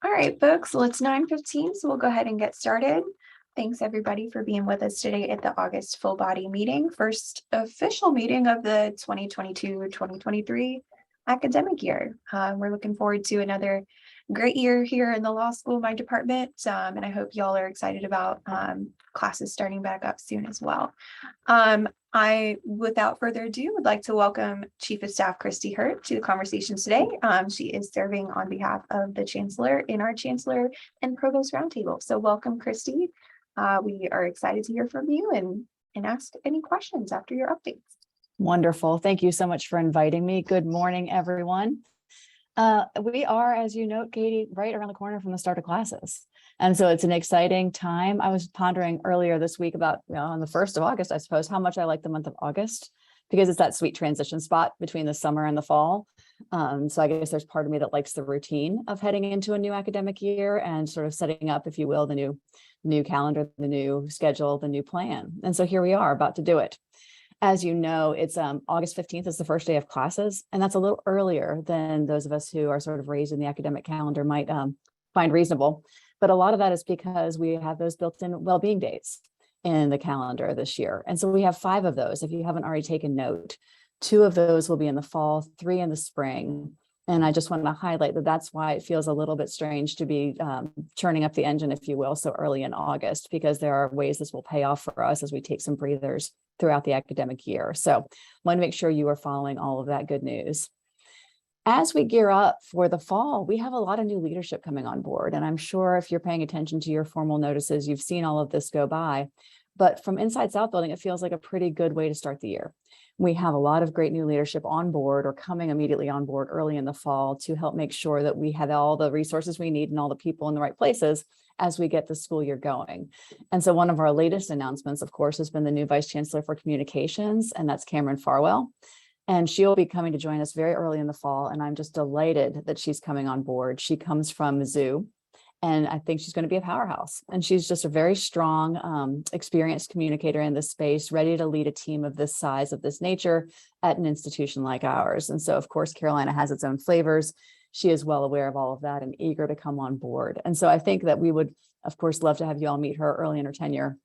All right, folks, well, it's 9:15, so we'll go ahead and get started. Thanks everybody for being with us today at the August full body meeting, first official meeting of the 2022-2023 academic year. We're looking forward to another great year here in the law school, my department, and I hope y'all are excited about classes starting back up soon as well. Without further ado, would like to welcome Chief of Staff Christy Hurt to the conversation today. She is serving on behalf of the Chancellor in our Chancellor and Provost Roundtable. So welcome, Christy. We are excited to hear from you and ask any questions after your updates. Wonderful. Thank you so much for inviting me. Good morning, everyone. We are, as you note, Katie, right around the corner from the start of classes. And so it's an exciting time. I was pondering earlier this week about, on the 1st of August, I suppose, how much I like the month of August, because it's that sweet transition spot between the summer and the fall. So I guess there's part of me that likes the routine of heading into a new academic year and sort of setting up, if you will, the new calendar, the new schedule, the new plan. And so here we are about to do it. As you know, it's August 15th is the first day of classes, and that's a little earlier than those of us who are sort of raised in the academic calendar might find reasonable. But a lot of that is because we have those built-in well-being days in the calendar this year. And so we have 5 of those. If you haven't already taken note, 2 of those will be in the fall, 3 in the spring. And I just want to highlight that that's why it feels a little bit strange to be churning up the engine, if you will, so early in August, because there are ways this will pay off for us as we take some breathers throughout the academic year. So I want to make sure you are following all of that good news. As we gear up for the fall, we have a lot of new leadership coming on board. And I'm sure if you're paying attention to your formal notices, you've seen all of this go by. But from Inside South Building, it feels like a pretty good way to start the year. We have a lot of great new leadership on board or coming immediately on board early in the fall to help make sure that we have all the resources we need and all the people in the right places as we get the school year going. And so one of our latest announcements, of course, has been the new Vice Chancellor for Communications, and that's Cameron Farwell. And she'll be coming to join us very early in the fall. And I'm just delighted that she's coming on board. She comes from Mizzou, and I think she's going to be a powerhouse. And she's just a very strong, experienced communicator in this space, ready to lead a team of this size, of this nature at an institution like ours. And so, of course, Carolina has its own flavors. She is well aware of all of that and eager to come on board. And so I think that we would, of course, love to have you all meet her early in her tenure,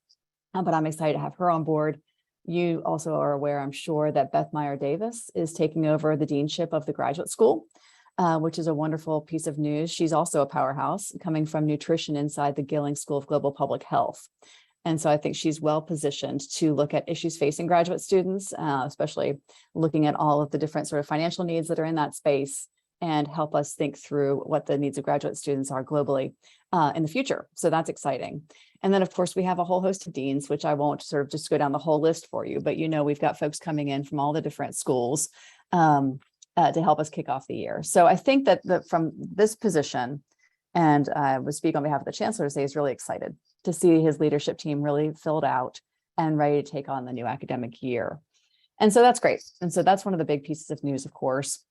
but I'm excited to have her on board. You also are aware, I'm sure, that Beth Meyer Davis is taking over the deanship of the graduate school, which is a wonderful piece of news. She's also a powerhouse coming from nutrition inside the Gilling School of Global Public Health. And so I think she's well positioned to look at issues facing graduate students, especially looking at all of the different sort of financial needs that are in that space, and help us think through what the needs of graduate students are globally in the future. So that's exciting. And then, of course, we have a whole host of deans, which I won't sort of just go down the whole list for you, but we've got folks coming in from all the different schools to help us kick off the year. So I think that from this position, and I would speak on behalf of the Chancellor to say he's really excited to see his leadership team really filled out and ready to take on the new academic year. And so that's great. And so that's one of the big pieces of news, of course.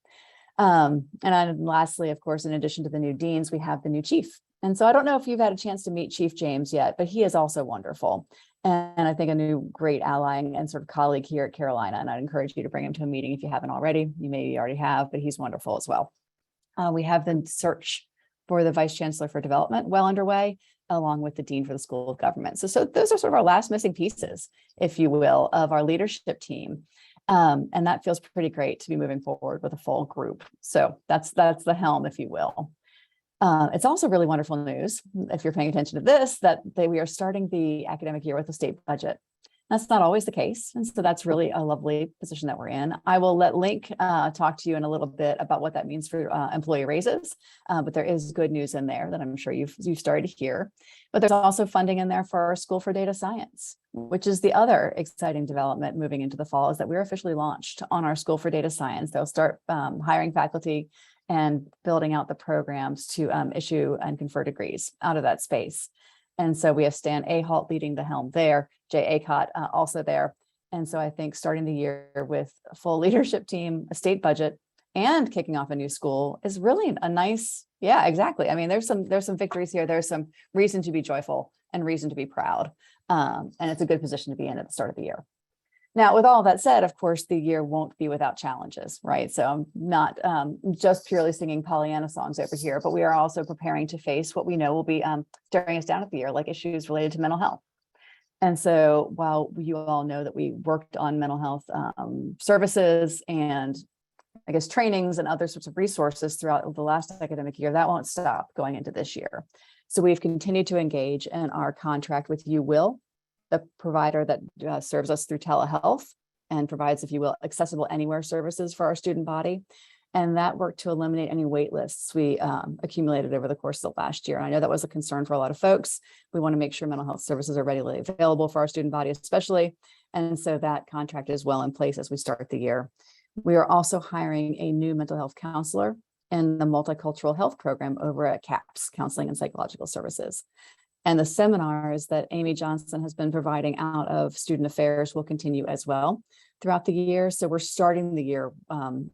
And then lastly, of course, in addition to the new deans, we have the new chief. And so I don't know if you've had a chance to meet Chief James yet, but he is also wonderful. And I think a new great ally and sort of colleague here at Carolina. And I'd encourage you to bring him to a meeting if you haven't already. You maybe already have, but he's wonderful as well. We have the search for the Vice Chancellor for Development well underway, along with the Dean for the School of Government. So those are sort of our last missing pieces, if you will, of our leadership team. And that feels pretty great to be moving forward with a full group. So that's the helm, if you will. It's also really wonderful news, if you're paying attention to this, that we are starting the academic year with a state budget. That's not always the case. And so that's really a lovely position that we're in. I will let Link talk to you in a little bit about what that means for employee raises, but there is good news in there that I'm sure you've started to hear. But there's also funding in there for our School for Data Science, which is the other exciting development moving into the fall, is that we're officially launched on our School for Data Science. They'll start hiring faculty and building out the programs to issue and confer degrees out of that space. And so we have Stan Ahalt leading the helm there, Jay Acott also there. And so I think starting the year with a full leadership team, a state budget, and kicking off a new school is really a nice, yeah, exactly. I mean, there's some victories here. There's some reason to be joyful and reason to be proud. And it's a good position to be in at the start of the year. Now, with all that said, of course, the year won't be without challenges, right? So I'm not just purely singing Pollyanna songs over here, but we are also preparing to face what we know will be staring us down at the year, like issues related to mental health. And so while you all know that we worked on mental health services and I guess trainings and other sorts of resources throughout the last academic year, that won't stop going into this year. So we've continued to engage in our contract with UWill, the provider that serves us through telehealth and provides, if you will, accessible anywhere services for our student body. And that worked to eliminate any wait lists we accumulated over the course of the last year. And I know that was a concern for a lot of folks. We want to make sure mental health services are readily available for our student body, especially. And so that contract is well in place as we start the year. We are also hiring a new mental health counselor in the multicultural health program over at CAPS, Counseling and Psychological Services. And the seminars that Amy Johnson has been providing out of student affairs will continue as well throughout the year. So we're starting the year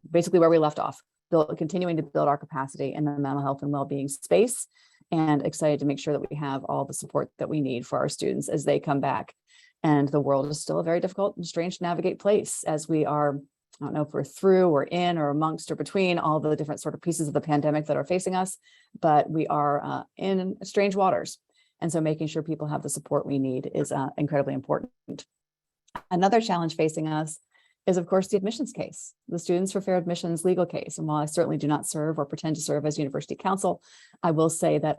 basically where we left off, continuing to build our capacity in the mental health and well-being space, and excited to make sure that we have all the support that we need for our students as they come back. And the world is still a very difficult and strange to navigate place as we are, I don't know if we're through or in or amongst or between all the different sort of pieces of the pandemic that are facing us, but we are in strange waters. And so making sure people have the support we need is incredibly important. Another challenge facing us is, of course, the admissions case, the Students for Fair Admissions legal case. And while I certainly do not serve or pretend to serve as university counsel, I will say that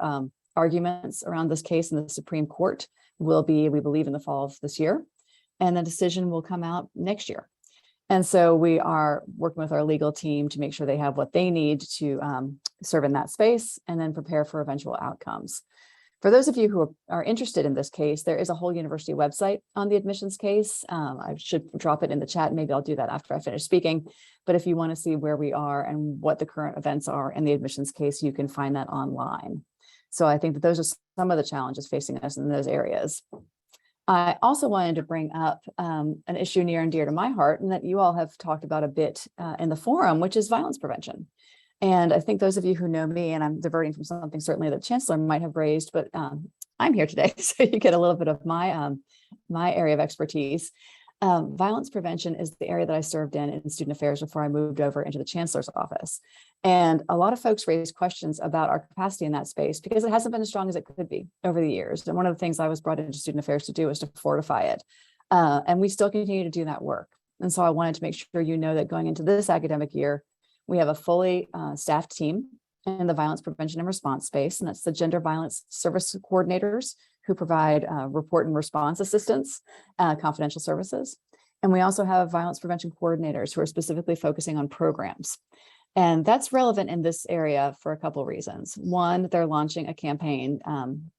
arguments around this case in the Supreme Court will be, we believe, in the fall of this year, and the decision will come out next year. And so we are working with our legal team to make sure they have what they need to serve in that space and then prepare for eventual outcomes. For those of you who are interested in this case, there is a whole university website on the admissions case. I should drop it in the chat. Maybe I'll do that after I finish speaking. But if you want to see where we are and what the current events are in the admissions case, you can find that online. So I think that those are some of the challenges facing us in those areas. I also wanted to bring up an issue near and dear to my heart, and that you all have talked about a bit in the forum, which is violence prevention. And I think those of you who know me, and I'm diverting from something certainly that Chancellor might have raised, but I'm here today, so you get a little bit of my area of expertise. Violence prevention is the area that I served in student affairs before I moved over into the Chancellor's office. And a lot of folks raised questions about our capacity in that space because it hasn't been as strong as it could be over the years. And one of the things I was brought into student affairs to do is to fortify it. And we still continue to do that work. And so I wanted to make sure you know that going into this academic year, we have a fully staffed team in the violence prevention and response space, and that's the gender violence service coordinators who provide report and response assistance, confidential services. And we also have violence prevention coordinators who are specifically focusing on programs. And that's relevant in this area for a couple of reasons. One, they're launching a campaign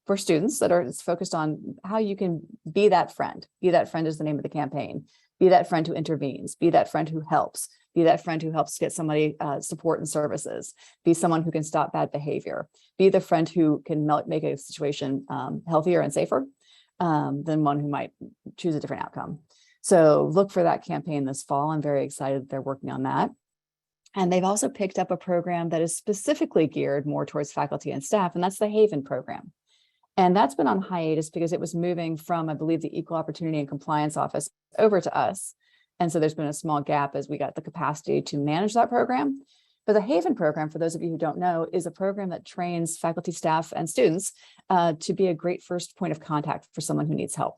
for students that are focused on how you can be that friend. Be that friend is the name of the campaign. Be that friend who intervenes. Be that friend who helps. Be that friend who helps get somebody support and services. Be someone who can stop bad behavior. Be the friend who can make a situation healthier and safer than one who might choose a different outcome. So look for that campaign this fall. I'm very excited that they're working on that. And they've also picked up a program that is specifically geared more towards faculty and staff, and that's the Haven program. And that's been on hiatus because it was moving from, I believe, the Equal Opportunity and Compliance Office over to us. And so there's been a small gap as we got the capacity to manage that program. But the Haven program, for those of you who don't know, is a program that trains faculty, staff, and students to be a great first point of contact for someone who needs help,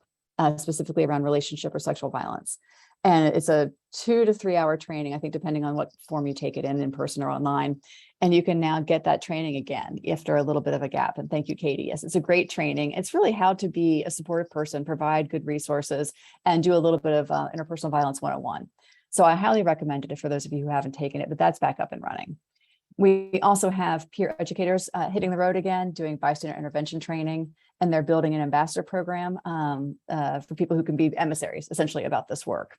specifically around relationship or sexual violence. And it's a 2 to 3 hour training, I think, depending on what form you take it in person or online. And you can now get that training again after a little bit of a gap. And thank you, Katie. Yes, it's a great training. It's really how to be a supportive person, provide good resources, and do a little bit of interpersonal violence 101. So I highly recommend it for those of you who haven't taken it, but that's back up and running. We also have peer educators hitting the road again, doing bystander intervention training, and they're building an ambassador program for people who can be emissaries, essentially, about this work.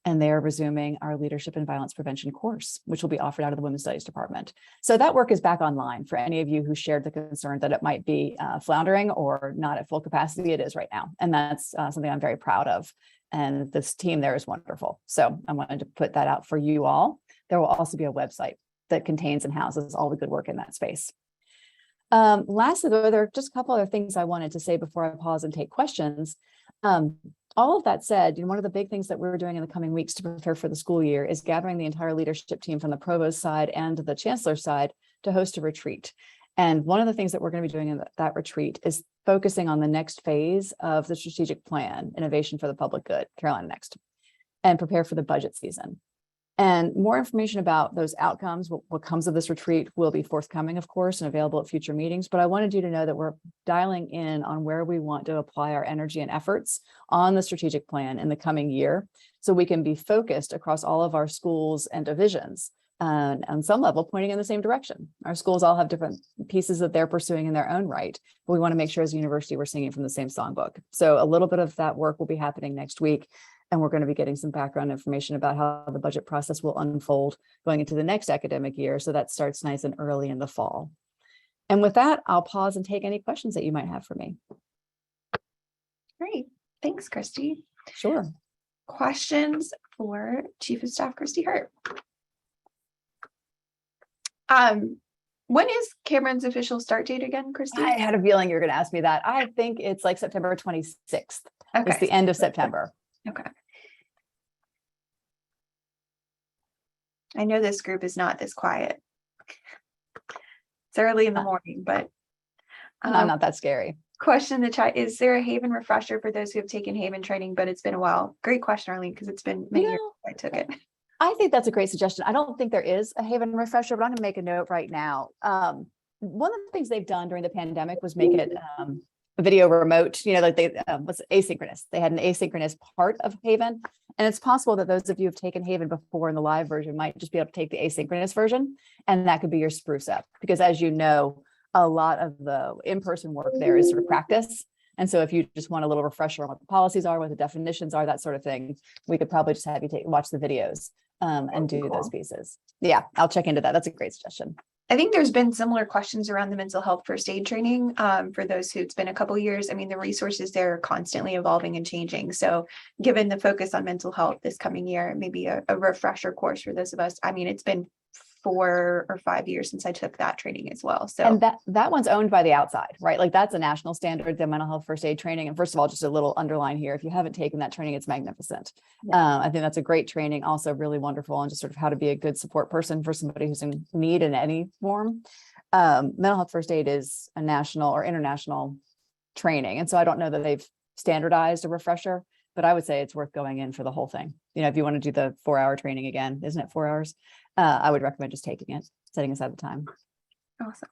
And they are resuming our leadership and violence prevention course, which will be offered out of the Women's Studies Department. So that work is back online for any of you who shared the concern that it might be floundering or not at full capacity. It is right now. And that's something I'm very proud of. And this team there is wonderful. So I wanted to put that out for you all. There will also be a website that contains and houses all the good work in that space. Lastly, though, there are just a couple other things I wanted to say before I pause and take questions. all of that said, one of the big things that we're doing in the coming weeks to prepare for the school year is gathering the entire leadership team from the provost side and the chancellor's side to host a retreat. And one of the things that we're going to be doing in that retreat is focusing on the next phase of the strategic plan, Innovation for the Public Good, Carolina Next, and prepare for the budget season. And more information about those outcomes, what comes of this retreat, will be forthcoming, of course, and available at future meetings. But I wanted you to know that we're dialing in on where we want to apply our energy and efforts on the strategic plan in the coming year, so we can be focused across all of our schools and divisions, and on some level pointing in the same direction. Our schools all have different pieces that they're pursuing in their own right, but we want to make sure as a university we're singing from the same songbook. So a little bit of that work will be happening next week. And we're going to be getting some background information about how the budget process will unfold going into the next academic year. So that starts nice and early in the fall. And with that, I'll pause and take any questions that you might have for me. Great. Thanks, Christy. Sure. Questions for Chief of Staff Christy Hurt? When is Cameron's official start date again, Christy? I had a feeling you were going to ask me that. I think it's like September 26th. Okay. It's the end of September. Okay. I know this group is not this quiet. It's early in the morning, but I'm not that scary. Question in the chat: is there a Haven refresher for those who have taken Haven training, but it's been a while? Great question, Arlene, because it's been many years since I took it. I think that's a great suggestion. I don't think there is a Haven refresher, but I'm going to make a note right now. One of the things they've done during the pandemic was make it video remote, like they was asynchronous. They had an asynchronous part of Haven. And it's possible that those of you who have taken Haven before in the live version might just be able to take the asynchronous version. And that could be your spruce up. Because as you know, a lot of the in-person work there is sort of practice. And so if you just want a little refresher on what the policies are, what the definitions are, that sort of thing, we could probably just have you watch the videos and do those pieces. Yeah, I'll check into that. That's a great suggestion. I think there's been similar questions around the mental health first aid training for those who it's been a couple of years. I mean, the resources there are constantly evolving and changing. So given the focus on mental health this coming year, maybe a refresher course for those of us. I mean, it's been 4 or 5 years since I took that training as well. So and that one's owned by the outside, right? Like that's a national standard, the mental health first aid training. And first of all, just a little underline here, if you haven't taken that training, it's magnificent. Yeah. I think that's a great training, also really wonderful on just sort of how to be a good support person for somebody who's in need in any form. Mental health first aid is a national or international training. And so I don't know that they've standardized a refresher, but I would say it's worth going in for the whole thing. If you want to do the 4-hour training again, isn't it 4 hours? I would recommend just taking it, setting aside the time. Awesome.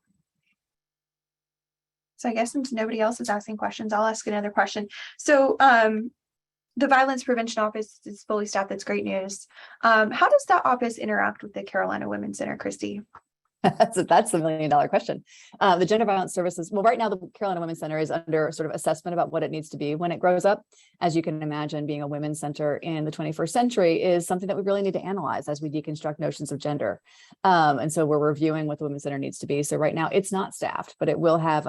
So I guess since nobody else is asking questions, I'll ask another question. So the Violence Prevention Office is fully staffed. That's great news. How does that office interact with the Carolina Women's Center, Christy? That's the $1 million question. The Gender Violence Services, well, right now the Carolina Women's Center is under sort of assessment about what it needs to be when it grows up. As you can imagine, being a women's center in the 21st century is something that we really need to analyze as we deconstruct notions of gender. And so we're reviewing what the Women's Center needs to be. So right now it's not staffed, but it will have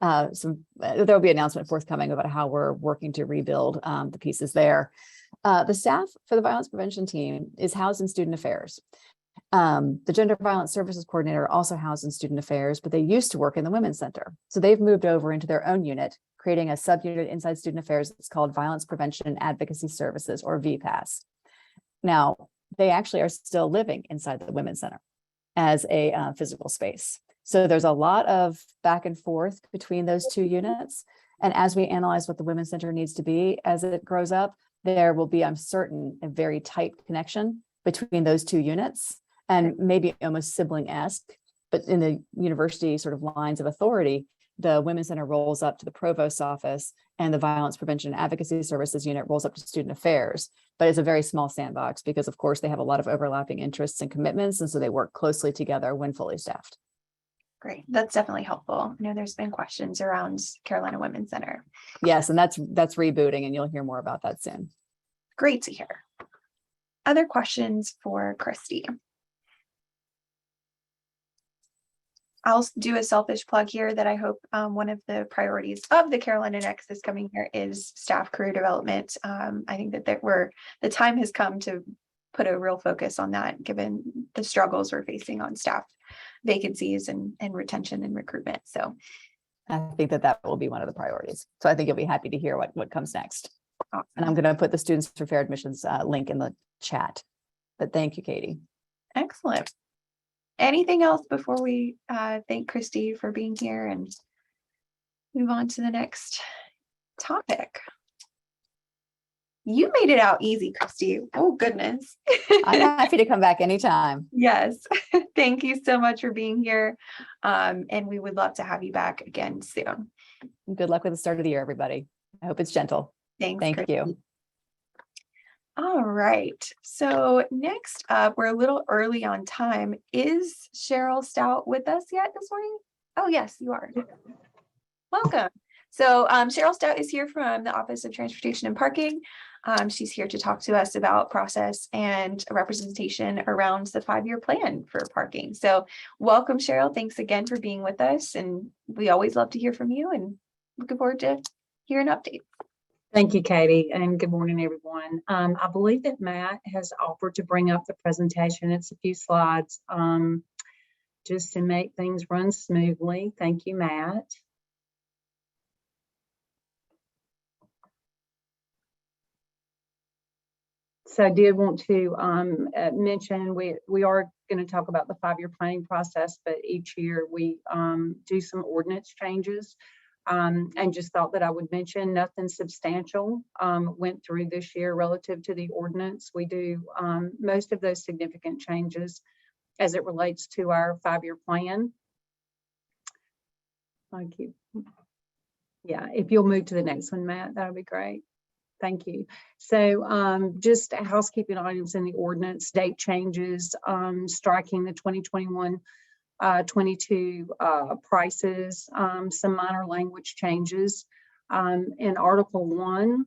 there'll be an announcement forthcoming about how we're working to rebuild the pieces there. The staff for the violence prevention team is housed in student affairs. The Gender Violence Services Coordinator also housed in Student Affairs, but they used to work in the Women's Center. So they've moved over into their own unit, creating a subunit inside Student Affairs that's called Violence Prevention and Advocacy Services, or VPAS. Now, they actually are still living inside the Women's Center as a physical space. So there's a lot of back and forth between those two units. And as we analyze what the Women's Center needs to be as it grows up, there will be, I'm certain, a very tight connection between those two units. And maybe almost sibling-esque, but in the university sort of lines of authority, the Women's Center rolls up to the Provost's office and the Violence Prevention and Advocacy Services unit rolls up to Student Affairs. But it's a very small sandbox because, of course, they have a lot of overlapping interests and commitments. And so they work closely together when fully staffed. Great. That's definitely helpful. I know there's been questions around Carolina Women's Center. Yes, and that's rebooting, and you'll hear more about that soon. Great to hear. Other questions for Christy? I'll do a selfish plug here that I hope one of the priorities of the Carolina Next this coming year is staff career development. I think that the time has come to put a real focus on that, given the struggles we're facing on staff vacancies and retention and recruitment. So I think that will be one of the priorities. So I think you'll be happy to hear what comes next. And Awesome. I'm going to put the Students for Fair Admissions link in the chat. But thank you, Katie. Excellent. Anything else before we thank Christy for being here and move on to the next topic? You made it out easy, Christy. Oh, goodness. I'm happy to come back anytime. Yes. Thank you so much for being here. And we would love to have you back again soon. Good luck with the start of the year, everybody. I hope it's gentle. Thanks. Thank Christy. you. All right. So next up, we're a little early on time. Is Cheryl Stout with us yet this morning? Oh, yes, you are. Welcome. So Cheryl Stout is here from the Office of Transportation and Parking. She's here to talk to us about process and representation around the 5-year plan for parking. So welcome, Cheryl. Thanks again for being with us. And we always love to hear from you and looking forward to hearing updates. Thank you, Katie, and good morning, everyone. I believe that Matt has offered to bring up the presentation. It's a few slides just to make things run smoothly. Thank you, Matt. So I did want to mention we are going to talk about the 5-year planning process, but each year we do some ordinance changes. And just thought that I would mention nothing substantial went through this year relative to the ordinance. We do most of those significant changes as it relates to our 5-year plan. Thank you. Yeah, if you'll move to the next one, Matt, that would be great. Thank you. So just housekeeping items in the ordinance, date changes, striking the 2021 22 prices, some minor language changes. In Article 1,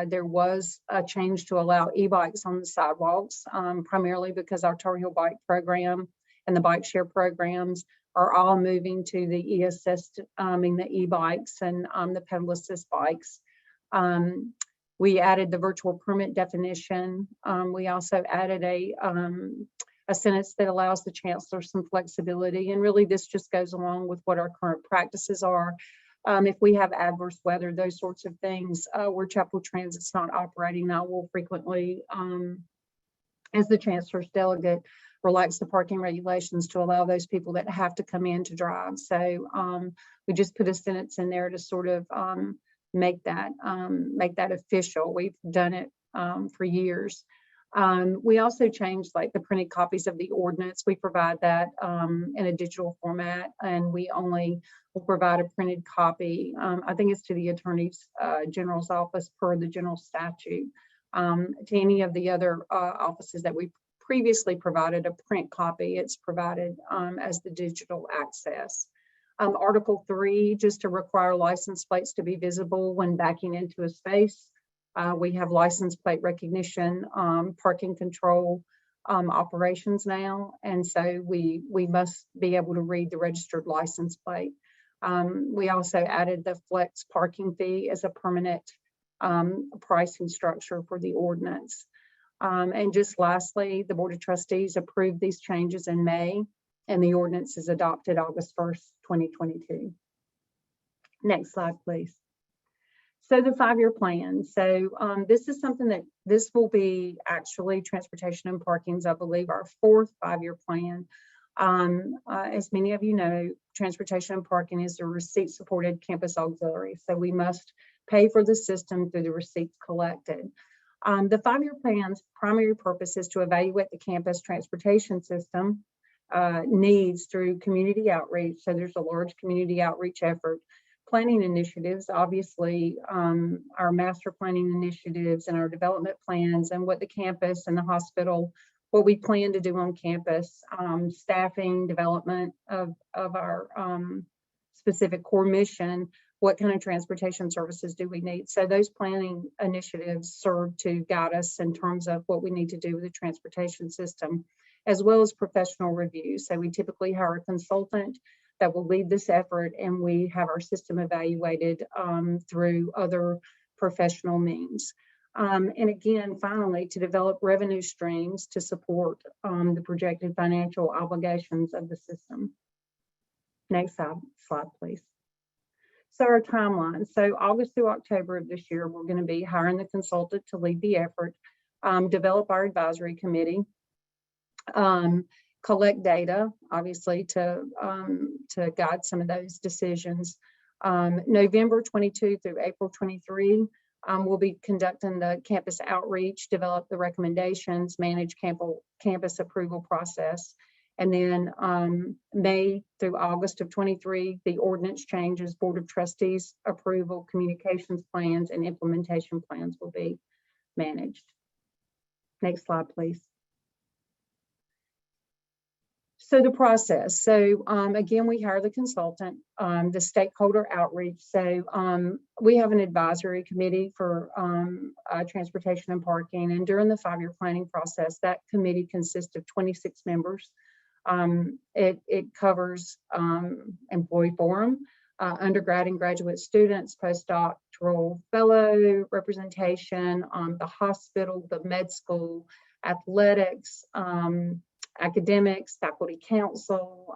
there was a change to allow e-bikes on the sidewalks, primarily because our Tar Heel Bike program and the bike share programs are all moving to the e-assist, the e-bikes and the pedal assist bikes. We added the virtual permit definition. We also added a sentence that allows the chancellor some flexibility. And really this just goes along with what our current practices are. If we have adverse weather, those sorts of things, where Chapel Transit's not operating, I will frequently, as the chancellor's delegate, relax the parking regulations to allow those people that have to come in to drive. So we just put a sentence in there to sort of make that official. We've done it for years. We also changed like the printed copies of the ordinance. We provide that in a digital format, and we only will provide a printed copy. I think it's to the Attorney General's office per the general statute. To any of the other offices that we previously provided a print copy, it's provided as the digital access. Article 3, just to require license plates to be visible when backing into a space. We have license plate recognition, parking control operations now, and so we must be able to read the registered license plate. We also added the flex parking fee as a permanent pricing structure for the ordinance. And just lastly, the Board of Trustees approved these changes in May, and the ordinance is adopted August 1st, 2022. Next slide, please. So the 5-year plan. So this is something that this will be actually transportation and parking's, I believe, our 4th 5-year plan. As many of you know, transportation and parking is a receipt supported campus auxiliary. So we must pay for the system through the receipts collected. The 5-year plan's primary purpose is to evaluate the campus transportation system needs through community outreach. So there's a large community outreach effort. Planning initiatives, obviously, our master planning initiatives and our development plans and what the campus and the hospital, what we plan to do on campus, staffing, development of our specific core mission, what kind of transportation services do we need? So those planning initiatives serve to guide us in terms of what we need to do with the transportation system, as well as professional reviews. So we typically hire a consultant that will lead this effort, and we have our system evaluated through other professional means. And again, finally, to develop revenue streams to support the projected financial obligations of the system. Next slide, please. So our timeline, so August through October of this year, we're going to be hiring the consultant to lead the effort, develop our advisory committee, collect data, obviously, to guide some of those decisions. November 22 through April 23, we'll be conducting the campus outreach, develop the recommendations, manage campus approval process. And then May through August of 23, the ordinance changes, Board of Trustees approval, communications plans, and implementation plans will be managed. Next slide, please. So the process. So again, we hire the consultant, the stakeholder outreach. So we have an advisory committee for transportation and parking. And during the 5-year planning process, that committee consists of 26 members. It covers employee forum, undergrad and graduate students, postdoctoral fellow representation, the hospital, the med school, athletics, academics, faculty council.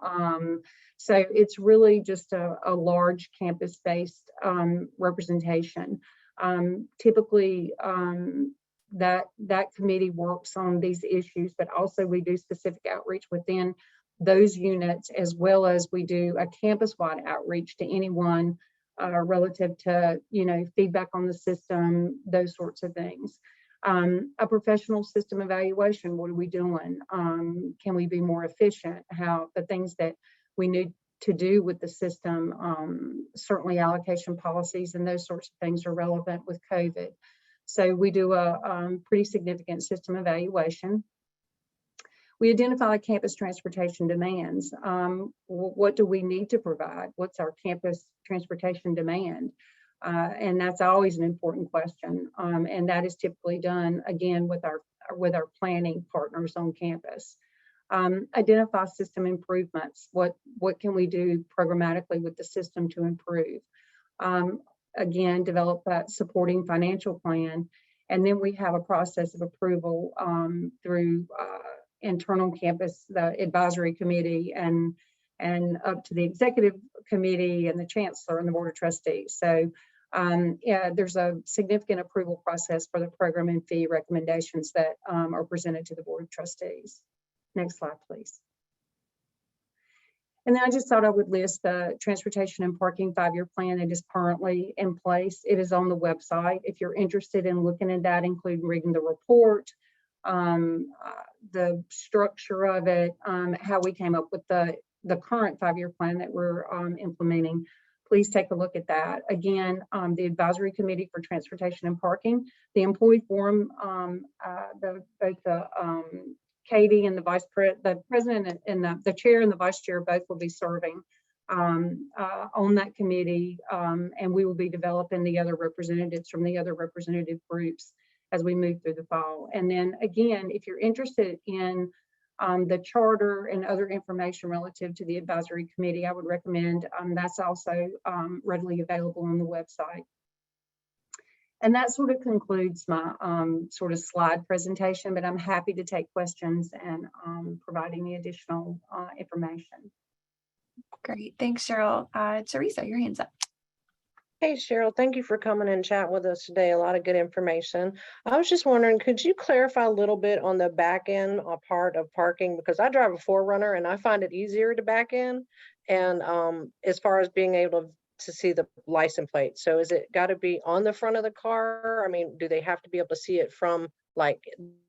So it's really just a large campus-based representation. Typically, that committee works on these issues, but also we do specific outreach within those units, as well as we do a campus-wide outreach to anyone relative to, feedback on the system, those sorts of things. A professional system evaluation, what are we doing? Can we be more efficient? How the things that we need to do with the system, certainly allocation policies and those sorts of things are relevant with COVID. So we do a pretty significant system evaluation. We identify campus transportation demands. What do we need to provide? What's our campus transportation demand? And that's always an important question. And that is typically done again with our planning partners on campus. Identify system improvements. What can we do programmatically with the system to improve? Again, develop that supporting financial plan. And then we have a process of approval through internal campus, the advisory committee, and up to the executive committee and the chancellor and the board of trustees. So yeah, there's a significant approval process for the program and fee recommendations that are presented to the board of trustees. Next slide, please. And then I just thought I would list the transportation and parking 5-year plan that is currently in place. It is on the website. If you're interested in looking at that, including reading the report, the structure of it, how we came up with the current 5-year plan that we're implementing, please take a look at that. Again, the advisory committee for transportation and parking, the employee forum, Katie and the president and the chair and the vice chair both will be serving on that committee, and we will be developing the other representatives from the other representative groups as we move through the fall. And then again, if you're interested in the charter and other information relative to the advisory committee, I would recommend that's also readily available on the website. And that sort of concludes my sort of slide presentation, but I'm happy to take questions and provide any additional information. Great, thanks, Cheryl. Teresa, your hand's up. Hey, Cheryl, thank you for coming and chatting with us today. A lot of good information. I was just wondering, could you clarify a little bit on the back end part of parking? Because I drive a 4Runner and I find it easier to back in. And as far as being able to see the license plate. So is it got to be on the front of the car? I mean, do they have to be able to see it from like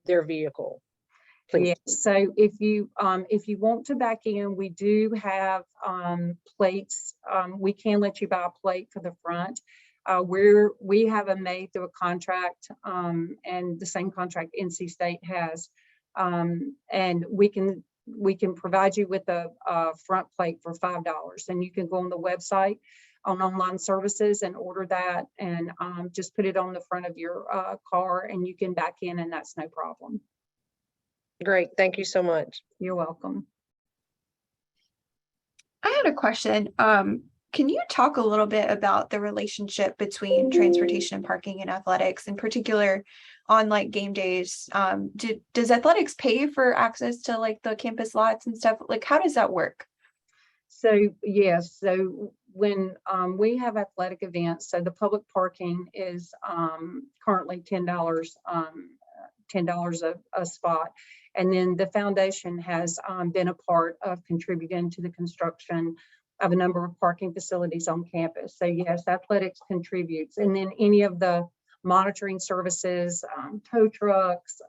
their vehicle? Please. Yes. So if you want to back in, we do have plates. We can let you buy a plate for the front. We have a made through a contract, and the same contract NC State has, and we can provide you with a front plate for $5, and you can go on the website on online services and order that, and just put it on the front of your car, and you can back in, and that's no problem. Great, thank you so much. You're welcome. I had a question. Can you talk a little bit about the relationship between transportation and parking and athletics, in particular on like game days? Does athletics pay for access to like the campus lots and stuff? Like, how does that work? So yes, so when we have athletic events, so the public parking is currently $10, $10 a spot. And then the foundation has been a part of contributing to the construction of a number of parking facilities on campus. So yes, athletics contributes. And then any of the monitoring services, tow trucks,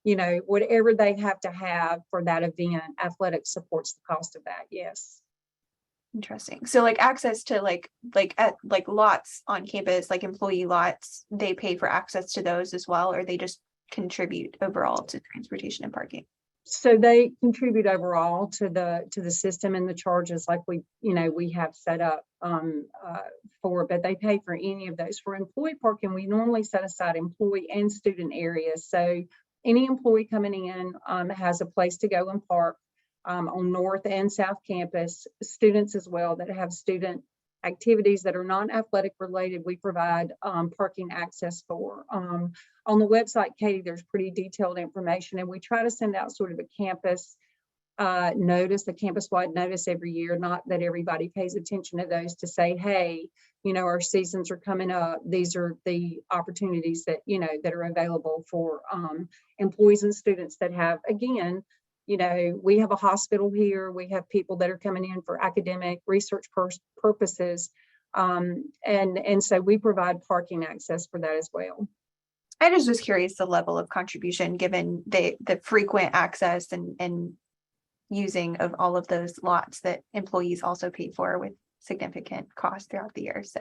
you know, whatever they have to have for that event, athletics supports the cost of that. Yes. Interesting. So like access to like at like lots on campus, like employee lots, they pay for access to those as well, or they just contribute overall to transportation and parking? So they contribute overall to the system and the charges like we have set up for, but they pay for any of those. For employee parking, we normally set aside employee and student areas. So any employee coming in has a place to go and park on North and South Campus. Students as well that have student activities that are non-athletic related, we provide parking access for. On the website, Katie, there's pretty detailed information, and we try to send out sort of a campus notice, a campus-wide notice every year. Not that everybody pays attention to those, to say, hey, you know, our seasons are coming up. These are the opportunities that, you know, that are available for employees and students that have, again, you know, we have a hospital here. We have people that are coming in for academic research purposes. And so we provide parking access for that as well. I just was curious the level of contribution given the frequent access and using of all of those lots that employees also pay for with significant costs throughout the year. So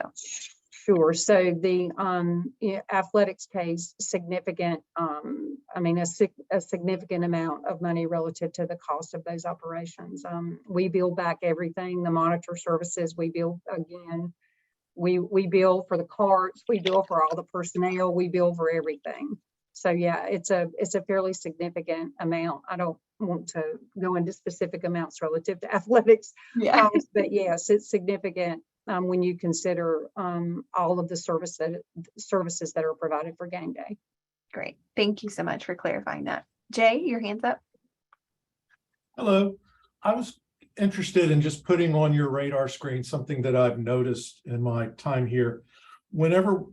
sure. So the athletics pays significant, I mean, a significant amount of money relative to the cost of those operations. We bill back everything, the monitor services, we bill again. We bill for the carts, we bill for all the personnel, we bill for everything. So yeah, it's a fairly significant amount. I don't want to go into specific amounts relative to athletics, yeah. but yes, it's significant when you consider all of the services that are provided for game day. Great. Thank you so much for clarifying that. Jay, your hand's up. Hello. I was interested in just putting on your radar screen something that I've noticed in my time here. Whenever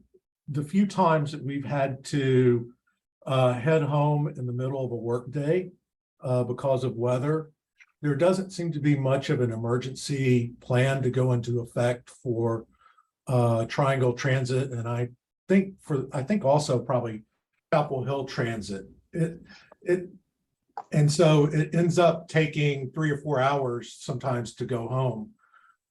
the few times that we've had to head home in the middle of a work day because of weather, there doesn't seem to be much of an emergency plan to go into effect for Triangle Transit, and I think also probably Chapel Hill Transit. And so it ends up taking 3 or 4 hours sometimes to go home,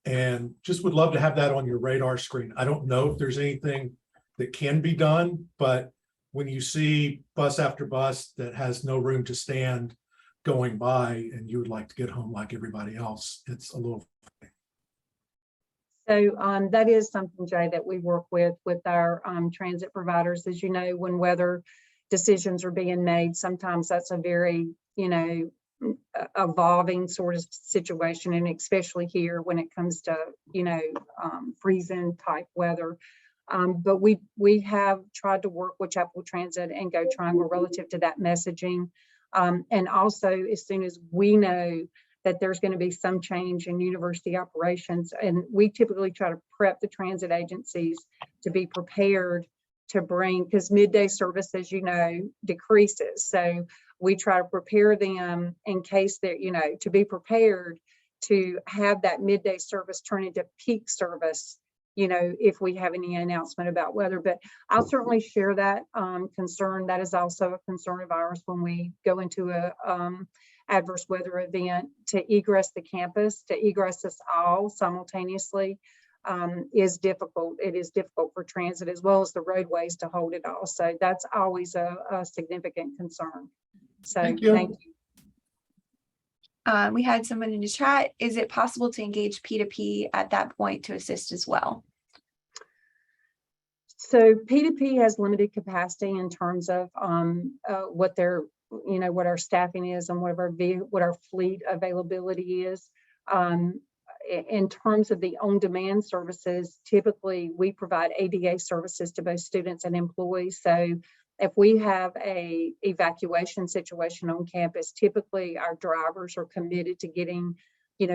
and just would love to have that on your radar screen. I don't know if there's anything that can be done, but when you see bus after bus that has no room to stand going by and you would like to get home like everybody else, it's a little. So that is something, Jay, that we work with our transit providers. As you know, when weather decisions are being made, sometimes that's a very, you know, evolving sort of situation, and especially here when it comes to, you know, freezing type weather. But we have tried to work with Chapel Transit and Go Triangle relative to that messaging. And also, as soon as we know that there's going to be some change in university operations, and we typically try to prep the transit agencies to be prepared to bring, because midday service, as you know, decreases. So we try to prepare them in case they're, you know, to be prepared to have that midday service turn into peak service, you know, if we have any announcement about weather. But I'll certainly share that concern. That is also a concern of ours when we go into a adverse weather event. To egress the campus, to egress us all simultaneously is difficult. It is difficult for transit as well as the roadways to hold it all. So that's always a significant concern. So thank you. We had someone in the chat. Is it possible to engage P2P at that point to assist as well? So P2P has limited capacity in terms of what their, you know, what our staffing is and what our fleet availability is. In terms of the on-demand services, typically we provide ADA services to both students and employees. So if we have a evacuation situation on campus, typically our drivers are committed to getting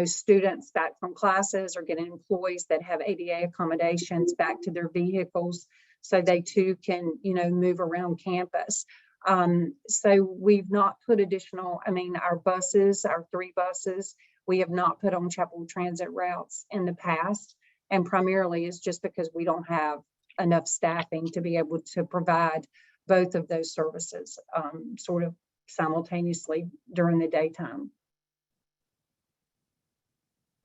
students back from classes, or getting employees that have ADA accommodations back to their vehicles so they too can, move around campus. So we've not put additional, our buses, our 3 buses, we have not put on Chapel Transit routes in the past. And primarily it's just because we don't have enough staffing to be able to provide both of those services sort of simultaneously during the daytime.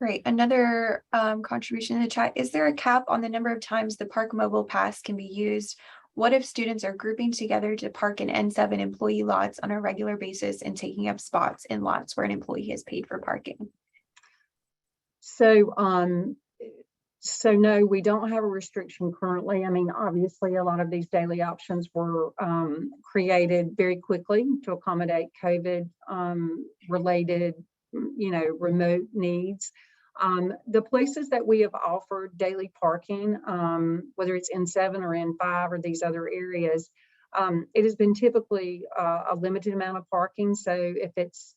Great. Another contribution in the chat. Is there a cap on the number of times the Park Mobile Pass can be used? What if students are grouping together to park in N7 employee lots on a regular basis and taking up spots in lots where an employee has paid for parking? So, no, we don't have a restriction currently. Obviously, a lot of these daily options were created very quickly to accommodate COVID related, remote needs. The places that we have offered daily parking, whether it's N7 or N5 or these other areas, it has been typically a limited amount of parking. So if it's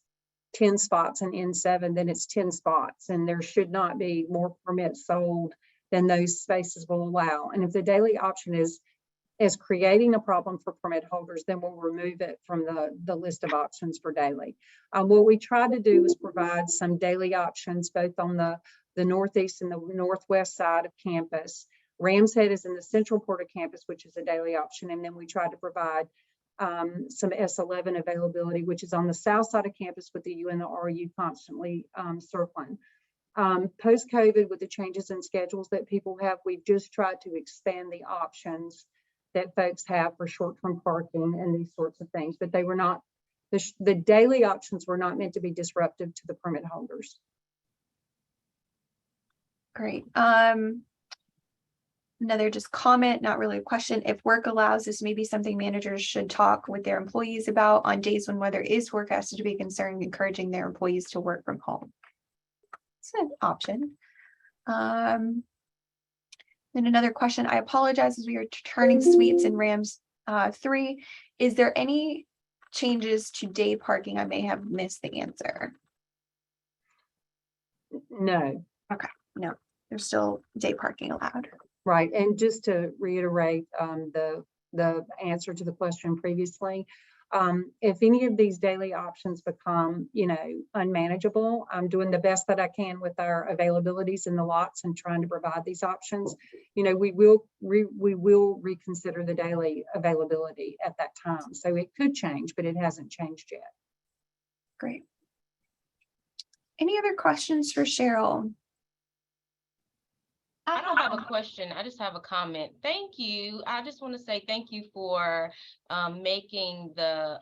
10 spots in N7, then it's 10 spots, and there should not be more permits sold than those spaces will allow. And if the daily option is creating a problem for permit holders, then we'll remove it from the list of options for daily. What we tried to do is provide some daily options both on the northeast and the northwest side of campus. Rams Head is in the central part of campus, which is a daily option. And then we tried to provide some S11 availability, which is on the south side of campus with the U and the RU constantly circling. Post-COVID, with the changes in schedules that people have, we've just tried to expand the options that folks have for short-term parking and these sorts of things, but they were not, the daily options were not meant to be disruptive to the permit holders. Great. Another just comment, not really a question. If work allows, this may be something managers should talk with their employees about on days when weather is forecasted to be concerning, encouraging their employees to work from home. It's an option. Then another question. I apologize as we are turning suites in Rams 3. Is there any changes to day parking? I may have missed the answer. No. Okay, no, there's still day parking allowed. Right, and just to reiterate the answer to the question previously, if any of these daily options become, unmanageable, I'm doing the best that I can with our availabilities in the lots and trying to provide these options. We will reconsider the daily availability at that time. So it could change, but it hasn't changed yet. Great. Any other questions for Cheryl? I don't have a question. I just have a comment. Thank you. I just want to say thank you for making the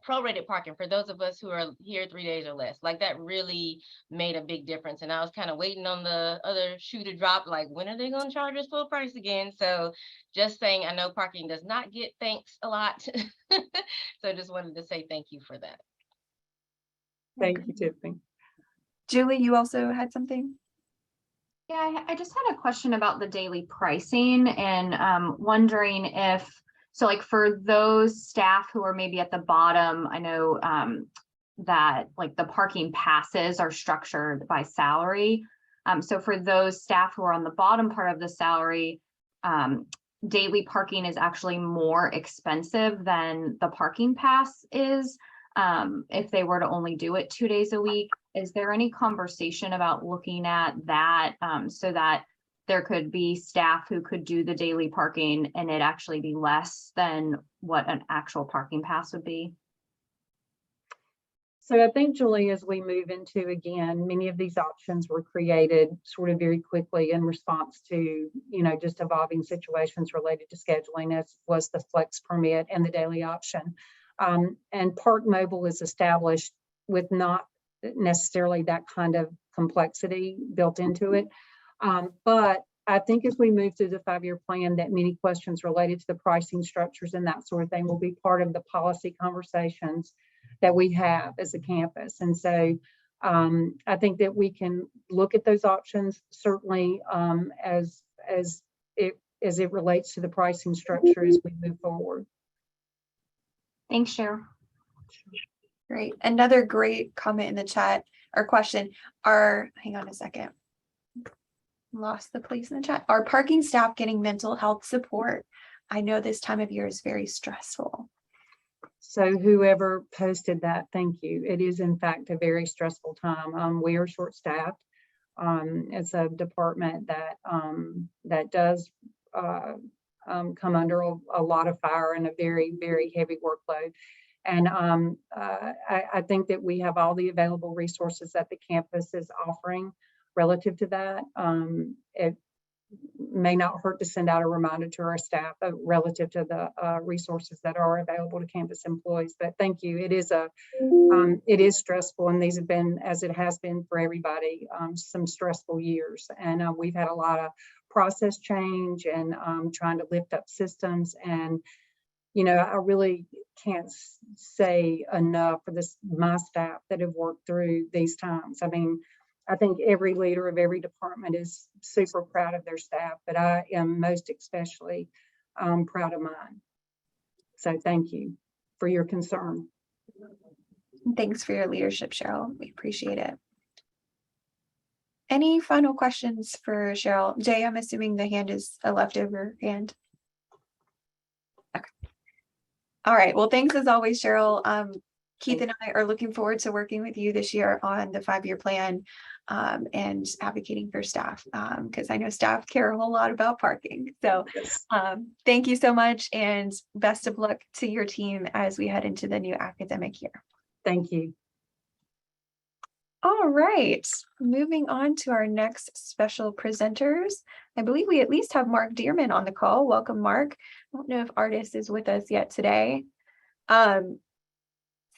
prorated parking for those of us who are here 3 days or less. Like, that really made a big difference. And I was kind of waiting on the other shoe to drop, like, when are they going to charge us full price again? So just saying, I know parking does not get thanks a lot. So just wanted to say thank you for that. Thank you, Tiffany. Julie, you also had something? Yeah, I just had a question about the daily pricing and wondering if, so like for those staff who are maybe at the bottom, I know that like the parking passes are structured by salary. So for those staff who are on the bottom part of the salary, daily parking is actually more expensive than the parking pass is. If they were to only do it 2 days a week. Is there any conversation about looking at that so that there could be staff who could do the daily parking and it actually be less than what an actual parking pass would be? So I think, Julie, as we move into, again, many of these options were created sort of very quickly in response to, just evolving situations related to scheduling, as was the flex permit and the daily option. And Park Mobile is established with not necessarily that kind of complexity built into it. But I think as we move through the 5-year plan, that many questions related to the pricing structures and that sort of thing will be part of the policy conversations that we have as a campus. And so I think that we can look at those options, certainly as it relates to the pricing structure as we move forward. Thanks, Cheryl. Great. Another great comment in the chat or question hang on a second. Lost the place in the chat. Are parking staff getting mental health support? I know this time of year is very stressful. So whoever posted that, thank you. It is in fact a very stressful time. We are short-staffed. It's a department that does come under a lot of fire and a very, very heavy workload. And I think that we have all the available resources that the campus is offering relative to that. It may not hurt to send out a reminder to our staff relative to the resources that are available to campus employees. But thank you. It is stressful, and these have been, as it has been for everybody, some stressful years. And we've had a lot of process change and trying to lift up systems. And I really can't say enough for my staff that have worked through these times. I mean, I think every leader of every department is super proud of their staff, but I am most especially proud of mine. So thank you for your concern. Thanks for your leadership, Cheryl. We appreciate it. Any final questions for Cheryl? Jay, I'm assuming the hand is a leftover hand. Okay. All right. Well, thanks as always, Cheryl. Keith and I are looking forward to working with you this year on the 5-year plan and advocating for staff because I know staff care a whole lot about parking. So thank you so much and best of luck to your team as we head into the new academic year. Thank you. All right, moving on to our next special presenters. I believe we at least have Mark Dearman on the call. Welcome, Mark. I don't know if Artis is with us yet today.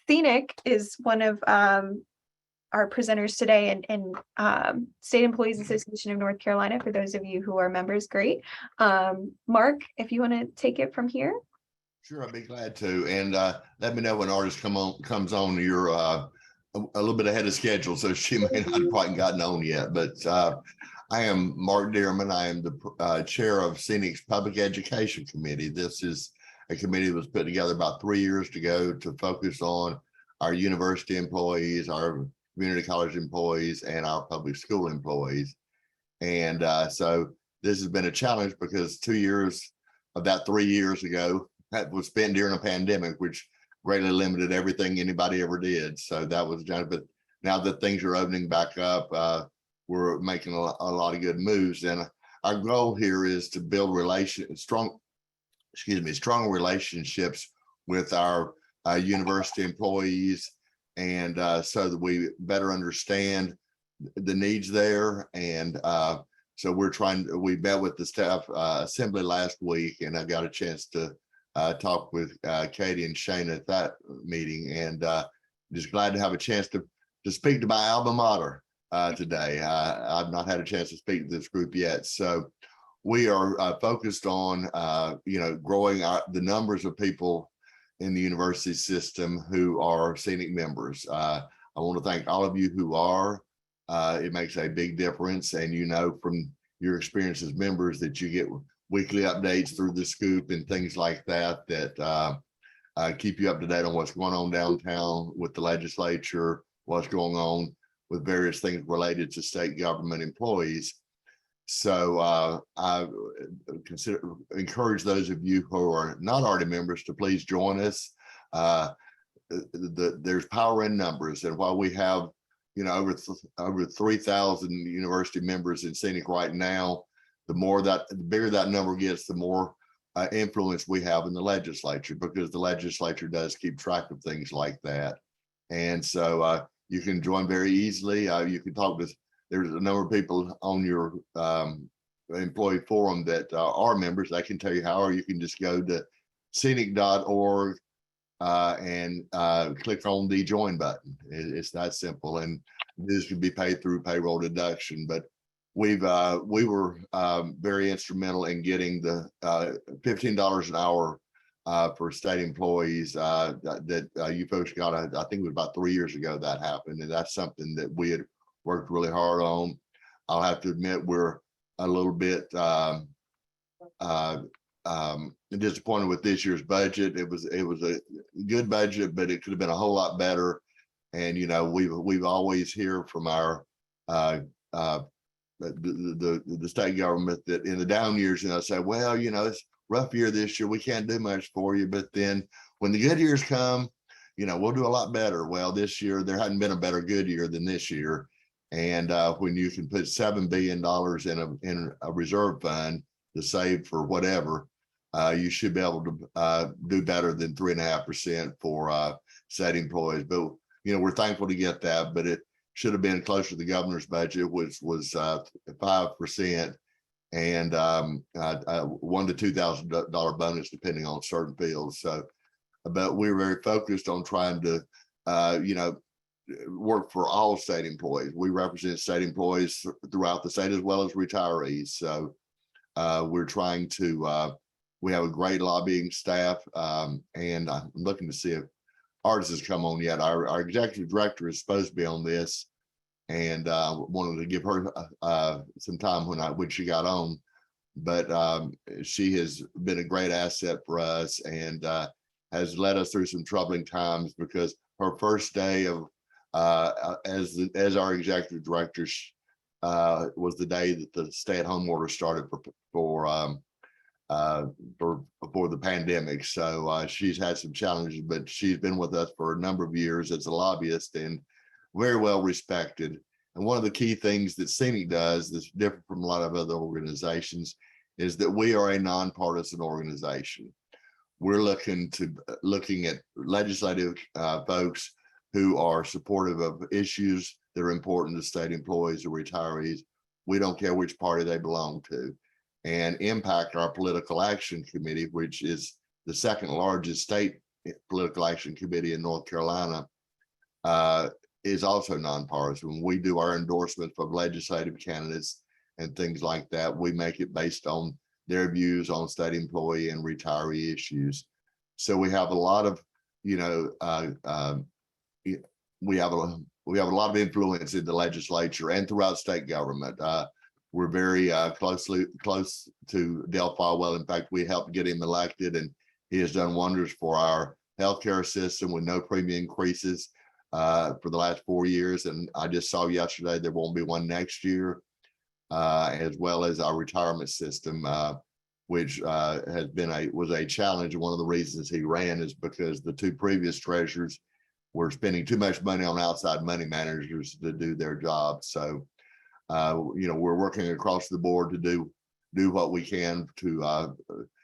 Scenic is one of our presenters today and State Employees Association of North Carolina, for those of you who are members, great. Mark, if you want to take it from here. Sure, I'd be glad to. And let me know when Artis comes on. You're a little bit ahead of schedule, so she may not have quite gotten on yet. But I am Mark Dearman. I am the chair of Scenic's Public Education Committee. This is a committee that was put together about 3 years ago to focus on our university employees, our community college employees, and our public school employees. And so this has been a challenge because 2 years of that 3 years ago that was spent during a pandemic, which greatly limited everything anybody ever did. So that was done. But now that things are opening back up, we're making a lot of good moves. And our goal here is to build strong relationships with our university employees, and so that we better understand the needs there. And so we met with the staff assembly last week, and I got a chance to talk with Katie and Shane at that meeting, and just glad to have a chance to speak to my alma mater today. I've not had a chance to speak to this group yet. So we are focused on, growing the numbers of people in the university system who are Scenic members. I want to thank all of you who are. It makes a big difference. And from your experience as members that you get weekly updates through the Scoop and things like that, keep you up to date on what's going on downtown with the legislature, what's going on with various things related to state government employees. So I encourage those of you who are not already members to please join us. There's power in numbers, and while we have over 3,000 university members in Scenic right now, the bigger that number gets, the more influence we have in the legislature, because the legislature does keep track of things like that. And so you can join very easily. You can talk to. There's a number of people on your employee forum that are members. I can tell you how, or you can just go to scenic.org and click on the join button. It's that simple. And this can be paid through payroll deduction. But we were very instrumental in getting the $15 an hour for state employees that you folks got. I think it was about 3 years ago that happened. And that's something that we had worked really hard on. I'll have to admit we're a little bit disappointed with this year's budget. It was a good budget, but it could have been a whole lot better. And, you know, we've always hear from our the state government that in the down years, you know, say, well, you know, it's a rough year this year, we can't do much for you. But then when the good years come, you know, we'll do a lot better. Well, this year there hadn't been a better good year than this year. And when you can put $7 billion in a reserve fund to save for whatever, you should be able to do better than 3.5% for state employees. But, you know, we're thankful to get that, but it should have been closer to the governor's budget, which was 5% and $1,000 to $2,000 bonus depending on certain fields. So, but we're very focused on trying to, you know, work for all state employees. We represent state employees throughout the state as well as retirees. So we're trying to, we have a great lobbying staff, and I'm looking to see if Artis has come on yet. Our executive director is supposed to be on this, and wanted to give her some time when she got on. But she has been a great asset for us and has led us through some troubling times, because her first day of as our executive director was the day that the stay-at-home order started for the pandemic. So she's had some challenges, but she's been with us for a number of years as a lobbyist and very well respected. And one of the key things that Scenic does that's different from a lot of other organizations is that we are a nonpartisan organization. We're looking at legislative folks who are supportive of issues that are important to state employees or retirees. We don't care which party they belong to. And Impact, our political action committee, which is the second largest state political action committee in North Carolina, is also nonpartisan. When we do our endorsements of legislative candidates and things like that, we make it based on their views on state employee and retiree issues. So we have a lot of, you know, we have a lot of influence in the legislature and throughout state government. We're very close to Dale Falwell. In fact, we helped get him elected, and he has done wonders for our healthcare system with no premium increases for the last 4 years. And I just saw yesterday there won't be one next year, as well as our retirement system, which was a challenge. One of the reasons he ran is because the two previous treasurers were spending too much money on outside money managers to do their job. So, you know, we're working across the board to do what we can to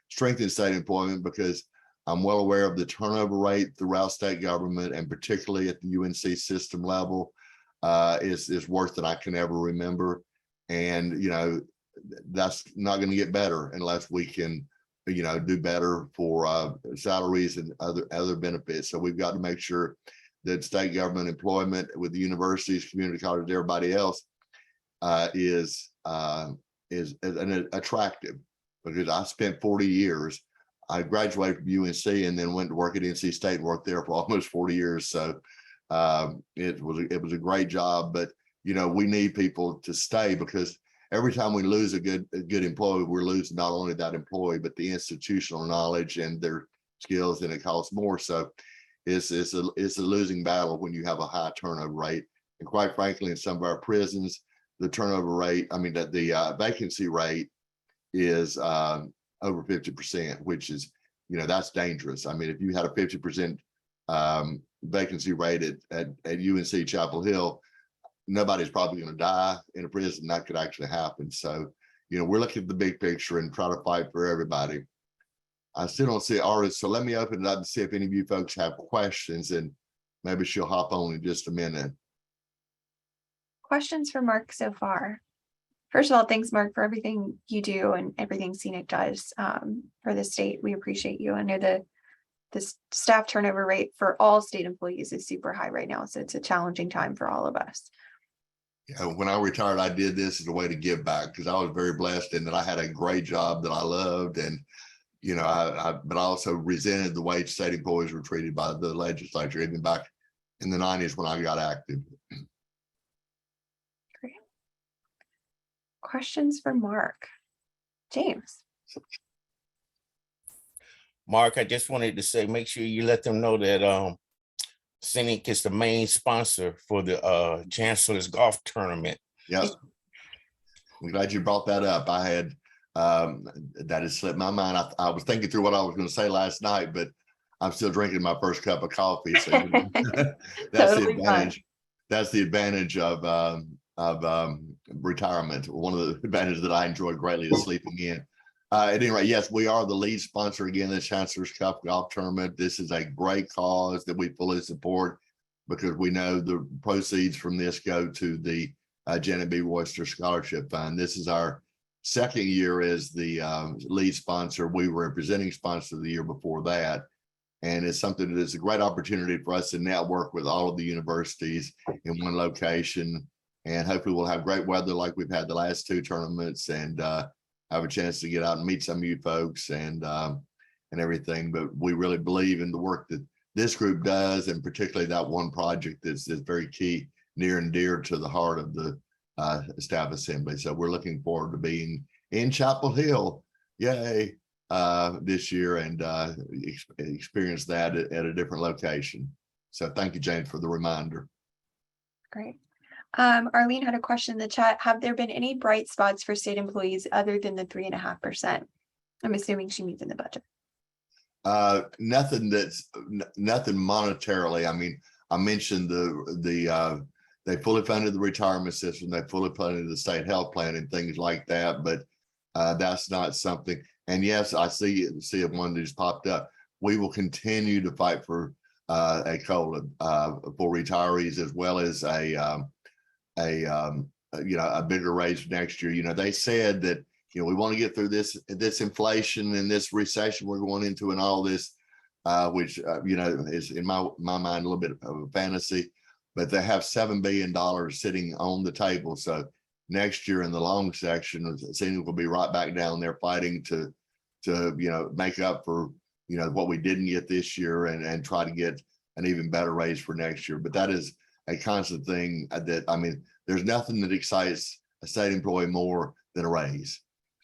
strengthen state employment, because I'm well aware of the turnover rate throughout state government, and particularly at the UNC system level is worse than I can ever remember. And, you know, that's not going to get better unless we can, you know, do better for salaries and other benefits. So we've got to make sure that state government employment with the universities, community colleges, everybody else is attractive. Because I spent 40 years. I graduated from UNC and then went to work at NC State and worked there for almost 40 years. So it was a great job. But, you know, we need people to stay, because every time we lose a good employee, we're losing not only that employee, but the institutional knowledge and their skills, and it costs more. So it's a losing battle when you have a high turnover rate. And quite frankly, in some of our prisons, the turnover rate, I mean, the vacancy rate is over 50%, which is, you know, that's dangerous. I mean, if you had a 50% vacancy rate at UNC-Chapel Hill, nobody's probably going to die in a prison. That could actually happen. So, you know, we're looking at the big picture and try to fight for everybody. I still don't see Artis, so let me open it up and see if any of you folks have questions, and maybe she'll hop on in just a minute. Questions for Mark so far? First of all, thanks, Mark, for everything you do and everything Scenic does for the state. We appreciate you. I know the staff turnover rate for all state employees is super high right now, so it's a challenging time for all of us. Yeah, when I retired, I did this as a way to give back, because I was very blessed in that I had a great job that I loved, and you know, but I also resented the way state employees were treated by the legislature, even back in the 90s when I got active. Great. Questions for Mark? James. Mark, I just wanted to say, make sure you let them know that Scenic is the main sponsor for the Chancellor's Golf Tournament. Yep. I'm glad you brought that up. I had that has slipped my mind. I was thinking through what I was going to say last night, but I'm still drinking my first cup of coffee. So that's the advantage. That's the advantage of retirement. One of the advantages that I enjoy greatly is sleeping in. At any rate, yes, we are the lead sponsor again, the Chancellor's Cup Golf Tournament. This is a great cause that we fully support because we know the proceeds from this go to the Janet B. Royster Scholarship Fund. This is our second year as the lead sponsor. We were a presenting sponsor the year before that. And it's something that is a great opportunity for us to network with all of the universities in one location. And hopefully we'll have great weather like we've had the last two tournaments and have a chance to get out and meet some of you folks and everything. But we really believe in the work that this group does, and particularly that one project that's very key, near and dear to the heart of the staff assembly. So we're looking forward to being in Chapel Hill, yay, this year and experience that at a different location. So thank you, James, for the reminder. Great. Arlene had a question in the chat. Have there been any bright spots for state employees other than the 3.5%? I'm assuming she means in the budget. Nothing monetarily. I mean, I mentioned they fully funded the retirement system, they fully funded the state health plan and things like that, but that's not something. And yes, I see one that just popped up. We will continue to fight for a COLA for retirees, as well as a bigger raise next year. They said that we want to get through this inflation and this recession we're going into and all this, which is in my mind a little bit of a fantasy. But they have $7 billion sitting on the table. So next year in the long section, Scenic will be right back down there fighting to make up for what we didn't get this year and try to get an even better raise for next year. But that is a constant thing that, I mean, there's nothing that excites a state employee more than a raise.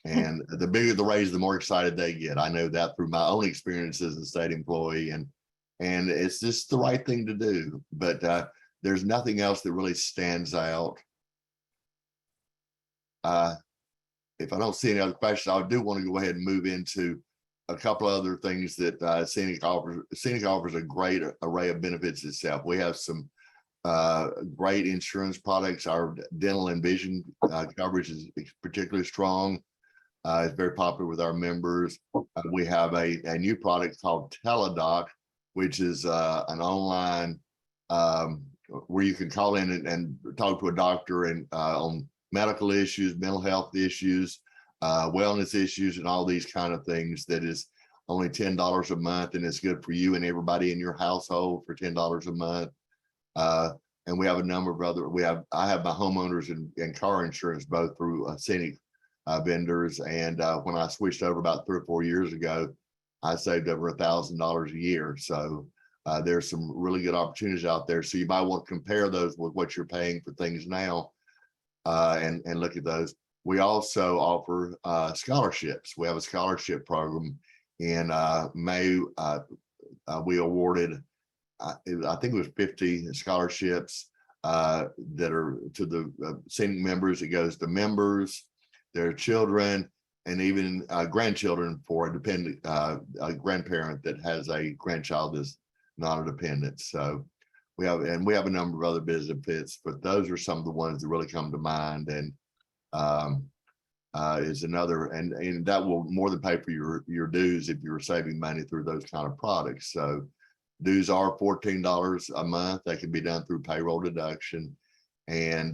And the bigger the raise, the more excited they get. I know that through my own experience as a state employee, and it's just the right thing to do. But there's nothing else that really stands out. If I don't see any other questions, I do want to go ahead and move into a couple of other things that Scenic offers. Scenic offers a great array of benefits itself. We have some great insurance products. Our dental and vision coverage is particularly strong. It's very popular with our members. We have a new product called Teledoc, which is an online where you can call in and talk to a doctor and on medical issues, mental health issues, wellness issues, and all these kind of things. That is only $10 a month, and it's good for you and everybody in your household for $10 a month. And we have a number of other. I have my homeowners and car insurance both through Scenic vendors, and when I switched over about 3 or 4 years ago, I saved over $1,000 a year. So there's some really good opportunities out there. So you might want to compare those with what you're paying for things now, and look at those. We also offer scholarships. We have a scholarship program. In May, we awarded, I think it was 50 scholarships that are to the Scenic members. It goes to members, their children, and even grandchildren for a dependent a grandparent that has a grandchild that's not a dependent. So we have a number of other benefits, but those are some of the ones that really come to mind. And is another, and that will more than pay for your dues if you're saving money through those kind of products. So dues are $14 a month. They can be done through payroll deduction, and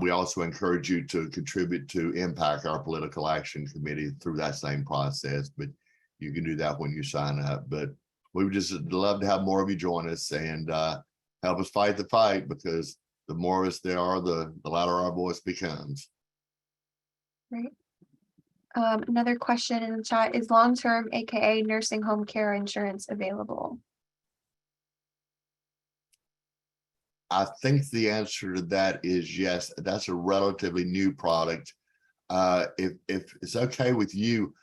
we also encourage you to contribute to Impact, our political action committee, through that same process. But you can do that when you sign up. But we would just love to have more of you join us and help us fight the fight, because the more of us there are, the louder our voice becomes. Right. Another question in the chat: is long-term, aka nursing home care insurance available? I think the answer to that is yes. That's a relatively new product. if it's okay with you,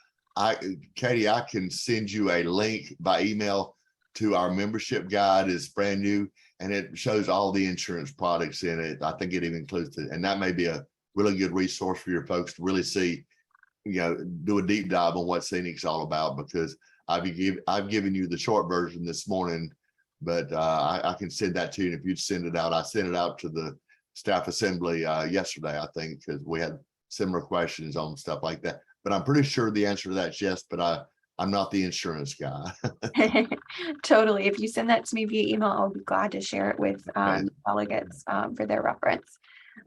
Katie, I can send you a link by email to our membership guide. It's brand new and it shows all the insurance products in it. I think it even includes it, and that may be a really good resource for your folks to really see, do a deep dive on what Scenic's all about, because I've given you the short version this morning, but I can send that to you. And if you'd send it out, I sent it out to the staff assembly yesterday, I think, because we had similar questions on stuff like that. But I'm pretty sure the answer to that is yes, but I'm not the insurance guy. Totally. If you send that to me via email, I'll be glad to share it with delegates for their reference.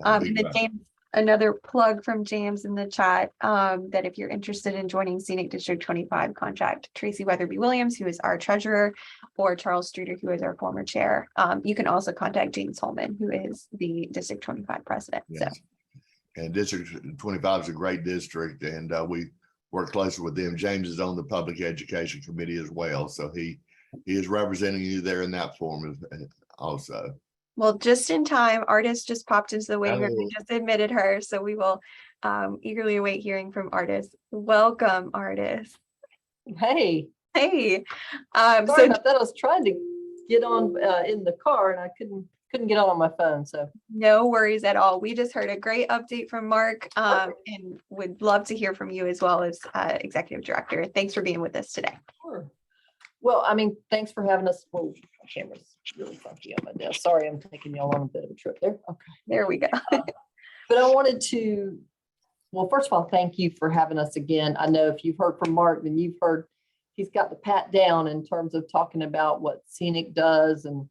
That'd be And then great. James, another plug from James in the chat, that if you're interested in joining Scenic District 25, contact Tracy Weatherby Williams, who is our treasurer, or Charles Streeter, who is our former chair. You can also contact James Holman, who is the District 25 president. So. Yes. And District 25 is a great district, and we work closely with them. James is on the Public Education Committee as well, so he is representing you there in that form also. Well, just in time, Artis just popped into the waiting room. We Hello. just admitted her, so we will eagerly await hearing from Artis. Welcome, Artis. Hey, Hey. sorry So about that. I was trying to get on in the car and I couldn't get on my phone. So no worries at all. We just heard a great update from Mark, and would love to hear from you as well as executive director. Thanks for being with us today. sure. Well, I mean, thanks for having us. Whoa, my camera's really funky on my desk. Sorry, I'm taking y'all on a bit of a trip there. Okay. There we go. But I wanted to, well, first of all, thank you for having us again. I know if you've heard from Mark, then you've heard he's got the pat down in terms of talking about what Scenic does and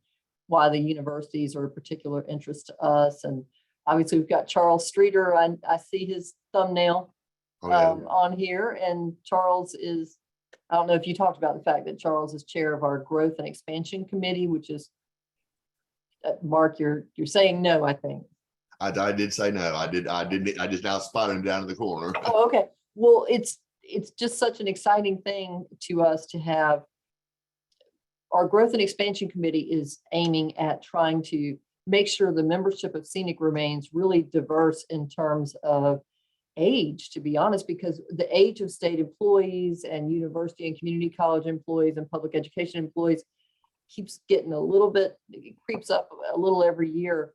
why the universities are of particular interest to us. And obviously we've got Charles Streeter. I see his thumbnail on here, and Charles is, I don't know if you talked about the fact that Charles is chair of our Growth and Expansion Committee, which is, Mark, you're saying no, I think. I did say no. I just now spotted him down in the corner. Oh, okay. Well, it's just such an exciting thing to us to have. Our Growth and Expansion Committee is aiming at trying to make sure the membership of Scenic remains really diverse in terms of age, to be honest, because the age of state employees and university and community college employees and public education employees keeps getting a little bit, it creeps up a little every year.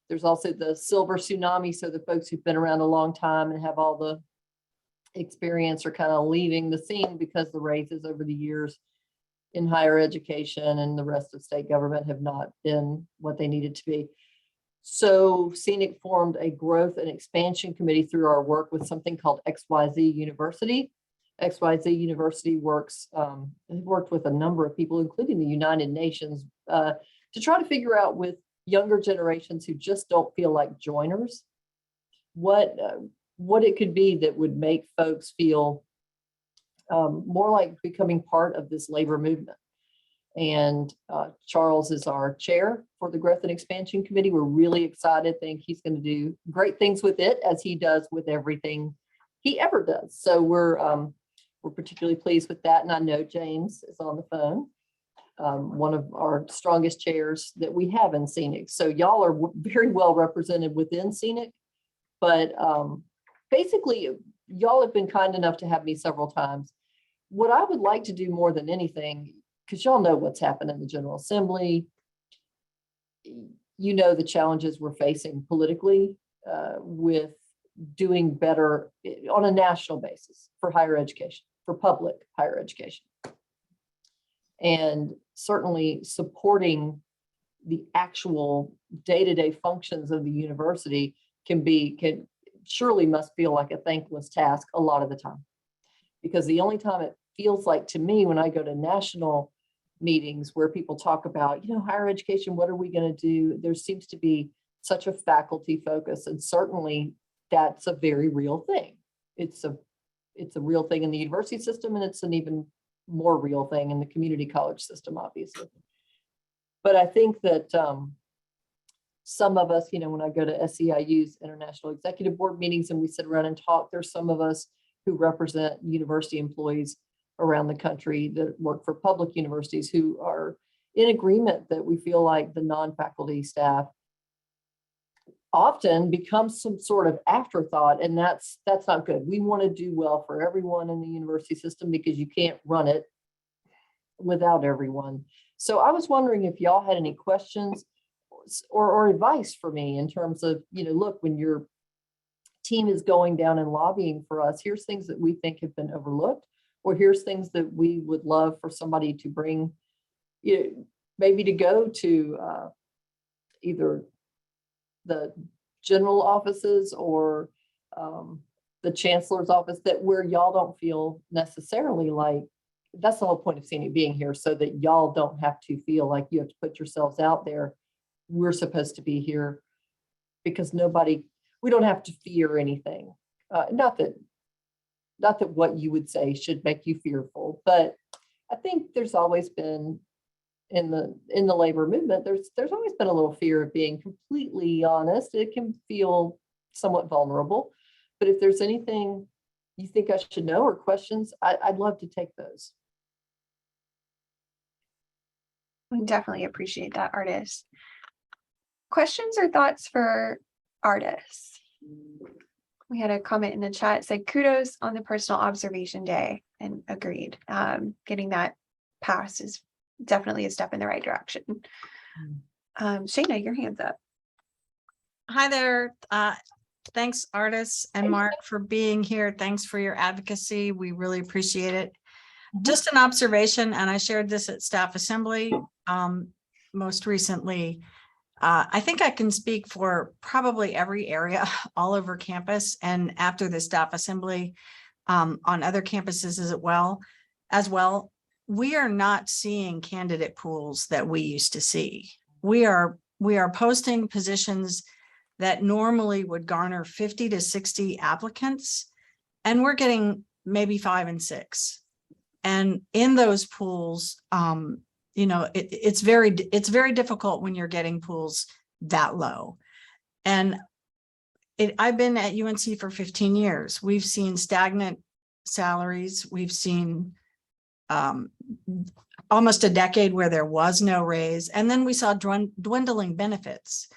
There's also the silver tsunami. So the folks who've been around a long time and have all the experience are kind of leaving the scene because the raises over the years in higher education and the rest of state government have not been what they needed to be. So Scenic formed a growth and expansion committee through our work with something called XYZ University. XYZ University works, worked with a number of people, including the United Nations, to try to figure out with younger generations who just don't feel like joiners, what it could be that would make folks feel more like becoming part of this labor movement. And Charles is our chair for the Growth and Expansion Committee. We're really excited, think he's going to do great things with it, as he does with everything he ever does. So we're particularly pleased with that. And I know James is on the phone, one of our strongest chairs that we have in Scenic. So y'all are very well represented within Scenic, but basically y'all have been kind enough to have me several times. What I would like to do more than anything, because y'all know what's happened in the General Assembly, you know the challenges we're facing politically with doing better on a national basis for higher education, for public higher education. And certainly supporting the actual day-to-day functions of the university can surely must feel like a thankless task a lot of the time. Because the only time it feels like to me when I go to national meetings where people talk about, higher education, what are we going to do? There seems to be such a faculty focus, and certainly that's a very real thing. It's a real thing in the university system, and it's an even more real thing in the community college system, obviously. But I think that some of us, when I go to SEIU's International Executive Board meetings and we sit around and talk, there's some of us who represent university employees around the country that work for public universities who are in agreement that we feel like the non-faculty staff often becomes some sort of afterthought, and that's not good. We want to do well for everyone in the university system because you can't run it without everyone. So I was wondering if y'all had any questions or advice for me in terms of, look, when your team is going down and lobbying for us, here's things that we think have been overlooked, or here's things that we would love for somebody to bring, maybe to go to either the general offices or the chancellor's office, that where y'all don't feel necessarily like, that's the whole point of Sandy being here, so that y'all don't have to feel like you have to put yourselves out there. We're supposed to be here because we don't have to fear anything. Not that what you would say should make you fearful, but I think there's always been in the labor movement, there's always been a little fear of being completely honest. It can feel somewhat vulnerable, but if there's anything you think I should know or questions, I'd love to take those. We definitely appreciate that, Artis. Questions or thoughts for Artis? We had a comment in the chat, said kudos on the personal observation day, and agreed. Getting that passed is definitely a step in the right direction. Shayna, your hand's up. Hi there. Thanks, Artis and Mark, for being here. Thanks for your advocacy. We really appreciate it. Just an observation, and I shared this at staff assembly most recently. I think I can speak for probably every area all over campus, and after the staff assembly on other campuses as well. We are not seeing candidate pools that we used to see. We are posting positions that normally would garner 50 to 60 applicants, and we're getting maybe 5 and 6. And in those pools, it's very difficult when you're getting pools that low. And I've been at UNC for 15 years. We've seen stagnant salaries. We've seen almost a decade where there was no raise, and then we saw dwindling benefits.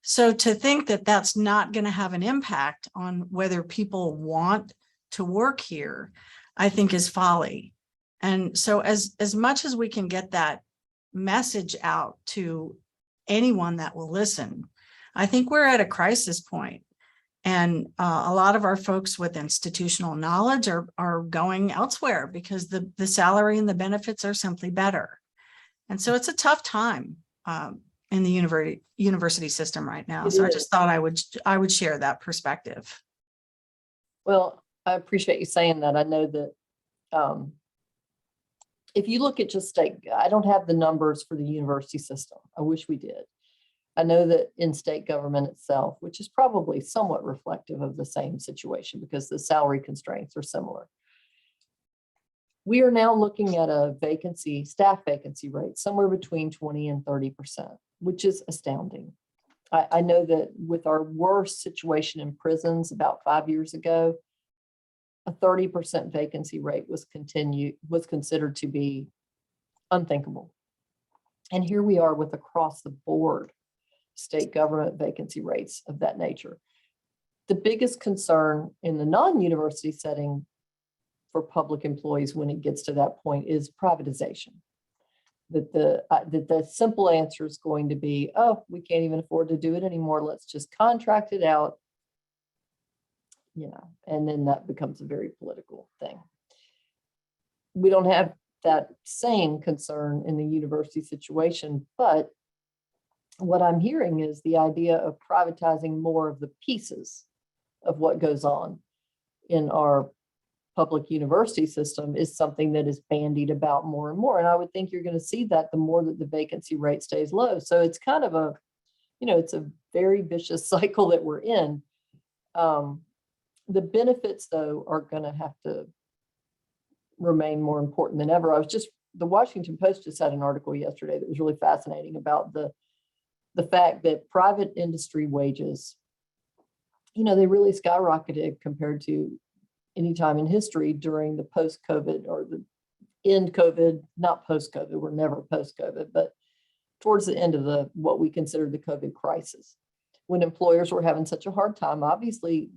So to think that that's not going to have an impact on whether people want to work here, I think is folly. And so as much as we can get that message out to anyone that will listen, I think we're at a crisis point. And a lot of our folks with institutional knowledge are going elsewhere because the salary and the benefits are simply better. And so it's a tough time in the university system right now. So I just thought I would share that perspective. Well, I appreciate you saying that. I know that if you look at just state, I don't have the numbers for the university system. I wish we did. I know that in state government itself, which is probably somewhat reflective of the same situation because the salary constraints are similar. We are now looking at a staff vacancy rate somewhere between 20 and 30%, which is astounding. I know that with our worst situation in prisons about 5 years ago, a 30% vacancy rate was considered to be unthinkable. And here we are with across the board state government vacancy rates of that nature. The biggest concern in the non-university setting for public employees when it gets to that point is privatization. That the simple answer is going to be, oh, we can't even afford to do it anymore. Let's just contract it out. And then that becomes a very political thing. We don't have that same concern in the university situation, but what I'm hearing is the idea of privatizing more of the pieces of what goes on in our public university system is something that is bandied about more and more. And I would think you're going to see that the more that the vacancy rate stays low. So it's kind of it's a very vicious cycle that we're in. The benefits, though, are going to have to remain more important than ever. The Washington Post just had an article yesterday that was really fascinating about the fact that private industry wages, they really skyrocketed compared to any time in history during the post-COVID or the end COVID, not post-COVID, we're never post-COVID, but towards the end of what we consider the COVID crisis, when employers were having such a hard time, obviously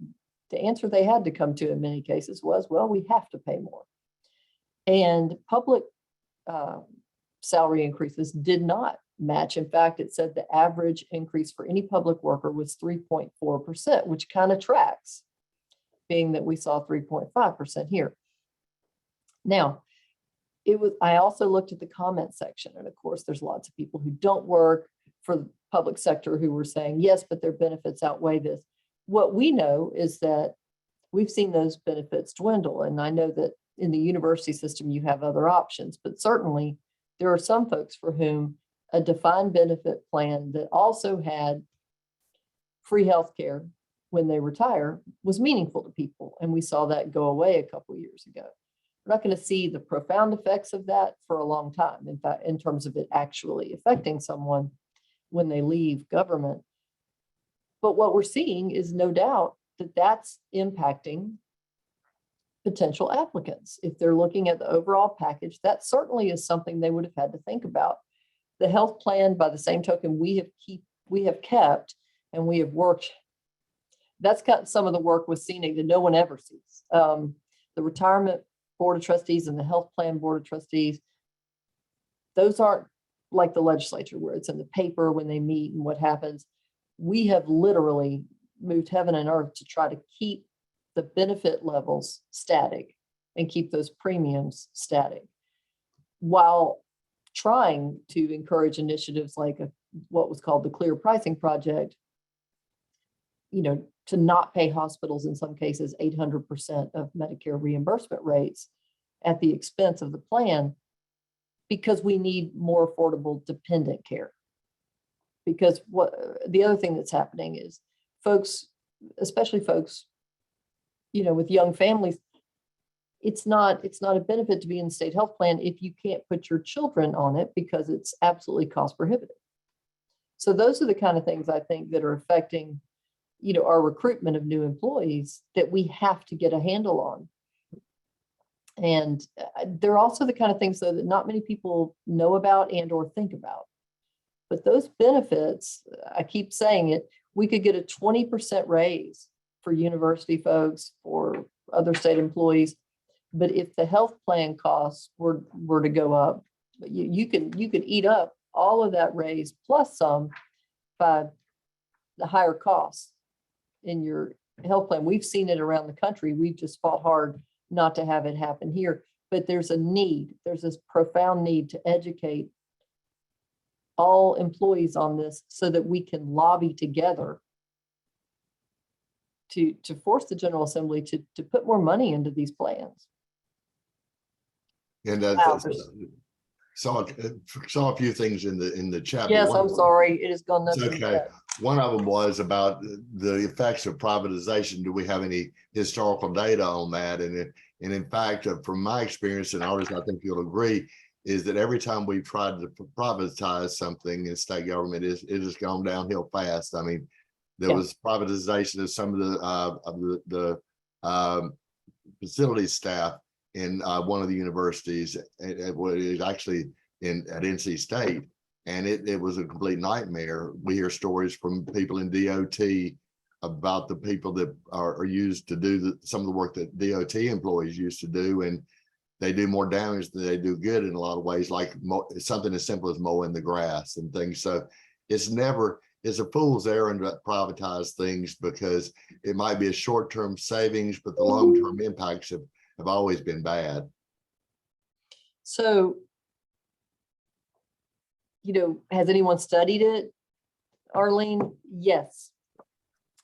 the answer they had to come to in many cases was, well, we have to pay more. And public salary increases did not match. In fact, it said the average increase for any public worker was 3.4%, which kind of tracks, being that we saw 3.5% here. Now, I also looked at the comment section, and of course, there's lots of people who don't work for the public sector who were saying, yes, but their benefits outweigh this. What we know is that we've seen those benefits dwindle. And I know that in the university system, you have other options, but certainly there are some folks for whom a defined benefit plan that also had free healthcare when they retire was meaningful to people. And we saw that go away a couple of years ago. We're not going to see the profound effects of that for a long time. In fact, in terms of it actually affecting someone when they leave government. But what we're seeing is no doubt that that's impacting potential applicants. If they're looking at the overall package, that certainly is something they would have had to think about. The health plan, by the same token, we have kept and we have worked. That's got some of the work with CNIG that no one ever sees. The retirement board of trustees and the health plan board of trustees, those aren't like the legislature where it's in the paper when they meet and what happens. We have literally moved heaven and earth to try to keep the benefit levels static and keep those premiums static, while trying to encourage initiatives like what was called the Clear Pricing Project, to not pay hospitals in some cases 800% of Medicare reimbursement rates at the expense of the plan, because we need more affordable dependent care. Because the other thing that's happening is folks, especially folks, with young families, it's not a benefit to be in the state health plan if you can't put your children on it because it's absolutely cost prohibitive. So those are the kind of things I think that are affecting, our recruitment of new employees that we have to get a handle on. And they're also the kind of things, though, that not many people know about and or think about. But those benefits, I keep saying it, we could get a 20% raise for university folks, for other state employees. But if the health plan costs were to go up, you could eat up all of that raise plus some by the higher costs in your health plan. We've seen it around the country. We've just fought hard not to have it happen here. But there's this profound need to educate all employees on this so that we can lobby together to force the General Assembly to put more money into these plans. And Wow. saw a few things in the chat. Yes, I'm sorry. It has gone It's nothing. okay. One of them was about the effects of privatization. Do we have any historical data on that? And in fact, from my experience, and Artis, I think you'll agree, is that every time we've tried to privatize something in state government, it has gone downhill fast. I mean, there was privatization of some of the facility staff in one of the universities. It was actually at NC State, and it was a complete nightmare. We hear stories from people in DOT about the people that are used to do some of the work that DOT employees used to do, and they do more damage than they do good in a lot of ways, like something as simple as mowing the grass and things. So it's a fool's errand to privatize things, because it might be a short-term savings, but the long-term impacts have always been bad. So, has anyone studied it, Arlene? Yes.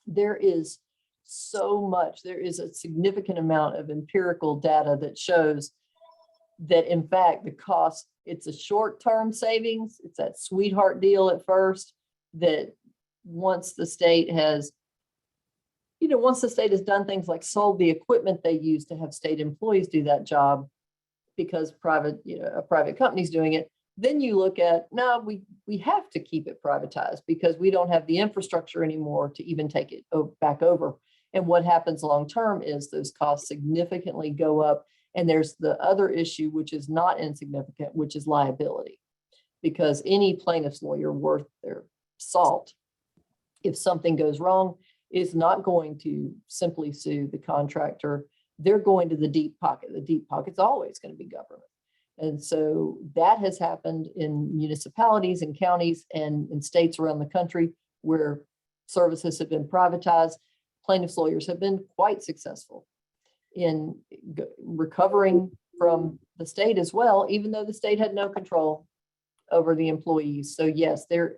There is so much. There is a significant amount of empirical data that shows that, in fact, the cost, it's a short-term savings. It's that sweetheart deal at first, that once the state has done things like sold the equipment they use to have state employees do that job because a private company's doing it, then you look at, no, we have to keep it privatized because we don't have the infrastructure anymore to even take it back over. And what happens long-term is those costs significantly go up. And there's the other issue, which is not insignificant, which is liability, because any plaintiff's lawyer worth their salt if something goes wrong, is not going to simply sue the contractor. They're going to the deep pocket. The deep pocket's always going to be government. And so that has happened in municipalities and counties and in states around the country where services have been privatized. Plaintiffs' lawyers have been quite successful in recovering from the state as well, even though the state had no control over the employees. So yes, there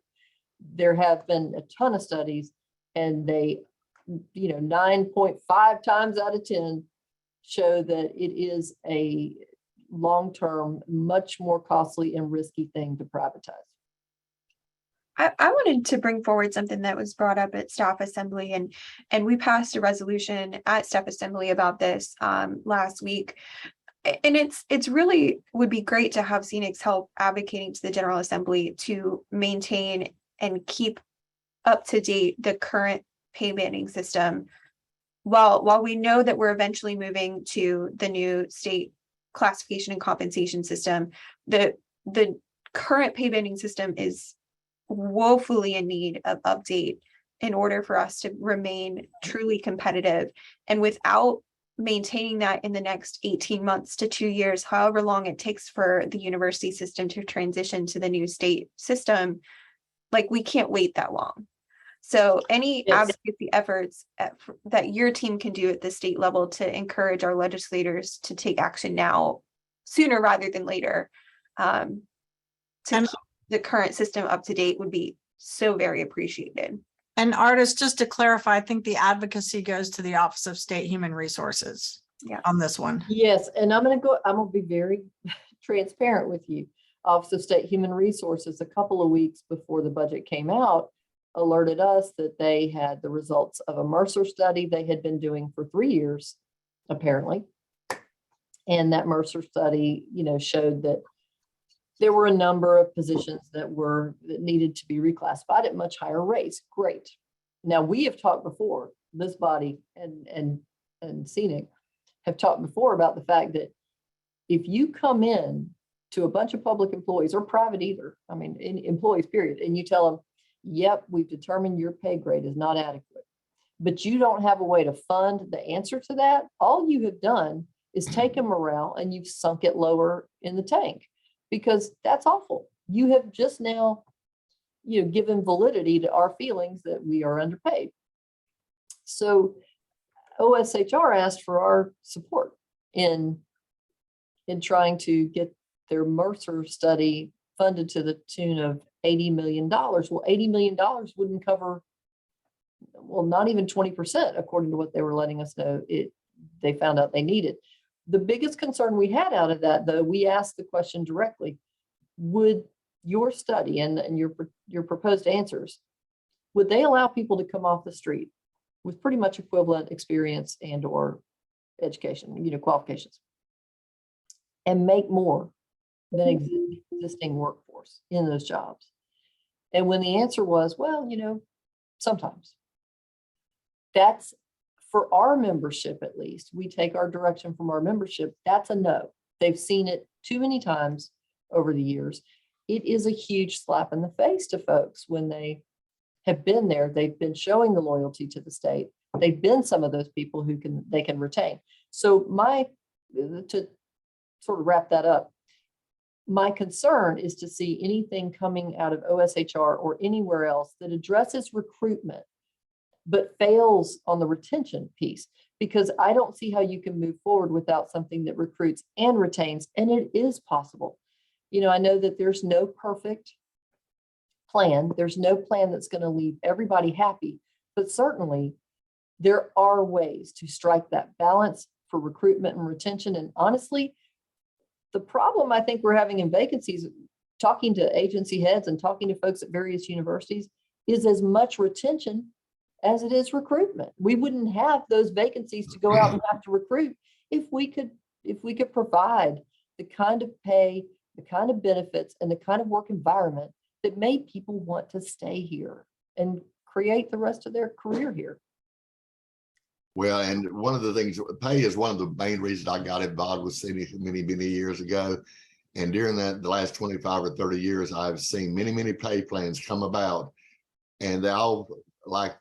have been a ton of studies, and they, 9.5 times out of 10 show that it is a long-term, much more costly and risky thing to privatize. I wanted to bring forward something that was brought up at staff assembly, and we passed a resolution at staff assembly about this last week. And it's really would be great to have Scenics help advocating to the General Assembly to maintain and keep up to date the current pay banding system. While we know that we're eventually moving to the new state classification and compensation system, the current pay banding system is woefully in need of update in order for us to remain truly competitive. And without maintaining that in the next 18 months to 2 years, however long it takes for the university system to transition to the new state system, like, we can't wait that long. So any Yes. advocacy efforts that your team can do at the state level to encourage our legislators to take action now, sooner rather than later, to And- keep the current system up to date would be so very appreciated. And artists, just to clarify, I think the advocacy goes to the Office of State Human Resources. Yeah. On this one. Yes, and I'm going to be very transparent with you. Office of State Human Resources, a couple of weeks before the budget came out, alerted us that they had the results of a Mercer study they had been doing for 3 years, apparently. And that Mercer study, showed that there were a number of positions that needed to be reclassified at much higher rates. Great. Now, we have talked before, this body and Scenic have talked before about the fact that if you come in to a bunch of public employees, or private either, employees period, and you tell them, yep, we've determined your pay grade is not adequate, but you don't have a way to fund the answer to that, all you have done is taken morale and you've sunk it lower in the tank, because that's awful. You have just now, given validity to our feelings that we are underpaid. So OSHR asked for our support in trying to get their Mercer study funded to the tune of $80 million. Well, $80 million wouldn't cover, not even 20%, according to what they were letting us know they found out they needed. The biggest concern we had out of that, though, we asked the question directly: would your study and your proposed answers, would they allow people to come off the street with pretty much equivalent experience and or education, qualifications, and make more than existing workforce in those jobs? And when the answer was, well, sometimes. That's, for our membership at least, we take our direction from our membership, that's a no. They've seen it too many times over the years. It is a huge slap in the face to folks when they have been there. They've been showing the loyalty to the state. They've been some of those people they can retain. So to sort of wrap that up, my concern is to see anything coming out of OSHR or anywhere else that addresses recruitment, but fails on the retention piece, because I don't see how you can move forward without something that recruits and retains, and it is possible. I know that there's no perfect plan. There's no plan that's going to leave everybody happy, but certainly there are ways to strike that balance for recruitment and retention. And honestly, the problem I think we're having in vacancies, talking to agency heads and talking to folks at various universities, is as much retention as it is recruitment. We wouldn't have those vacancies to go out and have to recruit if we could provide the kind of pay, the kind of benefits, and the kind of work environment that made people want to stay here and create the rest of their career here. Well, and one of the things, pay is one of the main reasons I got involved with City many, many years ago. And during the last 25 or 30 years, I've seen many, many pay plans come about, and they all like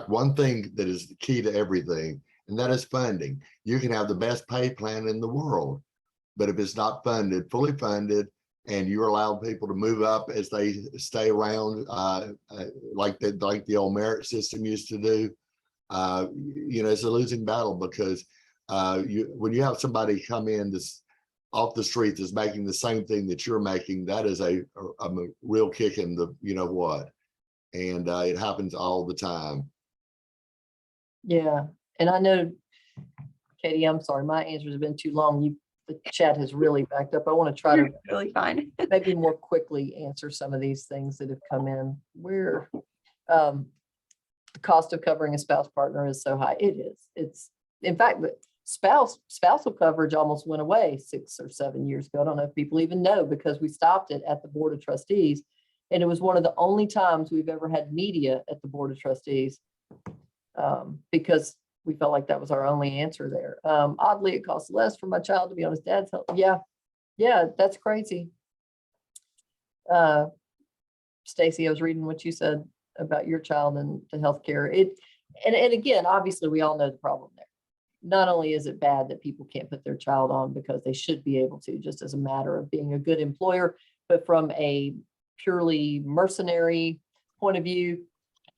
one thing that is the key to everything, and that is funding. You can have the best pay plan in the world, but if it's not funded, fully funded, and you allow people to move up as they stay around, like the old merit system used to do, it's a losing battle, because when you have somebody come in this off the street that's making the same thing that you're making, that is a real kick in the what, and it happens all the time. Yeah, and I know, Katie, I'm sorry, my answers have been too long. The chat has really backed up. I want to try to Really fine. maybe more quickly answer some of these things that have come in. Where the cost of covering a spouse partner is so high. It is. It's, in fact, the spousal coverage almost went away 6 or 7 years ago. I don't know if people even know, because we stopped it at the Board of Trustees. And it was one of the only times we've ever had media at the Board of Trustees, because we felt like that was our only answer there. Oddly, it costs less for my child to be on his dad's health. Yeah, that's crazy. Stacy, I was reading what you said about your child and the healthcare. And again, obviously, we all know the problem there. Not only is it bad that people can't put their child on because they should be able to, just as a matter of being a good employer, but from a purely mercenary point of view,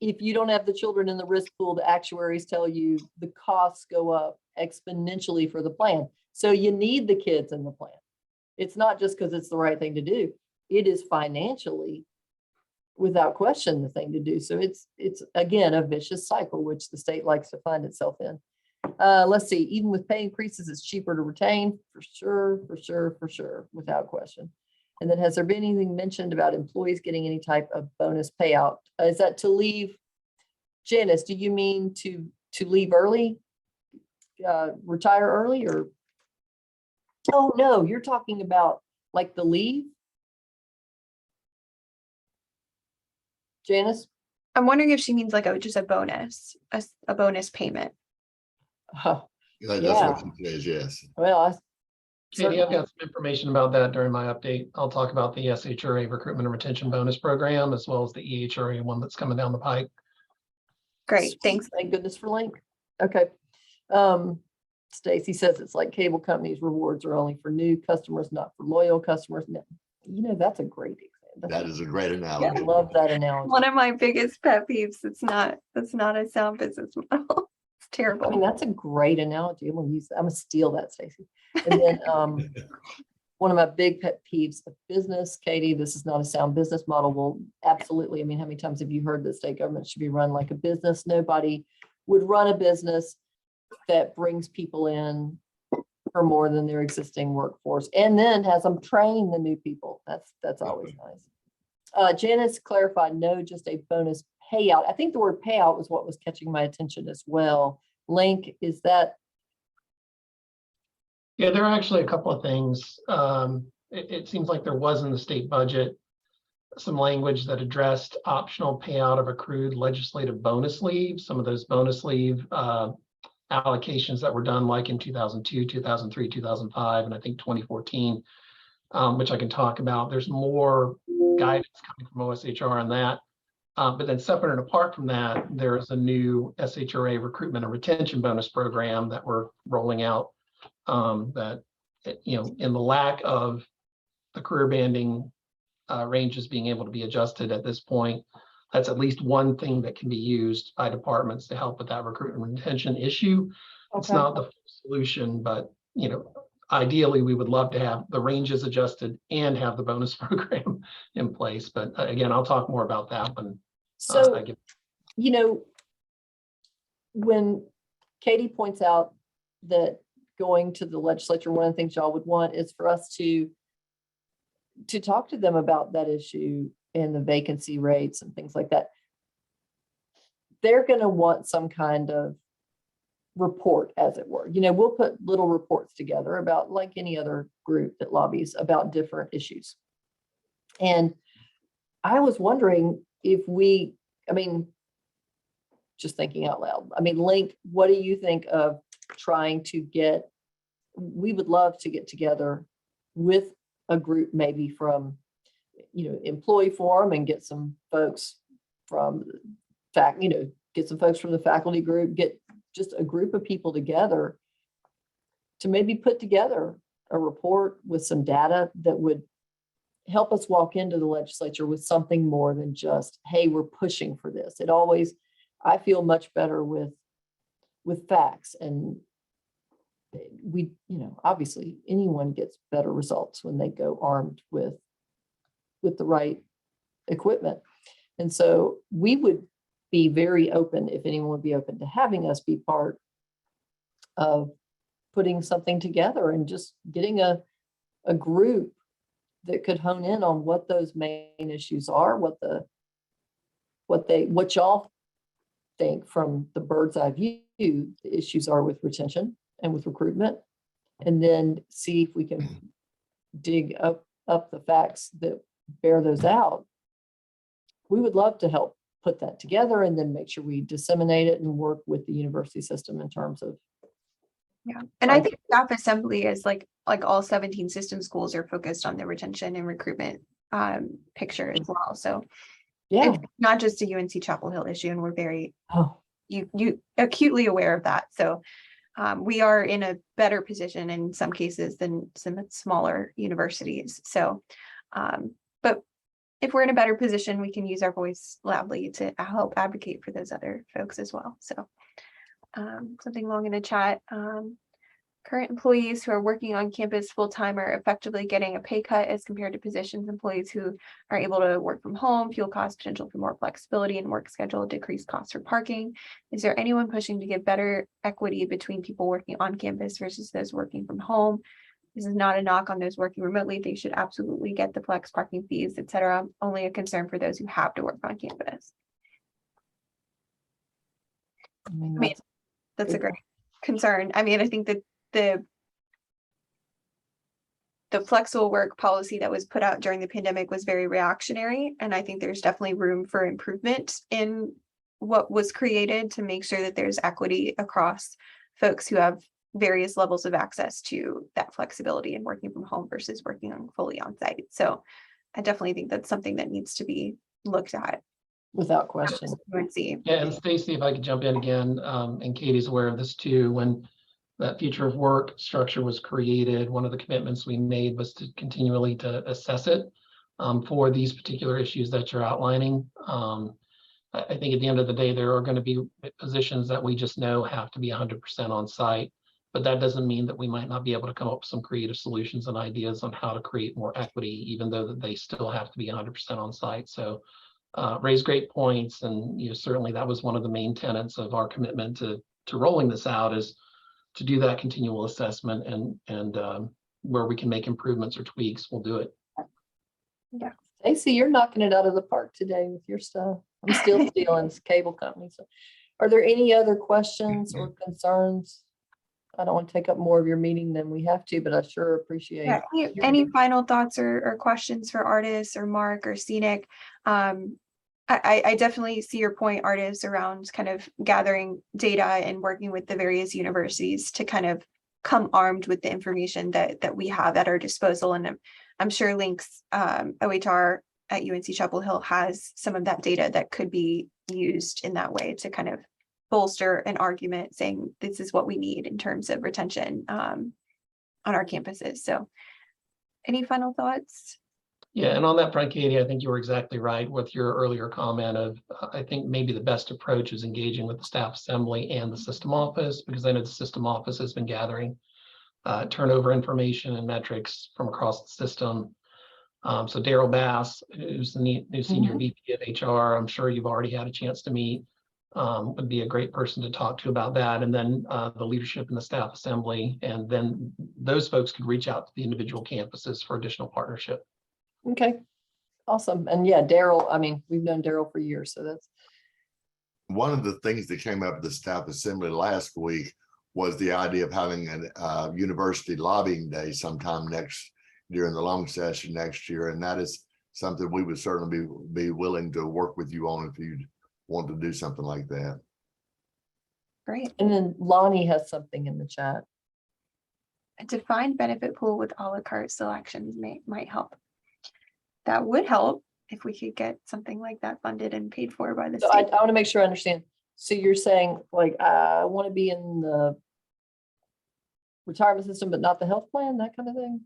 if you don't have the children in the risk pool, the actuaries tell you the costs go up exponentially for the plan. So you need the kids in the plan. It's not just because it's the right thing to do. It is financially, without question, the thing to do. So it's again, a vicious cycle, which the state likes to find itself in. Let's see, even with pay increases, it's cheaper to retain, for sure, without question. And then, has there been anything mentioned about employees getting any type of bonus payout? Is that to leave? Janice, do you mean to leave early, retire early, or? Oh, no, you're talking about like the leave? Janice? I'm wondering if she means like just a bonus, a bonus payment. Oh, That's yeah. what she says, yes. Well, Katie, I've got some information about that during my update. I'll talk about the SHRA recruitment and retention bonus program, as well as the EHRA one that's coming down the pike. Great, thanks. Thank goodness for Link. Okay. Stacy says it's like cable companies' rewards are only for new customers, not for loyal customers. No, that's a great example. That is a great Yeah, analogy. I love that analogy. One of my biggest pet peeves. It's not a sound business model. It's I mean, terrible. that's a great analogy. I'm gonna steal that, Stacy. And then one of my big pet peeves of business, Katie, this is not a sound business model. Well, absolutely. I mean, how many times have you heard that state government should be run like a business? Nobody would run a business that brings people in for more than their existing workforce and then has them train the new people. That's always nice. Janice clarified, no, just a bonus payout. I think the word payout was what was catching my attention as well. Link, is that? Yeah, there are actually a couple of things. It seems like there was in the state budget some language that addressed optional payout of accrued legislative bonus leave. Some of those bonus leave allocations that were done like in 2002, 2003, 2005, and I think 2014, which I can talk about. There's more guidance coming from OSHR on that. But then separate and apart from that, there is a new SHRA recruitment and retention bonus program that we're rolling out that, in the lack of the career banding ranges being able to be adjusted at this point, that's at least one thing that can be used by departments to help with that recruitment and retention issue. It's not the full solution, but ideally we would love to have the ranges adjusted and have the bonus program in place. But again, I'll talk more about that when So, I get. When Katie points out that going to the legislature, one of the things y'all would want is for us to talk to them about that issue and the vacancy rates and things like that. They're going to want some kind of report, as it were. We'll put little reports together about, like any other group that lobbies, about different issues. And I was wondering if just thinking out loud, Link, what do you think of trying to we would love to get together with a group, maybe from, employee forum, and get some folks from get some folks from the faculty group, get just a group of people together to maybe put together a report with some data that would help us walk into the legislature with something more than just, hey, we're pushing for this. I feel much better with facts, and obviously anyone gets better results when they go armed with the right equipment. And so we would be very open, if anyone would be open to having us be part of putting something together and just getting a group that could hone in on what those main issues are, what y'all think from the bird's eye view the issues are with retention and with recruitment, and then see if we can dig up the facts that bear those out. We would love to help put that together and then make sure we disseminate it and work with the university system in terms of. Yeah, and I think staff assembly is like all 17 system schools are focused on the retention and recruitment picture as well. So Yeah. it's not just a UNC-Chapel Hill issue, and we're very you acutely aware of that. So we are in a better position in some cases than some smaller universities. So, but if we're in a better position, we can use our voice loudly to help advocate for those other folks as well. So something long in the chat. Current employees who are working on campus full-time are effectively getting a pay cut as compared to positions employees who are able to work from home, fuel cost potential for more flexibility and work schedule, decreased costs for parking. Is there anyone pushing to get better equity between people working on campus versus those working from home? This is not a knock on those working remotely. They should absolutely get the flex parking fees, etc. Only a concern for those who have to work on campus. I mean, That's a great concern. I mean, I think that the flexible work policy that was put out during the pandemic was very reactionary. And I think there's definitely room for improvement in what was created to make sure that there's equity across folks who have various levels of access to that flexibility and working from home versus working fully on site. So I definitely think that's something that needs to be looked at. without question. Yeah, and Stacy, if I could jump in again, and Katie's aware of this too, when that future of work structure was created, one of the commitments we made was to continually to assess it for these particular issues that you're outlining. I think at the end of the day, there are going to be positions that we just know have to be 100% on site, but that doesn't mean that we might not be able to come up with some creative solutions and ideas on how to create more equity, even though that they still have to be 100% on site. So raise great points, and certainly that was one of the main tenets of our commitment to rolling this out, is to do that continual assessment, and where we can make improvements or tweaks, we'll do it. Yeah. Stacey, you're knocking it out of the park today with your stuff. I'm still stealing cable company. So are there any other questions or concerns? I don't want to take up more of your meeting than we have to, but I sure appreciate any final thoughts or questions for Artis or Mark or Scenic? I definitely see your point, Artis, around kind of gathering data and working with the various universities to kind of come armed with the information that we have at our disposal. And I'm sure Links OHR at UNC-Chapel Hill has some of that data that could be used in that way to kind of bolster an argument saying this is what we need in terms of retention on our campuses. So any final thoughts? Yeah, and on that front, Katie, I think you were exactly right with your earlier comment of, I think maybe the best approach is engaging with the staff assembly and the system office, because I know the system office has been gathering turnover information and metrics from across the system. So Daryl Bass, who's the new senior VP of HR, I'm sure you've already had a chance to meet, would be a great person to talk to about that. And then the leadership in the staff assembly, and then those folks could reach out to the individual campuses for additional partnership. Okay, awesome. And yeah, Daryl, I mean, we've known Daryl for years, so that's. One of the things that came up at the staff assembly last week was the idea of having a university lobbying day sometime during the long session next year. And that is something we would certainly be willing to work with you on if you'd want to do something like that. Great. And then Lonnie has something in the chat. A defined benefit pool with a la carte selections might help. That would help. if we could get something like that funded and paid for by the So I state. want to make sure I understand. So you're saying like, I want to be in the retirement system, but not the health plan, that kind of thing?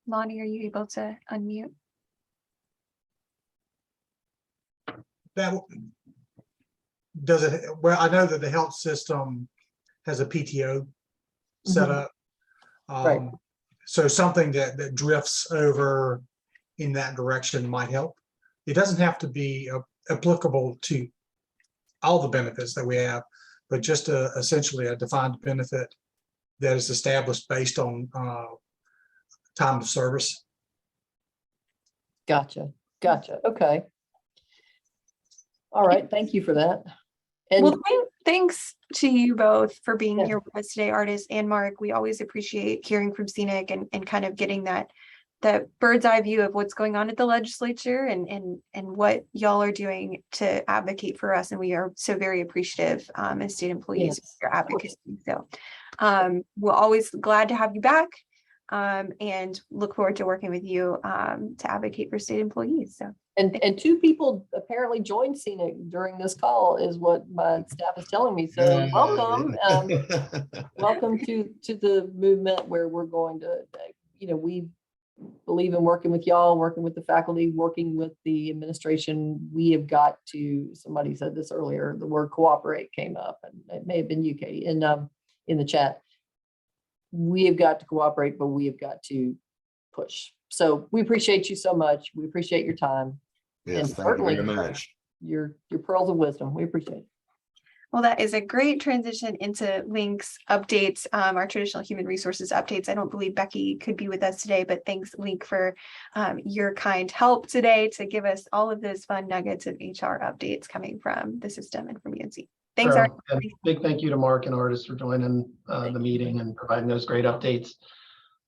Lonnie, are you able to unmute? That does it, well, I know that the health system has a PTO set Mhm. up. Right. So something that drifts over in that direction might help. It doesn't have to be applicable to all the benefits that we have, but just essentially a defined benefit that is established based on time of service. Gotcha. Okay. All right. Thank you for that. And Well, thanks to you both for being Yeah. here with us today, Artis and Mark. We always appreciate hearing from Scenic and kind of getting that bird's eye view of what's going on at the legislature and what y'all are doing to advocate for us. And we are so very appreciative as state employees Yes, for your of course. advocacy. So we're always glad to have you back and look forward to working with you to advocate for state employees. So and two people apparently joined Scenic during this call is what my staff is telling me. So welcome. Welcome to the movement where we're going to, we believe in working with y'all, working with the faculty, working with the administration. We have got to, somebody said this earlier, the word cooperate came up, and it may have been you, Katie, in the chat. We have got to cooperate, but we have got to push. So we appreciate you so much. We appreciate your time. Yes, And thank you very certainly much. your pearls of wisdom. We appreciate it. well, that is a great transition into Link's updates, our traditional human resources updates. I don't believe Becky could be with us today, but thanks, Link, for your kind help today to give us all of those fun nuggets of HR updates coming from the system and from UNC. Thanks, Sure. Art. And big thank you to Mark and Artis for joining the meeting and providing those great updates.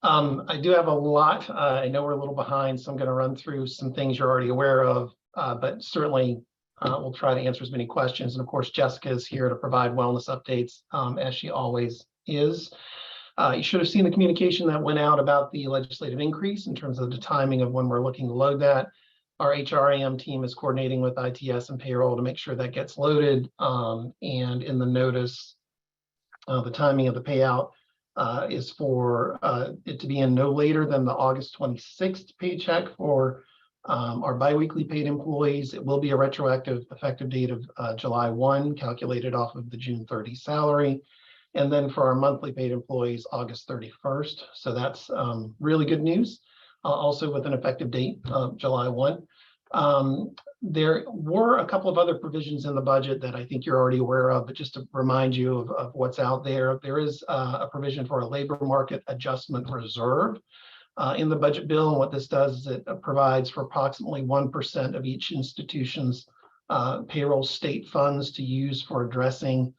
I do have a lot. I know we're a little behind, so I'm going to run through some things you're already aware of, but certainly we'll try to answer as many questions. And of course, Jessica is here to provide wellness updates as she always is. You should have seen the communication that went out about the legislative increase in terms of the timing of when we're looking to load that. Our HRAM team is coordinating with ITS and payroll to make sure that gets loaded. And in the notice, the timing of the payout is for it to be in no later than the August 26th paycheck for our biweekly paid employees. It will be a retroactive effective date of July 1, calculated off of the June 30 salary. And then for our monthly paid employees, August 31st. So that's really good news. Also with an effective date of July 1. There were a couple of other provisions in the budget that I think you're already aware of, but just to remind you of what's out there, there is a provision for a labor market adjustment reserve in the budget bill. And what this does is it provides for approximately 1% of each institution's payroll state funds to use for addressing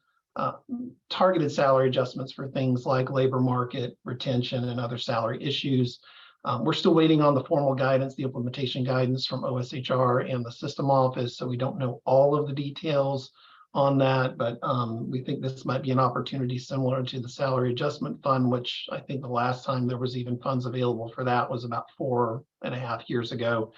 targeted salary adjustments for things like labor market retention and other salary issues. We're still waiting on the formal guidance, the implementation guidance from OSHR and the system office, so we don't know all of the details on that, but we think this might be an opportunity similar to the salary adjustment fund, which I think the last time there was even funds available for that was about 4.5 years ago.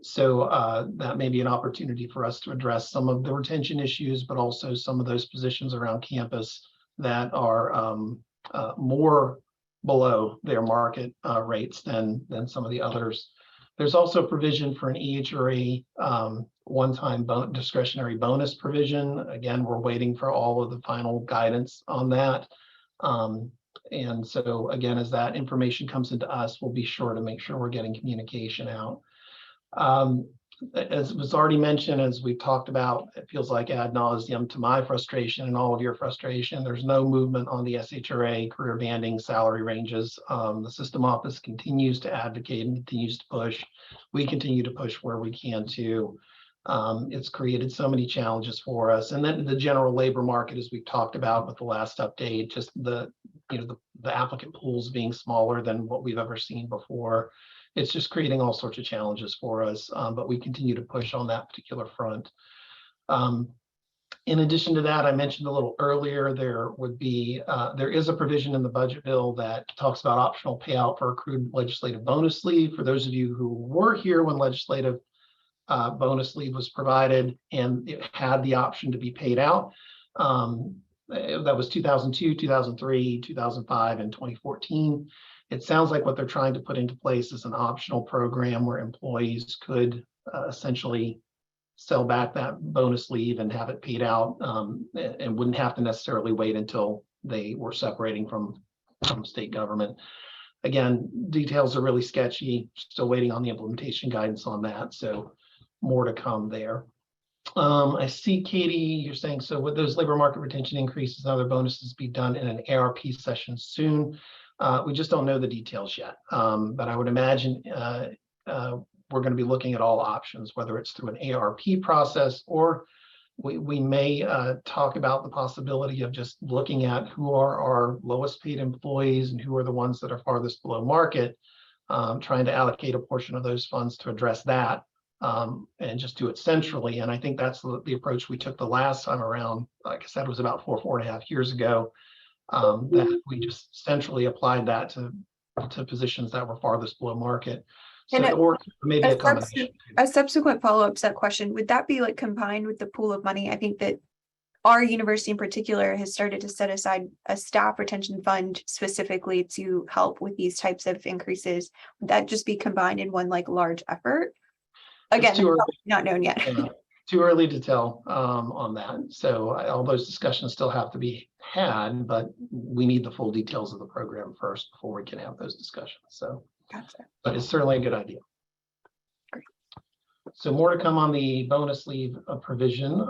So that may be an opportunity for us to address some of the retention issues, but also some of those positions around campus that are more below their market rates than some of the others. There's also provision for an EHRA one-time discretionary bonus provision. Again, we're waiting for all of the final guidance on that. And so again, as that information comes into us, we'll be sure to make sure we're getting communication out. As was already mentioned, as we've talked about, it feels like ad nauseum to my frustration and all of your frustration. There's no movement on the SHRA career banding salary ranges. The system office continues to advocate and continues to push. We continue to push where we can too. It's created so many challenges for us. And then the general labor market, as we've talked about with the last update, just the applicant pools being smaller than what we've ever seen before. It's just creating all sorts of challenges for us, but we continue to push on that particular front. In addition to that, I mentioned a little earlier, there is a provision in the budget bill that talks about optional payout for accrued legislative bonus leave. For those of you who were here when legislative bonus leave was provided and it had the option to be paid out. That was 2002, 2003, 2005, and 2014. It sounds like what they're trying to put into place is an optional program where employees could essentially sell back that bonus leave and have it paid out, and wouldn't have to necessarily wait until they were separating from state government. Again, details are really sketchy, still waiting on the implementation guidance on that, so more to come there. I see, Katie, you're saying, so would those labor market retention increases and other bonuses be done in an ARP session soon? We just don't know the details yet, but I would imagine we're going to be looking at all options, whether it's through an ARP process, or we may talk about the possibility of just looking at who are our lowest paid employees and who are the ones that are farthest below market, trying to allocate a portion of those funds to address that, and just do it centrally. And I think that's the approach we took the last time around. Like I said, it was about 4.5 years ago, that we just centrally applied that to positions that were farthest below market. So, or maybe a combination. A subsequent follow-up to that question, would that be like combined with the pool of money? I think that our university in particular has started to set aside a staff retention fund specifically to help with these types of increases. Would that just be combined in one like large effort? Again, not known yet. Too early to tell on that. So all those discussions still have to be had, but we need the full details of the program first before we can have those discussions. So, gotcha. But it's certainly a good idea. Great. So more to come on the bonus leave provision.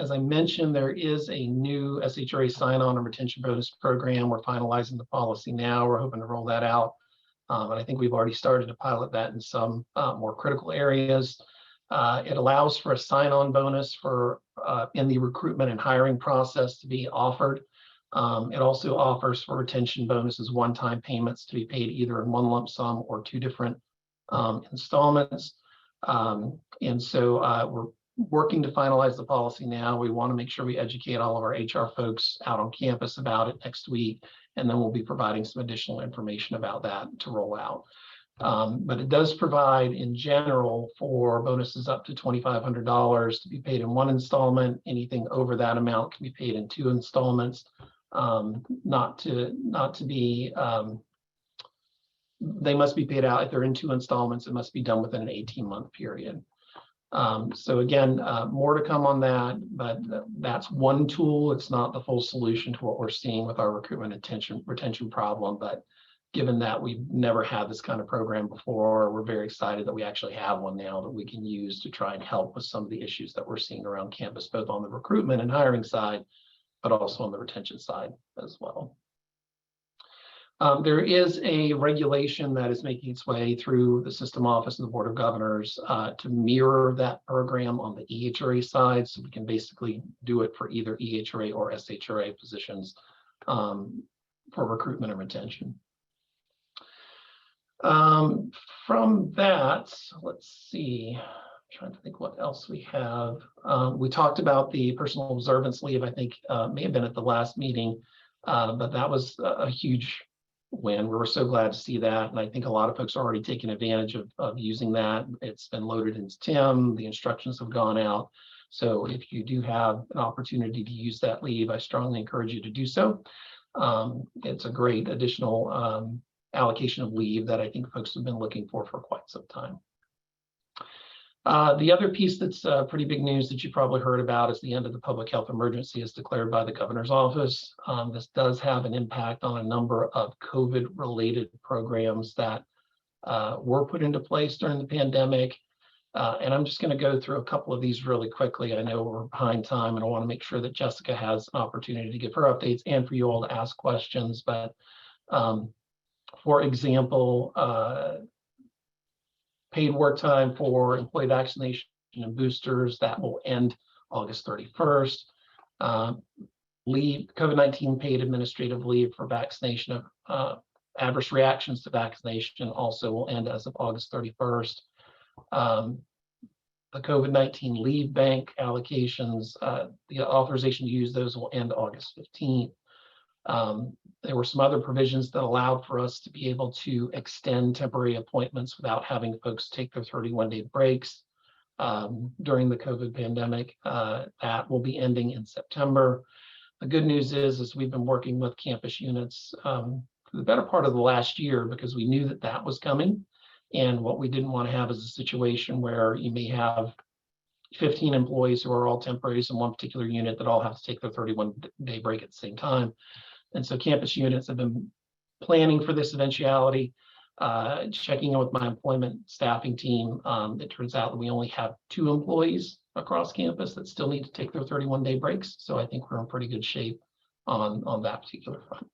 As I mentioned, there is a new SHRA sign-on and retention bonus program. We're finalizing the policy now. We're hoping to roll that out. And I think we've already started to pilot that in some more critical areas. It allows for a sign-on bonus for in the recruitment and hiring process to be offered. It also offers for retention bonuses one-time payments to be paid either in one lump sum or two different installments. And so we're working to finalize the policy now. We want to make sure we educate all of our HR folks out on campus about it next week, and then we'll be providing some additional information about that to roll out. But it does provide in general for bonuses up to $2,500 to be paid in one installment. Anything over that amount can be paid in two installments. Not to be, they must be paid out if they're in two installments. It must be done within an 18-month period. So again, more to come on that, but that's one tool. It's not the full solution to what we're seeing with our recruitment and retention problem. But given that we've never had this kind of program before, we're very excited that we actually have one now that we can use to try and help with some of the issues that we're seeing around campus, both on the recruitment and hiring side, but also on the retention side as well. There is a regulation that is making its way through the system office and the Board of Governors to mirror that program on the EHRA side. So we can basically do it for either EHRA or SHRA positions for recruitment and retention. From that, let's see, I'm trying to think what else we have. We talked about the personal observance leave, I think may have been at the last meeting, but that was a huge win. We were so glad to see that. And I think a lot of folks are already taking advantage of using that. It's been loaded into TIM. The instructions have gone out. So if you do have an opportunity to use that leave, I strongly encourage you to do so. It's a great additional allocation of leave that I think folks have been looking for quite some time. The other piece that's pretty big news that you probably heard about is the end of the public health emergency as declared by the governor's office. This does have an impact on a number of COVID-related programs that were put into place during the pandemic. And I'm just going to go through a couple of these really quickly. I know we're behind time and I want to make sure that Jessica has an opportunity to give her updates and for you all to ask questions. But for example, paid work time for employee vaccination and boosters, that will end August 31st. Leave, COVID-19 paid administrative leave for vaccination of adverse reactions to vaccination also will end as of August 31st. the COVID-19 leave bank allocations, the authorization to use those will end August 15th. There were some other provisions that allowed for us to be able to extend temporary appointments without having folks take their 31-day breaks during the COVID pandemic. That will be ending in September. The good news is we've been working with campus units for the better part of the last year because we knew that that was coming. And what we didn't want to have is a situation where you may have 15 employees who are all temporaries in one particular unit that all have to take their 31-day break at the same time. And so campus units have been planning for this eventuality, checking in with my employment staffing team. It turns out that we only have 2 employees across campus that still need to take their 31-day breaks. So I think we're in pretty good shape on that particular front.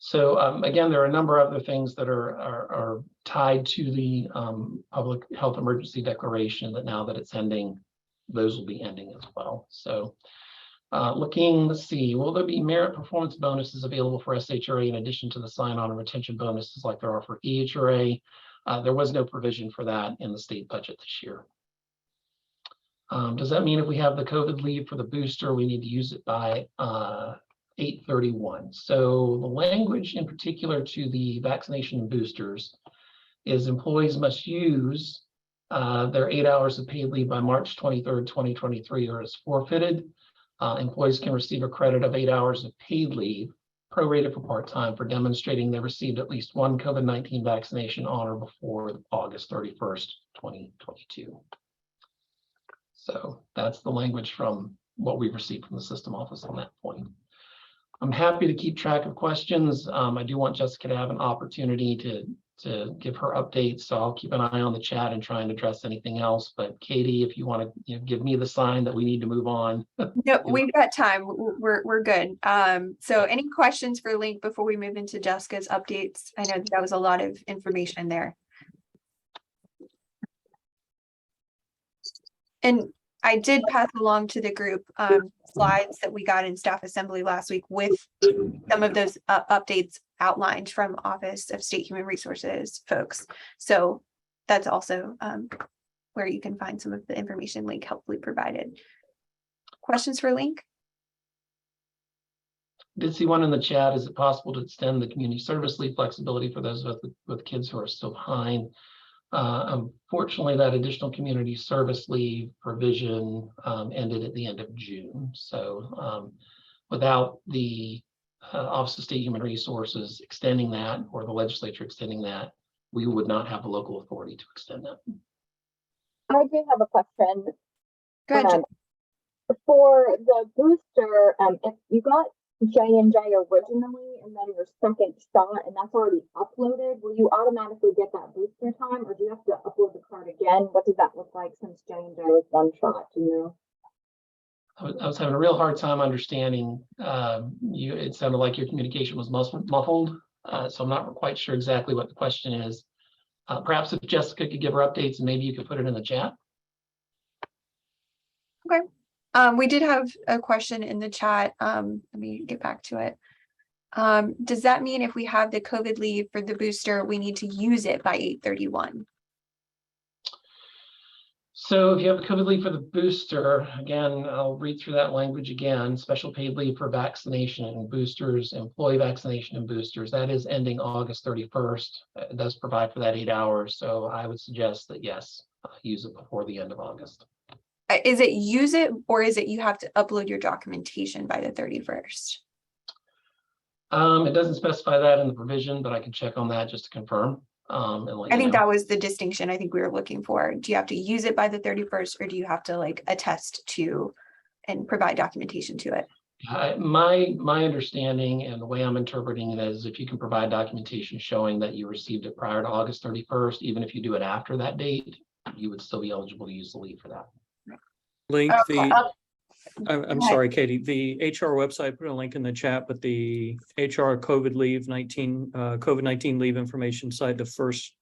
So again, there are a number of other things that are tied to the public health emergency declaration that now that it's ending, those will be ending as well. So let's see, will there be merit performance bonuses available for SHRA in addition to the sign-on and retention bonuses like there are for EHRA? There was no provision for that in the state budget this year. Does that mean if we have the COVID leave for the booster, we need to use it by 8/31? So the language in particular to the vaccination and boosters is employees must use their 8 hours of paid leave by March 23rd, 2023, or is forfeited. Employees can receive a credit of 8 hours of paid leave, prorated for part-time, for demonstrating they received at least one COVID-19 vaccination on or before August 31st, 2022. So that's the language from what we've received from the system office on that point. I'm happy to keep track of questions. I do want Jessica to have an opportunity to give her updates, so I'll keep an eye on the chat and try and address anything else. But Katie, if you want to give me the sign that we need to move on. No, we've got time. We're good. So any questions for Link before we move into Jessica's updates? I know that was a lot of information there. And I did pass along to the group slides that we got in staff assembly last week with some of those updates outlined from Office of State Human Resources folks. So that's also where you can find some of the information Link helpfully provided. Questions for Link? Did see one in the chat. Is it possible to extend the community service leave flexibility for those with kids who are still behind? Unfortunately, that additional community service leave provision ended at the end of June. So without the Office of State Human Resources extending that, or the legislature extending that, we would not have the local authority to extend that. I do have a question. Go ahead. For the booster, if you got J&J originally and then your second shot and that's already uploaded, will you automatically get that booster time, or do you have to upload the card again? What does that look like since J&J was one shot, do you know? I was having a real hard time understanding you. It sounded like your communication was muffled, so I'm not quite sure exactly what the question is. Perhaps if Jessica could give her updates and maybe you could put it in the chat. Okay. We did have a question in the chat. Let me get back to it. Does that mean if we have the COVID leave for the booster, we need to use it by 8/31? So if you have a COVID leave for the booster, again, I'll read through that language again. Special paid leave for vaccination and boosters, employee vaccination and boosters. That is ending August 31st. It does provide for that 8 hours. So I would suggest that yes, use it before the end of August. Is it use it, or is it you have to upload your documentation by the 31st? It doesn't specify that in the provision, but I can check on that just to confirm. I think that was the distinction I think we were looking for. Do you have to use it by the 31st, or do you have to like attest to and provide documentation to it? My understanding and the way I'm interpreting it is if you can provide documentation showing that you received it prior to August 31st, even if you do it after that date, you would still be eligible to use the leave for that. Link I'm Go sorry, Katie, the HR website, put a link in the chat, but the HR COVID-19 leave information site, the first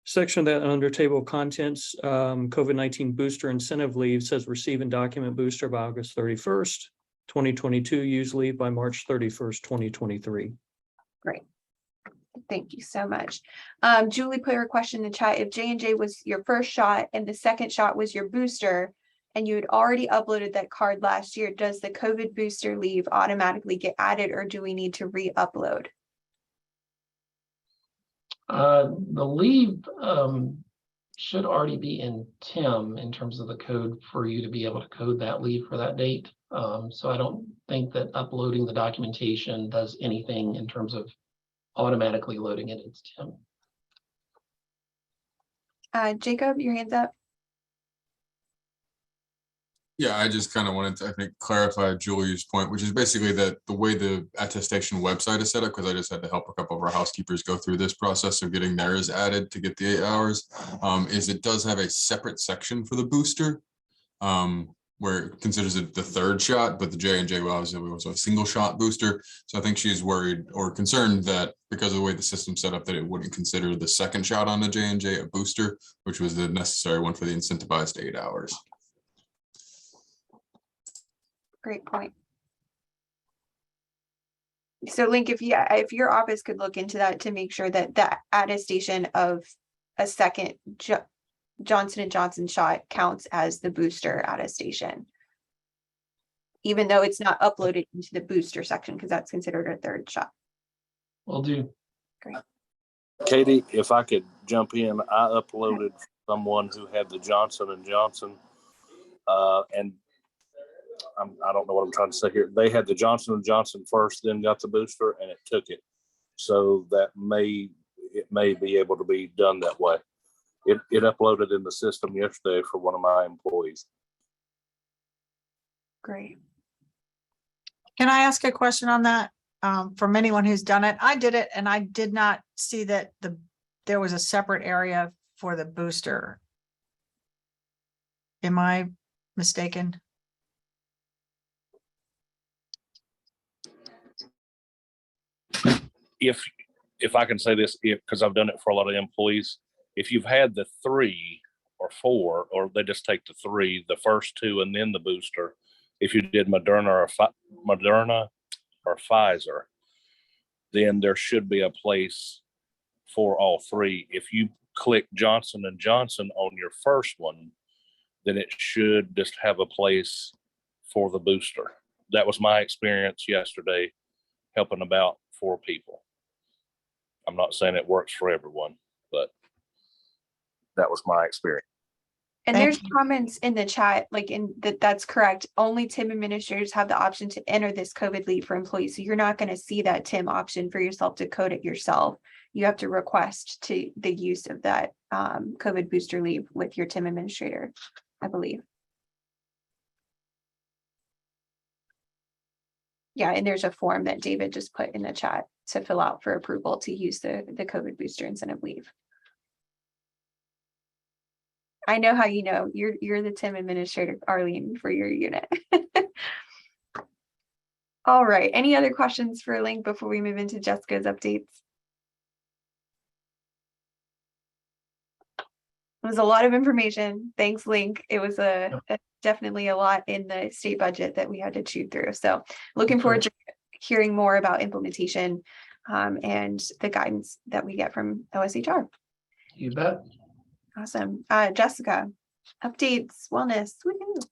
section of that under table of contents, COVID-19 booster incentive leave says receive and document booster by August 31st, 2022, use leave by March 31st, 2023. Great. Thank you so much. Julie put her question in the chat. If J&J was your first shot and the second shot was your booster, and you had already uploaded that card last year, does the COVID booster leave automatically get added, or do we need to re-upload? The leave should already be in TIM in terms of the code for you to be able to code that leave for that date. So I don't think that uploading the documentation does anything in terms of automatically loading it into TIM. Jacob, your hand's up. Yeah, I just kind of wanted to, I think, clarify Julie's point, which is basically that the way the attestation website is set up, because I just had to help a couple of our housekeepers go through this process of getting theirs added to get the 8 hours, is it does have a separate section for the booster, where it considers it the third shot, but the J&J was also a single shot booster. So I think she's worried or concerned that because of the way the system's set up, that it wouldn't consider the second shot on the J&J a booster, which was the necessary one for the incentivized 8 hours. Great point. So Link, if your office could look into that to make sure that the attestation of a second Johnson & Johnson shot counts as the booster attestation, even though it's not uploaded into the booster section, because that's considered a third shot. Will do. Great. Katie, if I could jump in, I uploaded someone who had the Johnson & Johnson, and I don't know what I'm trying to say here. They had the Johnson & Johnson first, then got the booster, and it took it. So that it may be able to be done that way. It uploaded in the system yesterday for one of my employees. Great. Can I ask a question on that? From anyone who's done it, I did it and I did not see that there was a separate area for the booster. Am I mistaken? If I can say this, because I've done it for a lot of employees, if you've had the 3 or 4, or they just take the 3, the first 2, and then the booster, if you did Moderna or Pfizer, then there should be a place for all 3. If you click Johnson & Johnson on your first one, then it should just have a place for the booster. That was my experience yesterday, helping about 4 people. I'm not saying it works for everyone, but that was my experience. And there's comments in the chat, like that's correct. Only TIM administrators have the option to enter this COVID leave for employees. So you're not going to see that TIM option for yourself to code it yourself. You have to request the use of that COVID booster leave with your TIM administrator, I believe. Yeah, and there's a form that David just put in the chat to fill out for approval to use the COVID booster incentive leave. I know how you know. You're the TIM administrator, Arlene, for your unit. All right. Any other questions for Link before we move into Jessica's updates? It was a lot of information. Thanks, Link. It was definitely a lot in the state budget that we had to chew through. So looking forward to hearing more about implementation and the guidance that we get from OSHR. You bet. Awesome. Jessica, updates, wellness. Woohoo.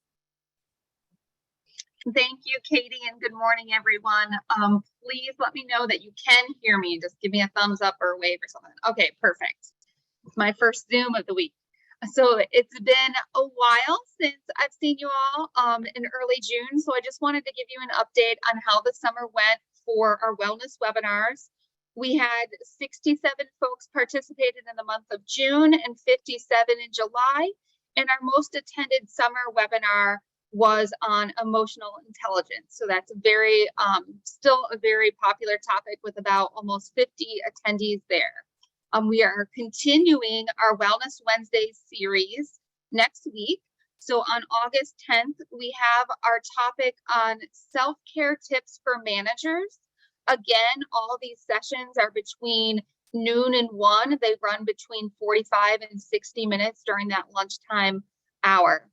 Thank you, Katie, and good morning, everyone. Please let me know that you can hear me. Just give me a thumbs up or a wave or something. Okay, perfect. It's my first Zoom of the week. So it's been a while since I've seen you all in early June. So I just wanted to give you an update on how the summer went for our wellness webinars. We had 67 folks participated in the month of June and 57 in July. And our most attended summer webinar was on emotional intelligence. So that's very, still a very popular topic with about almost 50 attendees there. We are continuing our Wellness Wednesdays series next week. So on August 10th, we have our topic on self-care tips for managers. Again, all these sessions are between noon and 1. They run between 45 and 60 minutes during that lunchtime hour.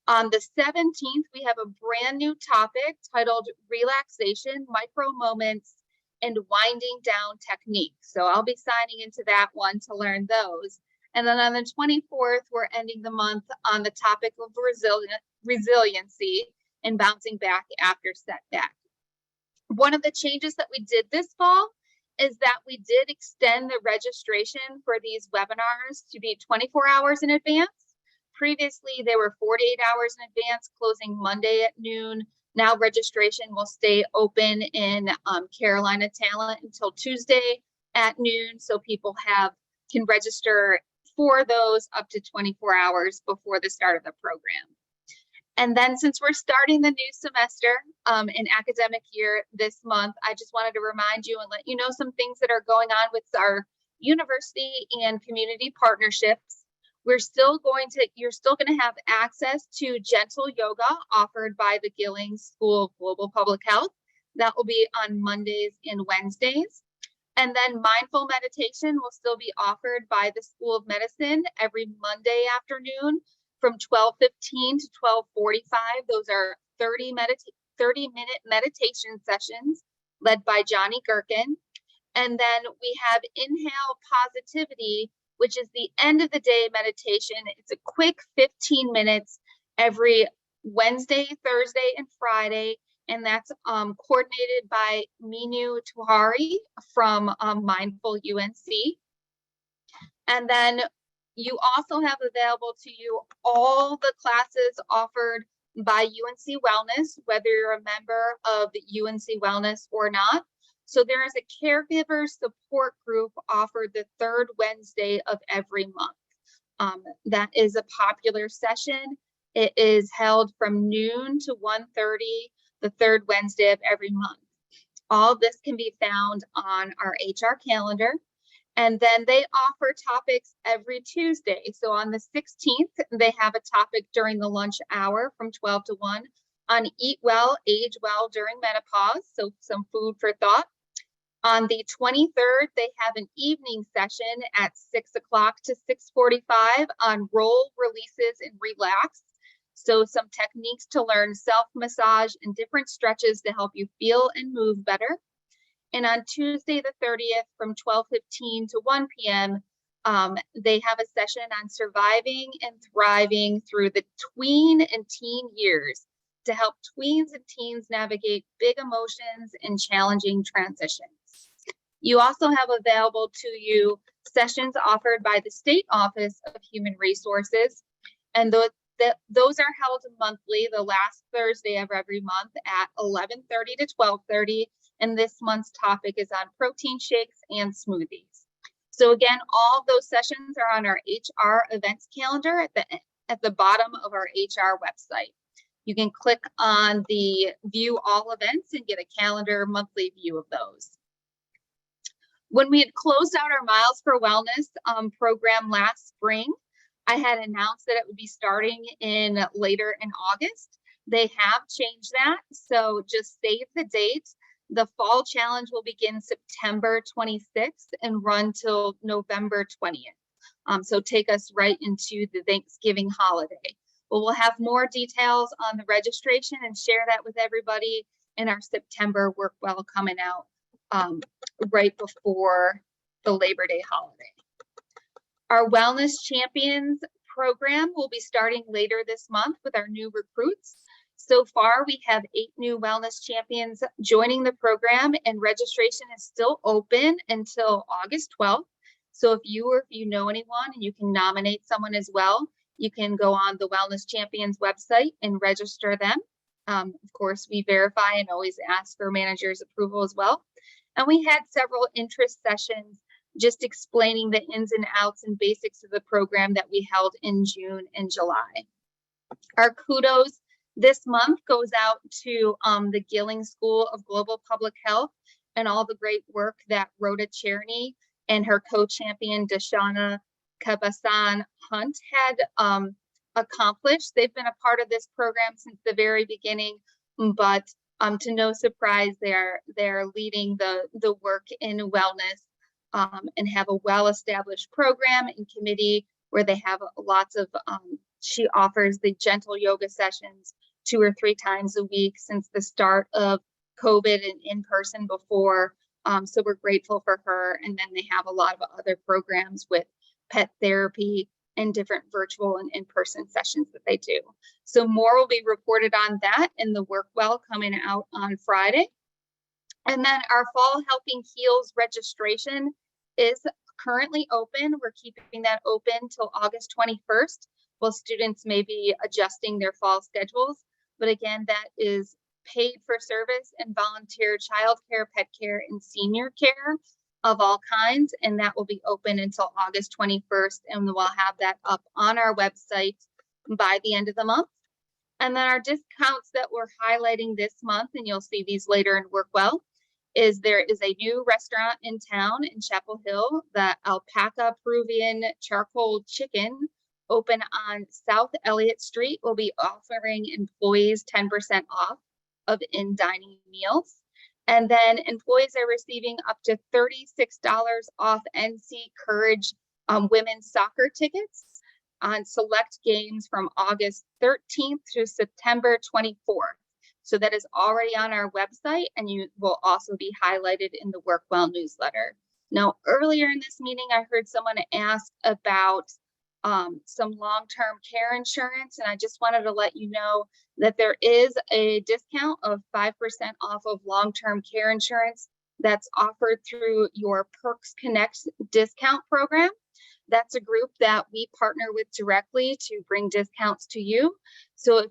On the 17th, we have a brand new topic titled Relaxation, Micro Moments and winding down techniques. So I'll be signing into that one to learn those. And then on the 24th, we're ending the month on the topic of resiliency and bouncing back after setback. One of the changes that we did this fall is that we did extend the registration for these webinars to be 24 hours in advance. Previously, they were 48 hours in advance, closing Monday at noon. Now registration will stay open in Carolina Talent until Tuesday at noon. So people can register for those up to 24 hours before the start of the program. And then since we're starting the new semester in academic year this month, I just wanted to remind you and let you know some things that are going on with our university and community partnerships. You're still going to have access to gentle yoga offered by the Gillings School of Global Public Health. That will be on Mondays and Wednesdays. And then mindful meditation will still be offered by the School of Medicine every Monday afternoon from 12:15 to 12:45. Those are 30-minute meditation sessions led by Johnny Gherkin. And then we have Inhale Positivity, which is the end of the day meditation. It's a quick 15 minutes every Wednesday, Thursday, and Friday. And that's coordinated by Minu Tuhari from Mindful UNC. And then you also have available to you all the classes offered by UNC Wellness, whether you're a member of UNC Wellness or not. So there is a caregiver support group offered the third Wednesday of every month. That is a popular session. It is held from noon to 1:30 the third Wednesday of every month. All this can be found on our HR calendar. And then they offer topics every Tuesday. So on the 16th, they have a topic during the lunch hour from 12 to 1 on Eat Well, Age Well during menopause. So some food for thought. On the 23rd, they have an evening session at 6 o'clock to 6:45 on roll, releases, and relax. So some techniques to learn self-massage and different stretches to help you feel and move better. And on Tuesday, the 30th, from 12:15 to 1 p.m., they have a session on surviving and thriving through the tween and teen years to help tweens and teens navigate big emotions and challenging transitions. You also have available to you sessions offered by the State Office of Human Resources, and those are held monthly, the last Thursday of every month at 11:30 to 12:30. And this month's topic is on protein shakes and smoothies. So again, all of those sessions are on our HR events calendar at the bottom of our HR website. You can click on the view all events and get a calendar monthly view of those. When we had closed out our Miles for Wellness program last spring, I had announced that it would be starting later in August. They have changed that, so just save the date. The fall challenge will begin September 26th and run till November 20th. So take us right into the Thanksgiving holiday. But we'll have more details on the registration and share that with everybody in our September Work Well coming out right before the Labor Day holiday. Our Wellness Champions program will be starting later this month with our new recruits. So far, we have 8 new wellness champions joining the program, and registration is still open until August 12th. So if you know anyone and you can nominate someone as well, you can go on the Wellness Champions website and register them. Of course, we verify and always ask for manager's approval as well. And we had several interest sessions just explaining the ins and outs and basics of the program that we held in June and July. Our kudos this month goes out to the Gillings School of Global Public Health and all the great work that Rhoda Cherney and her co-champion Dashana Kabasan Hunt had accomplished. They've been a part of this program since the very beginning, but to no surprise, they're leading the work in wellness and have a well-established program and committee where they have lots of, she offers the gentle yoga sessions 2 or 3 times a week since the start of COVID and in person before So we're grateful for her. And then they have a lot of other programs with pet therapy and different virtual and in-person sessions that they do. So more will be reported on that in the work well coming out on Friday. And then our Fall Helping Heals registration is currently open. We're keeping that open till August 21st, while students may be adjusting their fall schedules. But again, that is paid for service and volunteer childcare, pet care, and senior care of all kinds. And that will be open until August 21st. And we'll have that up on our website by the end of the month. And then our discounts that we're highlighting this month, and you'll see these later in work well, is there is a new restaurant in town in Chapel Hill, the Alpaca Peruvian Charcoal Chicken, open on South Elliott Street, will be offering employees 10% off of in-dining meals. And then employees are receiving up to $36 off NC Courage women's soccer tickets on select games from August 13th through September 24th. So that is already on our website, and you will also be highlighted in the Work Well newsletter. Now, earlier in this meeting, I heard someone ask about some long-term care insurance, and I just wanted to let you know that there is a discount of 5% off of long-term care insurance that's offered through your Perks Connect discount program. That's a group that we partner with directly to bring discounts to you. So if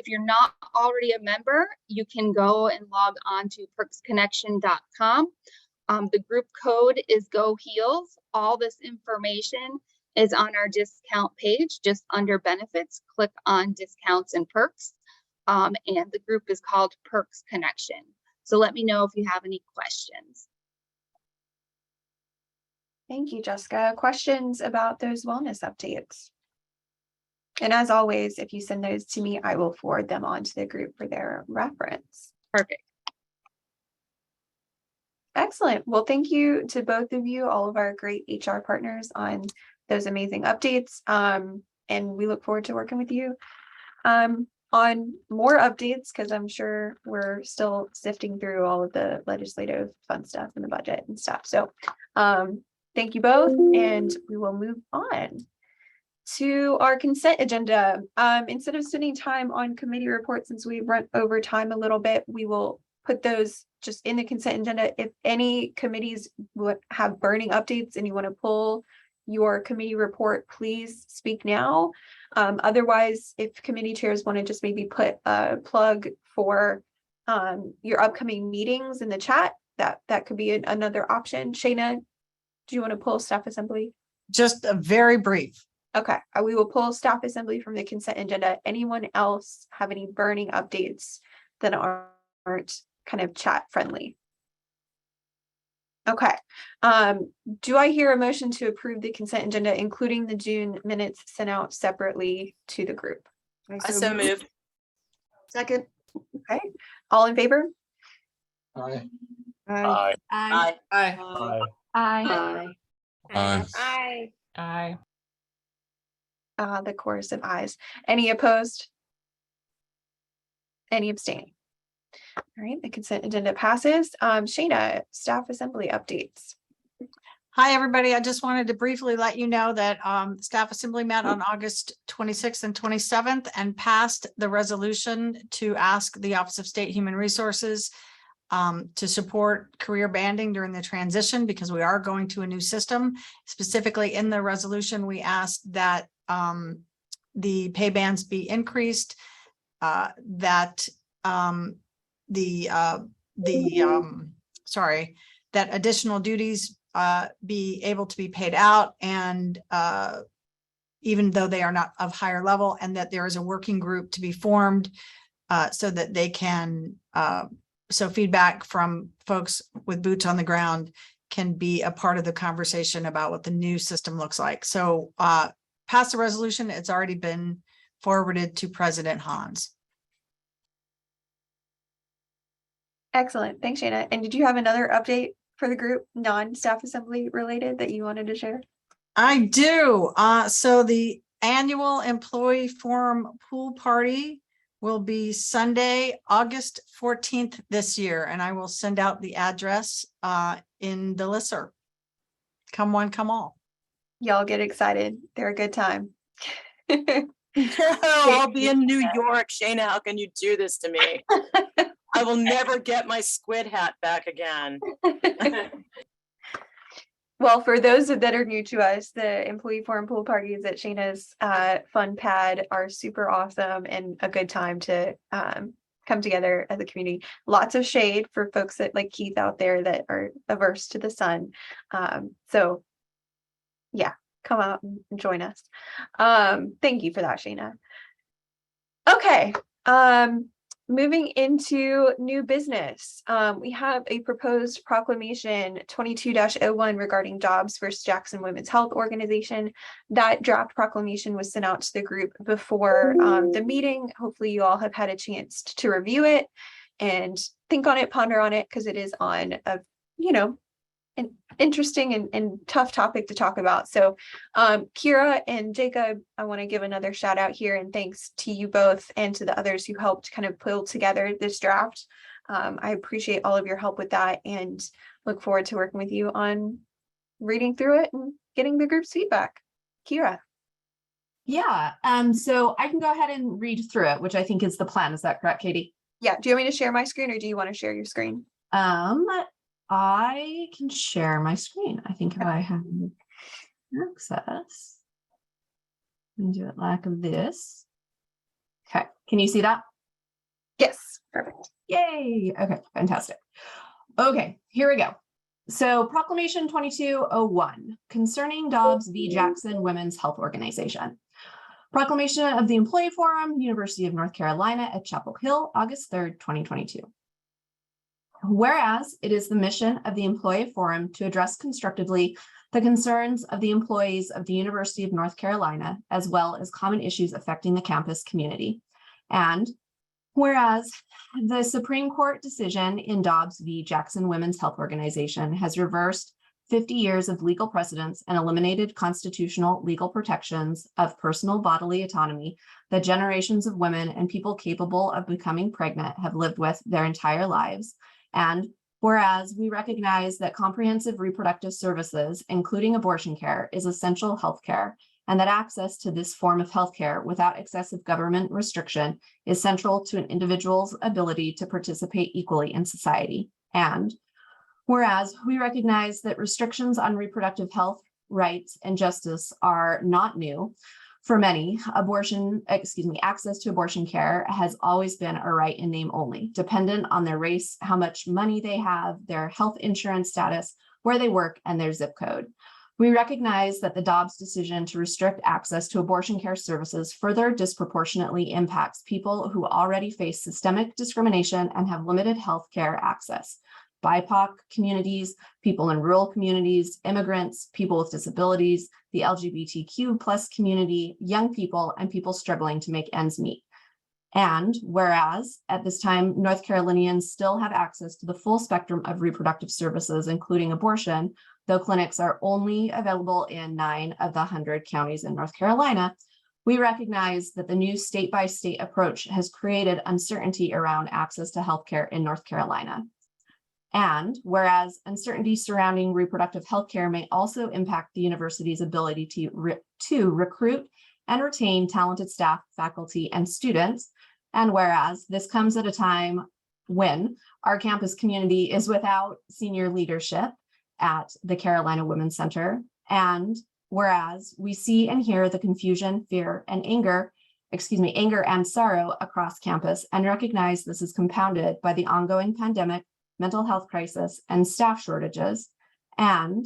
you're not already a member, you can go and log on to perksconnection.com. The group code is Go Heals. All this information is on our discount page, just under benefits. Click on discounts and perks. And the group is called Perks Connection. So let me know if you have any questions. Thank you, Jessica. Questions about those wellness updates? And as always, if you send those to me, I will forward them on to the group for their reference. Perfect. Excellent. Well, thank you to both of you, all of our great HR partners on those amazing updates. And we look forward to working with you on more updates, because I'm sure we're still sifting through all of the legislative fun stuff in the budget and stuff. So thank you both, and we will move on to our consent agenda. Instead of spending time on committee reports, since we run over time a little bit, we will put those just in the consent agenda. If any committees would have burning updates and you want to pull your committee report, please speak now. Otherwise, if committee chairs want to just maybe put a plug for your upcoming meetings in the chat, that could be another option. Shayna, do you want to pull staff assembly? Just a very brief. Okay, we will pull staff assembly from the consent agenda. Anyone else have any burning updates that aren't kind of chat friendly? Okay, do I hear a motion to approve the consent agenda, including the June minutes sent out separately to the group? I so move. Second. Okay, all in favor? Aye. Aye. Aye. Aye. Aye. Aye. Aye. Aye. The chorus of ayes. Any opposed? Any abstain? All right, the consent agenda passes. Shayna, staff assembly updates. Hi, everybody. I just wanted to briefly let you know that staff assembly met on August 26th and 27th and passed the resolution to ask the Office of State Human Resources to support career banding during the transition, because we are going to a new system. Specifically in the resolution, we asked that the pay bands be increased, that that additional duties be able to be paid out, and even though they are not of higher level, and that there is a working group to be formed so that they can so feedback from folks with boots on the ground can be a part of the conversation about what the new system looks like. So pass the resolution. It's already been forwarded to President Hans. Excellent. Thanks, Shayna. And did you have another update for the group, non-staff assembly related, that you wanted to share? I do. So the annual employee forum pool party will be Sunday, August 14th this year, and I will send out the address in the listserv. Come one, come all. Y'all get excited. They're a good time. I'll be in New York. Shayna, how can you do this to me? I will never get my squid hat back again. Well, for those that are new to us, the employee forum pool parties at Shayna's fun pad are super awesome and a good time to come together as a community. Lots of shade for folks that like Keith out there that are averse to the sun. So yeah, come out and join us. Thank you for that, Shayna. Okay. Moving into new business, we have a proposed proclamation 22-01 regarding jobs versus Jackson Women's Health Organization. That draft proclamation was sent out to the group before the meeting. Hopefully you all have had a chance to review it and think on it, ponder on it, because it is on a, an interesting and tough topic to talk about. So Kira and Jacob, I want to give another shout out here and thanks to you both and to the others who helped kind of pull together this draft. I appreciate all of your help with that and look forward to working with you on reading through it and getting the group's feedback. Kira. Yeah, so I can go ahead and read through it, which I think is the plan. Is that correct, Katie? Yeah, do you want me to share my screen or do you want to share your screen? I can share my screen. I think if I have access, let me do it like this. Okay, can you see that? Yes, perfect. Yay. Okay, fantastic. Okay, here we go. So Proclamation 2201 concerning Dobbs v. Jackson Women's Health Organization. Proclamation of the Employee Forum, University of North Carolina at Chapel Hill, August 3rd, 2022. Whereas it is the mission of the Employee Forum to address constructively the concerns of the employees of the University of North Carolina, as well as common issues affecting the campus community. And whereas the Supreme Court decision in Dobbs v. Jackson Women's Health Organization has reversed 50 years of legal precedents and eliminated constitutional legal protections of personal bodily autonomy that generations of women and people capable of becoming pregnant have lived with their entire lives. And whereas we recognize that comprehensive reproductive services, including abortion care, is essential health care, and that access to this form of healthcare without excessive government restriction is central to an individual's ability to participate equally in society. And whereas we recognize that restrictions on reproductive health, rights, and justice are not new. For many, access to abortion care has always been a right in name only, dependent on their race, how much money they have, their health insurance status, where they work, and their zip code. We recognize that the Dobbs decision to restrict access to abortion care services further disproportionately impacts people who already face systemic discrimination and have limited health care access. BIPOC communities, people in rural communities, immigrants, people with disabilities, the LGBTQ plus community, young people, and people struggling to make ends meet. And whereas at this time, North Carolinians still have access to the full spectrum of reproductive services, including abortion, though clinics are only available in 9 of the 100 counties in North Carolina, we recognize that the new state-by-state approach has created uncertainty around access to healthcare in North Carolina. And whereas uncertainty surrounding reproductive health care may also impact the university's ability to recruit and retain talented staff, faculty, and students, and whereas this comes at a time when our campus community is without senior leadership at the Carolina Women's Center, and whereas we see and hear the confusion, fear, and anger and sorrow across campus, and recognize this is compounded by the ongoing pandemic, mental health crisis, and staff shortages. And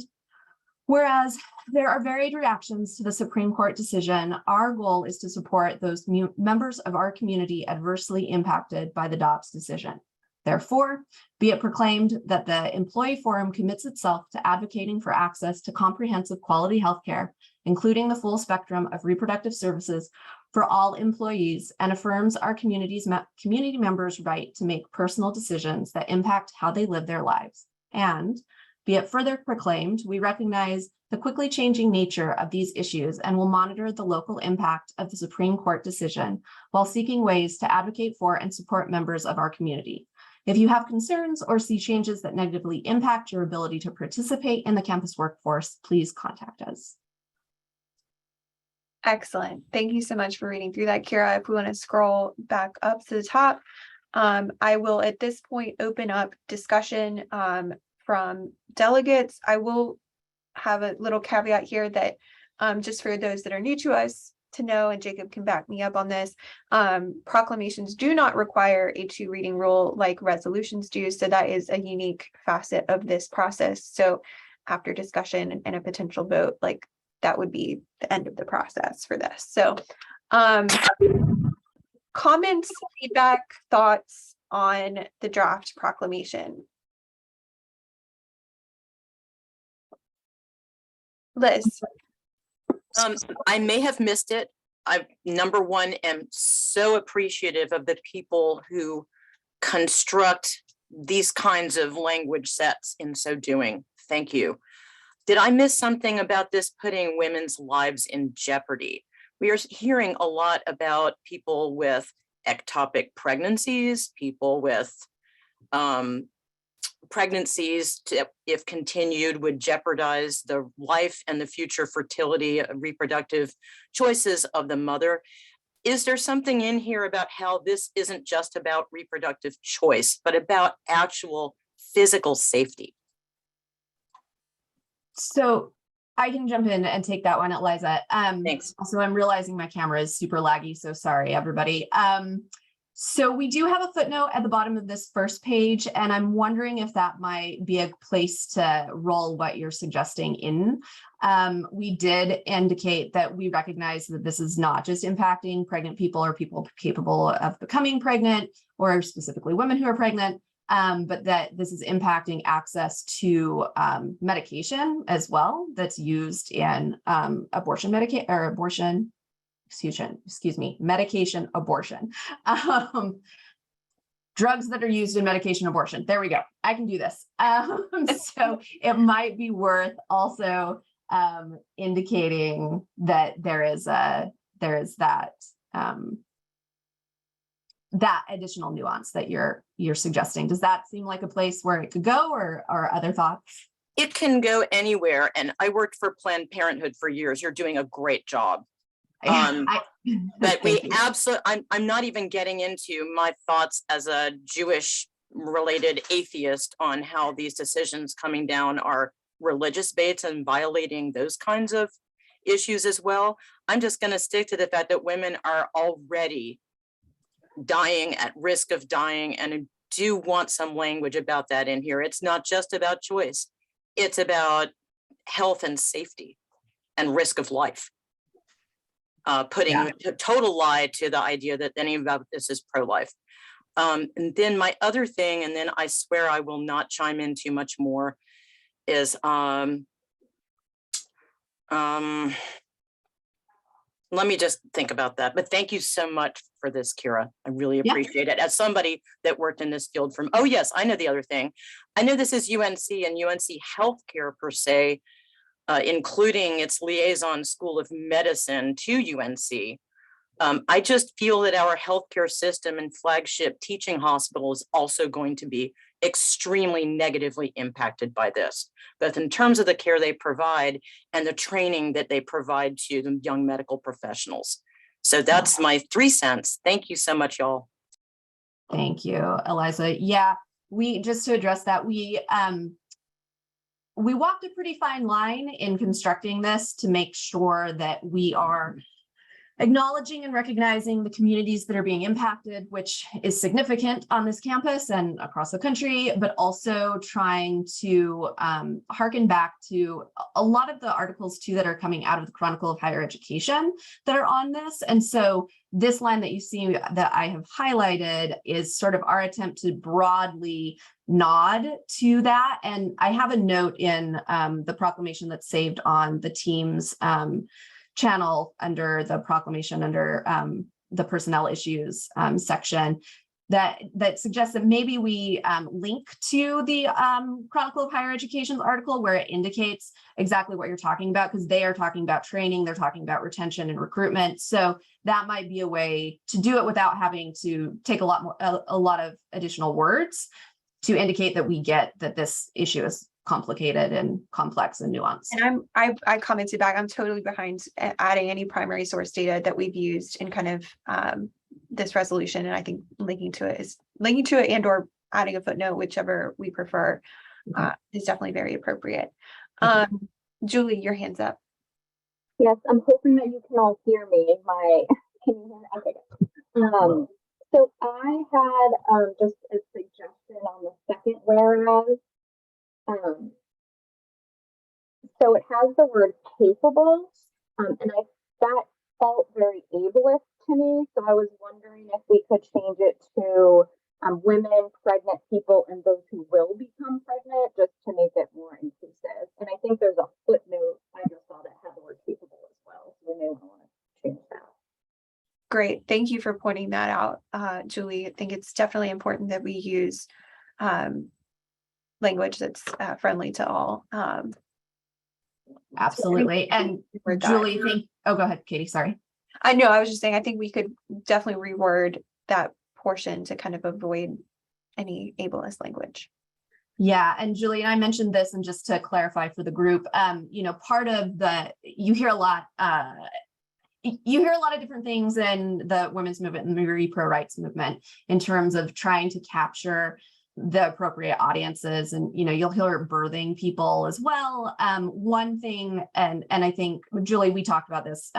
whereas there are varied reactions to the Supreme Court decision, our goal is to support those members of our community adversely impacted by the Dobbs decision. Therefore, be it proclaimed that the Employee Forum commits itself to advocating for access to comprehensive quality healthcare, including the full spectrum of reproductive services for all employees, and affirms our community members' right to make personal decisions that impact how they live their lives. And Be it further proclaimed, we recognize the quickly changing nature of these issues and will monitor the local impact of the Supreme Court decision while seeking ways to advocate for and support members of our community. If you have concerns or see changes that negatively impact your ability to participate in the campus workforce, please contact us. Excellent. Thank you so much for reading through that, Kira. If we want to scroll back up to the top, I will at this point open up discussion from delegates. I will have a little caveat here that just for those that are new to us to know, and Jacob can back me up on this, proclamations do not require a 2 reading rule like resolutions do. So that is a unique facet of this process. So after discussion and a potential vote, like that would be the end of the process for this. So comments, feedback, thoughts on the draft proclamation. Liz. I may have missed it. I, number one, am so appreciative of the people who construct these kinds of language sets in so doing. Thank you. Did I miss something about this putting women's lives in jeopardy? We are hearing a lot about people with ectopic pregnancies, people with pregnancies, if continued, would jeopardize the life and the future fertility, reproductive choices of the mother. Is there something in here about how this isn't just about reproductive choice, but about actual physical safety? So I can jump in and take that one, Eliza. Thanks. Also, I'm realizing my camera is super laggy, so sorry, everybody. So we do have a footnote at the bottom of this first page, and I'm wondering if that might be a place to roll what you're suggesting in. We did indicate that we recognize that this is not just impacting pregnant people or people capable of becoming pregnant, or specifically women who are pregnant, but that this is impacting access to medication as well that's used in medication abortion. Drugs that are used in medication abortion. There we go. I can do this. So it might be worth also indicating that there is that additional nuance that you're suggesting. Does that seem like a place where it could go, or other thoughts? It can go anywhere. And I worked for Planned Parenthood for years. You're doing a great job. But we absolutely, I'm not even getting into my thoughts as a Jewish related atheist on how these decisions coming down are religious based and violating those kinds of issues as well. I'm just going to stick to the fact that women are already dying, at risk of dying, and I do want some language about that in here. It's not just about choice. It's about health and safety and risk of life. Putting a total lie to the idea that any of this is pro-life. And then my other thing, and then I swear I will not chime in too much more, is let me just think about that. But thank you so much for this, Kira. I really appreciate it. As somebody that worked in this field from, oh yes, I know the other thing. I know this is UNC and UNC healthcare per se, including its liaison school of medicine to UNC. I just feel that our healthcare system and flagship teaching hospital is also going to be extremely negatively impacted by this, both in terms of the care they provide and the training that they provide to the young medical professionals. So that's my 3 cents. Thank you so much, y'all. Thank you, Eliza. Yeah, just to address that, we walked a pretty fine line in constructing this to make sure that we are acknowledging and recognizing the communities that are being impacted, which is significant on this campus and across the country, but also trying to harken back to a lot of the articles too that are coming out of the Chronicle of Higher Education that are on this. And so this line that you see that I have highlighted is sort of our attempt to broadly nod to that. And I have a note in the proclamation that's saved on the team's channel under the proclamation under the personnel issues section that suggests that maybe we link to the Chronicle of Higher Education's article where it indicates exactly what you're talking about, because they are talking about training, they're talking about retention and recruitment. So that might be a way to do it without having to take a lot of additional words to indicate that we get that this issue is complicated and complex and nuanced. And I commented back, I'm totally behind adding any primary source data that we've used in kind of this resolution. And I think linking to it and or adding a footnote, whichever we prefer, is definitely very appropriate. Julie, your hand's up. Yes, I'm hoping that you can all hear me. Can you hear me? Okay. So I had just a suggestion on the second whereas. So it has the word capable, and that felt very ableist to me. So I was wondering if we could change it to women, pregnant people, and those who will become pregnant, just to make it more inclusive. And I think there's a footnote I just saw that had the word capable as well. So we may want to change that. Great. Thank you for pointing that out, Julie. I think it's definitely important that we use language that's friendly to all. Absolutely. And Julie, go ahead, Katie, sorry. I know, I was just saying, I think we could definitely reword that portion to kind of avoid any ableist language. Yeah, and Julie, and I mentioned this, and just to clarify for the group, part of you hear a lot of different things in the women's movement and the pro rights movement in terms of trying to capture the appropriate audiences, and you'll hear birthing people as well. One thing, and I think Julie, we talked about this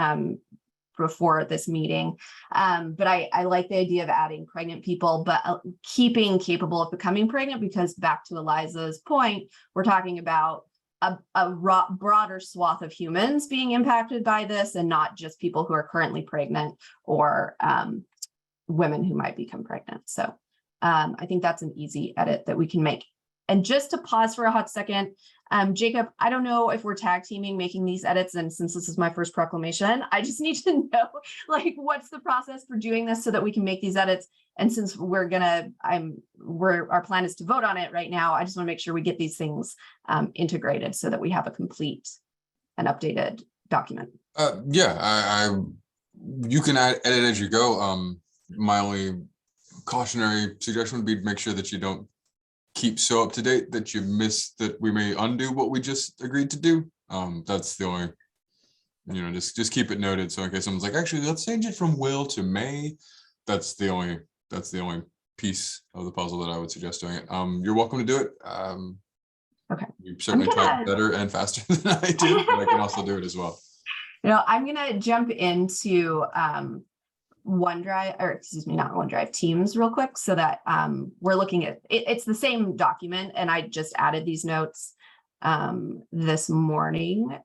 before this meeting, but I like the idea of adding pregnant people, but keeping capable of becoming pregnant, because back to Eliza's point, we're talking about a broader swath of humans being impacted by this, and not just people who are currently pregnant or women who might become pregnant. So I think that's an easy edit that we can make. And just to pause for a hot second, Jacob, I don't know if we're tag teaming making these edits, and since this is my first proclamation, I just need to know, what's the process for doing this so that we can make these edits? And since our plan is to vote on it right now, I just want to make sure we get these things integrated so that we have a complete and updated document. Yeah, you can edit as you go. My only cautionary suggestion would be to make sure that you don't keep so up to date that you miss that we may undo what we just agreed to do. That's the only, just keep it noted. So in case someone's like, actually, let's change it from will to may. That's the only piece of the puzzle that I would suggest doing it. You're welcome to do it. Okay. You certainly type better and faster than I do, but I can also do it as well. I'm gonna jump into OneDrive, or excuse me, not OneDrive, Teams real quick, so that we're looking at it. It's the same document, and I just added these notes this morning.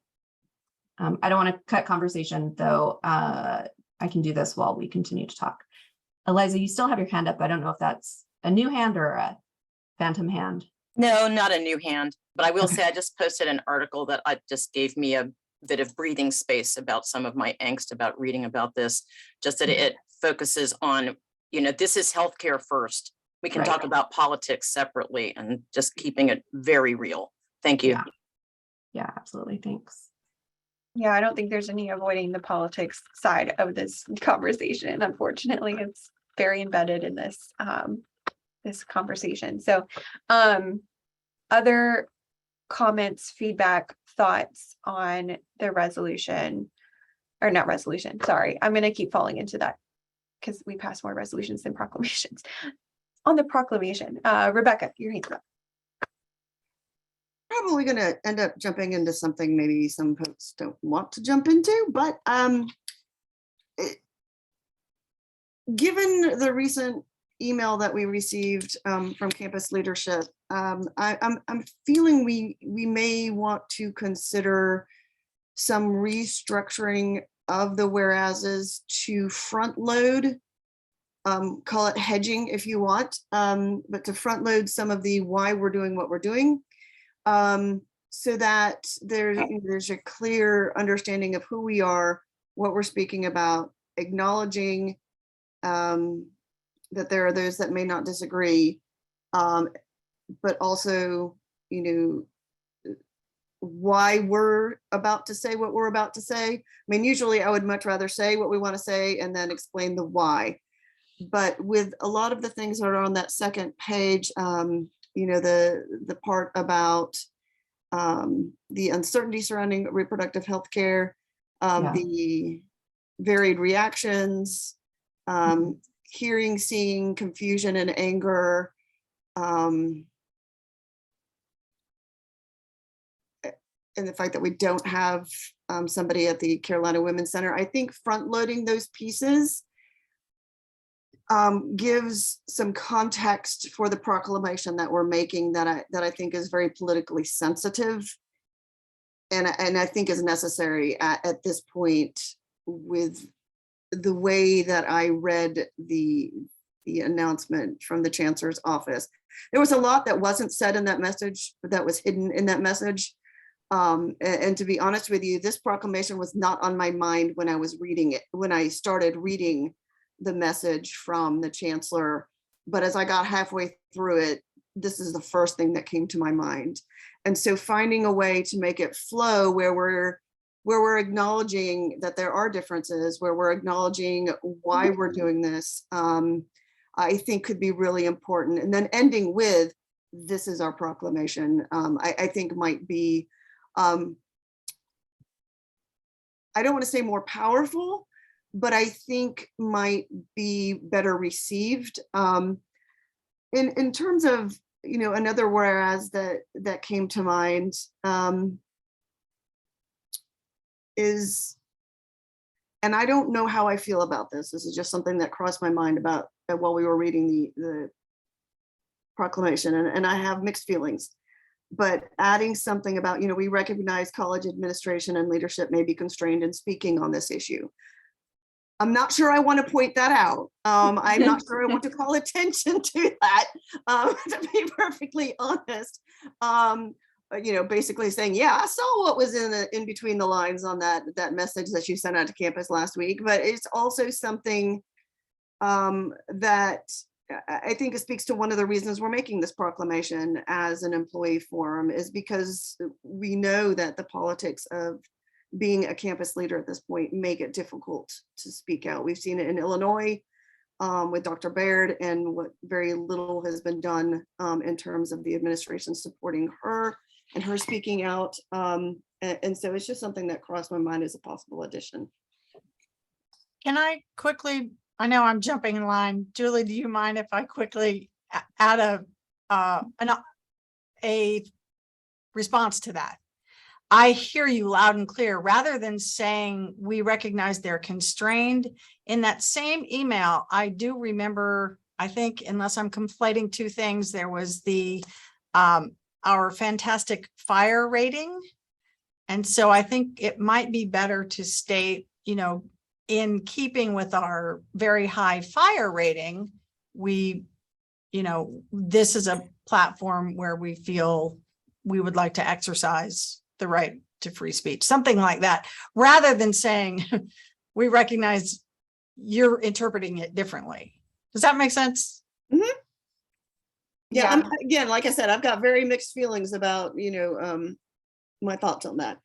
I don't want to cut conversation, though. I can do this while we continue to talk. Eliza, you still have your hand up. I don't know if that's a new hand or a phantom hand. No, not a new hand, but I will say I just posted an article that just gave me a bit of breathing space about some of my angst about reading about this, just that it focuses on, this is healthcare first. We can talk about politics separately, and just keeping it very real. Thank you. Yeah, absolutely. Thanks. Yeah, I don't think there's any avoiding the politics side of this conversation. Unfortunately, it's very embedded in this this conversation. So other comments, feedback, thoughts on the resolution, or not resolution, sorry. I'm going to keep falling into that because we pass more resolutions than proclamations. On the proclamation, Rebecca, your hand's up. Probably going to end up jumping into something maybe some folks don't want to jump into, but given the recent email that we received from campus leadership, I'm feeling we may want to consider some restructuring of the whereases to front load, call it hedging if you want, but to front load some of the why we're doing what we're doing, so that there's a clear understanding of who we are, what we're speaking about, acknowledging that there are those that may not disagree. But also, you know, why we're about to say what we're about to say. I mean, usually I would much rather say what we want to say and then explain the why. But with a lot of the things that are on that second page, you know, the part about the uncertainty surrounding reproductive health care, the varied reactions, hearing, seeing, confusion and anger, and the fact that we don't have somebody at the Carolina Women's Center. I think front loading those pieces gives some context for the proclamation that we're making that I think is very politically sensitive, and I think is necessary at this point with the way that I read the announcement from the Chancellor's office. There was a lot that wasn't said in that message, but that was hidden in that message. And to be honest with you, this proclamation was not on my mind when I was reading it, when I started reading the message from the Chancellor. But as I got halfway through it, this is the first thing that came to my mind. And so finding a way to make it flow where we're acknowledging that there are differences, where we're acknowledging why we're doing this, I think could be really important. And then ending with, this is our proclamation, I think might be, I don't want to say more powerful, but I think might be better received. In terms of, you know, another whereas that came to mind is, and I don't know how I feel about this. This is just something that crossed my mind about while we were reading the proclamation, and I have mixed feelings. But adding something about, you know, we recognize college administration and leadership may be constrained in speaking on this issue. I'm not sure I want to point that out. I'm not sure I want to call attention to that, to be perfectly honest. You know, basically saying, yeah, I saw what was in between the lines on that message that you sent out to campus last week, but it's also something that I think it speaks to one of the reasons we're making this proclamation as an employee forum, is because we know that the politics of being a campus leader at this point make it difficult to speak out. We've seen it in Illinois with Dr. Baird, and what very little has been done in terms of the administration supporting her and her speaking out. And so it's just something that crossed my mind as a possible addition. Can I quickly, I know I'm jumping in line. Julie, do you mind if I quickly add a response to that? I hear you loud and clear. Rather than saying we recognize they're constrained, in that same email, I do remember, I think, unless I'm conflating two things, there was the our fantastic fire rating. And so I think it might be better to state, you know, in keeping with our very high fire rating, we, you know, this is a platform where we feel we would like to exercise the right to free speech, something like that, rather than saying we recognize you're interpreting it differently. Does that make sense? Mm-hmm. Yeah, again, like I said, I've got very mixed feelings about, you know, my thoughts on that.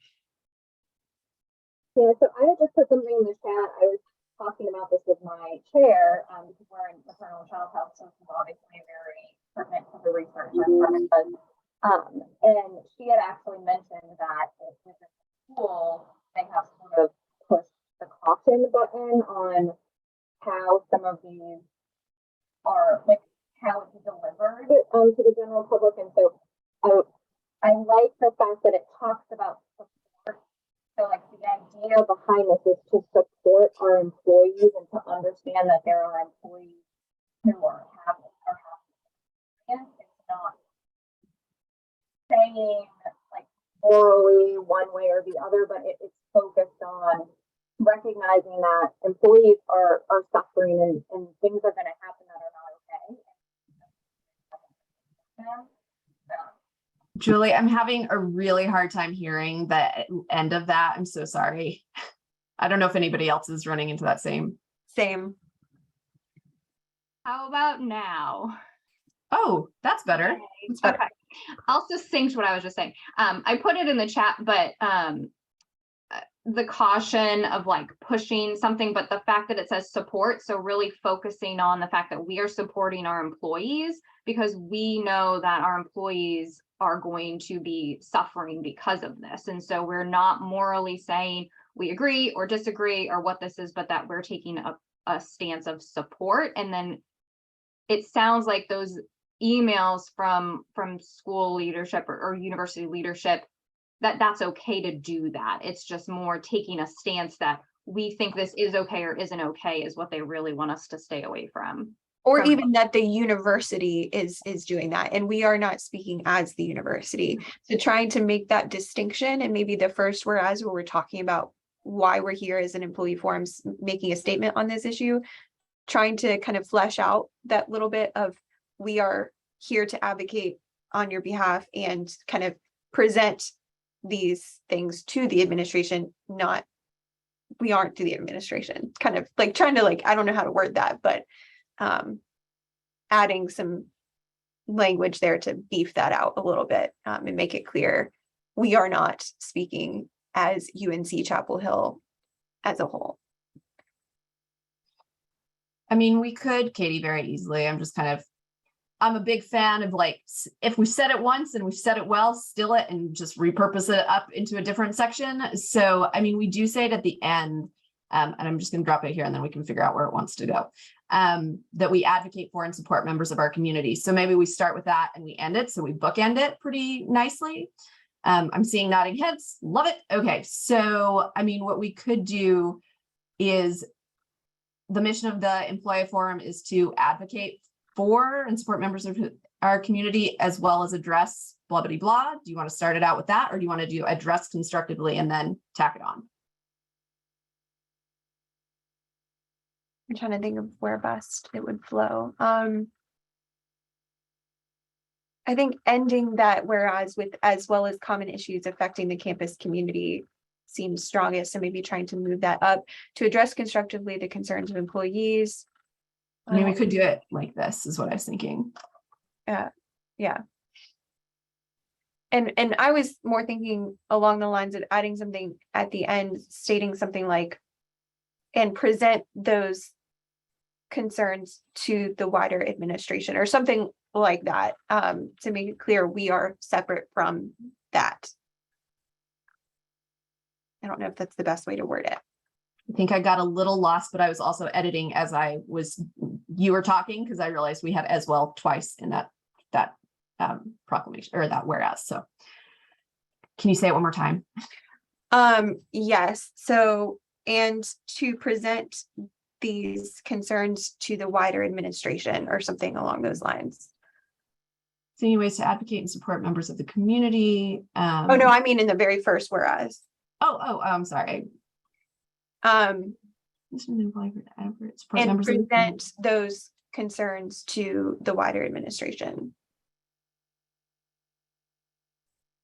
Yeah, so I had just put something in the chat. I was talking about this with my chair because we're in maternal and child health, so it's obviously very pertinent to the research and she had actually mentioned that within the school, they have sort of pushed the caution button on how some of these are, like how it's delivered to the general public. And so I like the fact that it talks about support. So like the idea behind this is to support our employees and to understand that there are employees who are having it's not saying like morally one way or the other, but it's focused on recognizing that employees are suffering and things are going to happen that are not okay. Julie, I'm having a really hard time hearing the end of that. I'm so sorry. I don't know if anybody else is running into that same. How about now? Oh, that's better. That's better. Okay. I'll succinct what I was just saying. I put it in the chat, but the caution of like pushing something, but the fact that it says support, so really focusing on the fact that we are supporting our employees because we know that our employees are going to be suffering because of this. And so we're not morally saying we agree or disagree or what this is, but that we're taking a stance of support. And then it sounds like those emails from school leadership or university leadership, that's okay to do that. It's just more taking a stance that we think this is okay or isn't okay is what they really want us to stay away from. Or even that the university is doing that, and we are not speaking as the university. So trying to make that distinction, and maybe the first whereas where we're talking about why we're here as an employee forums, making a statement on this issue, trying to kind of flesh out that little bit of we are here to advocate on your behalf and kind of present these things to the administration, not we aren't to the administration, kind of like trying to I don't know how to word that, but adding some language there to beef that out a little bit and make it clear we are not speaking as UNC-Chapel Hill as a whole. I mean, we could, Katie, very easily. I'm a big fan of if we said it once and we've said it well, steal it and just repurpose it up into a different section. So, I mean, we do say it at the end, and I'm just going to drop it here and then we can figure out where it wants to go, that we advocate for and support members of our community. So maybe we start with that and we end it. So we bookend it pretty nicely. I'm seeing nodding heads. Love it. Okay. So, I mean, what we could do is the mission of the employee forum is to advocate for and support members of our community as well as address blah, blah, blah. Do you want to start it out with that, or do you want to do address constructively and then tack it on? I'm trying to think of where best it would flow. I think ending that whereas with as well as common issues affecting the campus community seems strongest, and maybe trying to move that up to address constructively the concerns of employees. I mean, we could do it like this is what I was thinking. Yeah. And I was more thinking along the lines of adding something at the end, stating something like, and present those concerns to the wider administration or something like that, to make it clear we are separate from that. I don't know if that's the best way to word it. I think I got a little lost, but I was also editing as you were talking, because I realized we had as well twice in that proclamation or that whereas. So can you say it one more time? Yes. So, and to present these concerns to the wider administration or something along those lines. So any ways to advocate and support members of the community. Oh, no, I mean in the very first whereas. Oh, I'm sorry. And members present those concerns to the wider administration.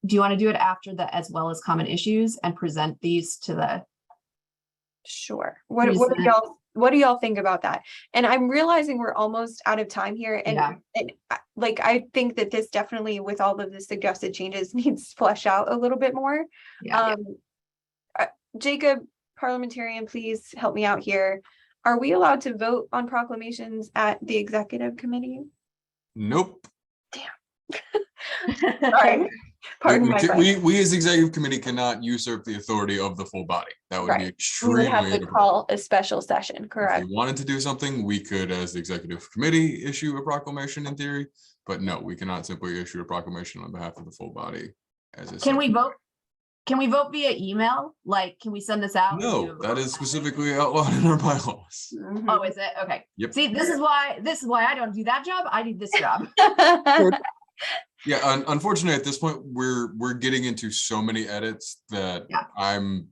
Do you want to do it after the as well as common issues and present these to the? Sure. What do y'all think about that? And I'm realizing we're almost out of time here. And, and I think that this definitely, with all of the suggested changes, needs to flesh out a little bit more. Jacob, parliamentarian, please help me out here. Are we allowed to vote on proclamations at the executive committee? Nope. Sorry. Pardon my French. We as executive committee cannot usurp the authority of the full body. That would be extremely. We would have to call a special session, correct? If we wanted to do something, we could, as the executive committee, issue a proclamation in theory, but no, we cannot simply issue a proclamation on behalf of the full body. Can we vote? Can we vote via email? Like, can we send this out? No, that is specifically outlawed in our bylaws. Oh, is it? Okay. Yep. See, this is why I don't do that job. I do this job. Yeah, unfortunately, at this point, we're getting into so many edits that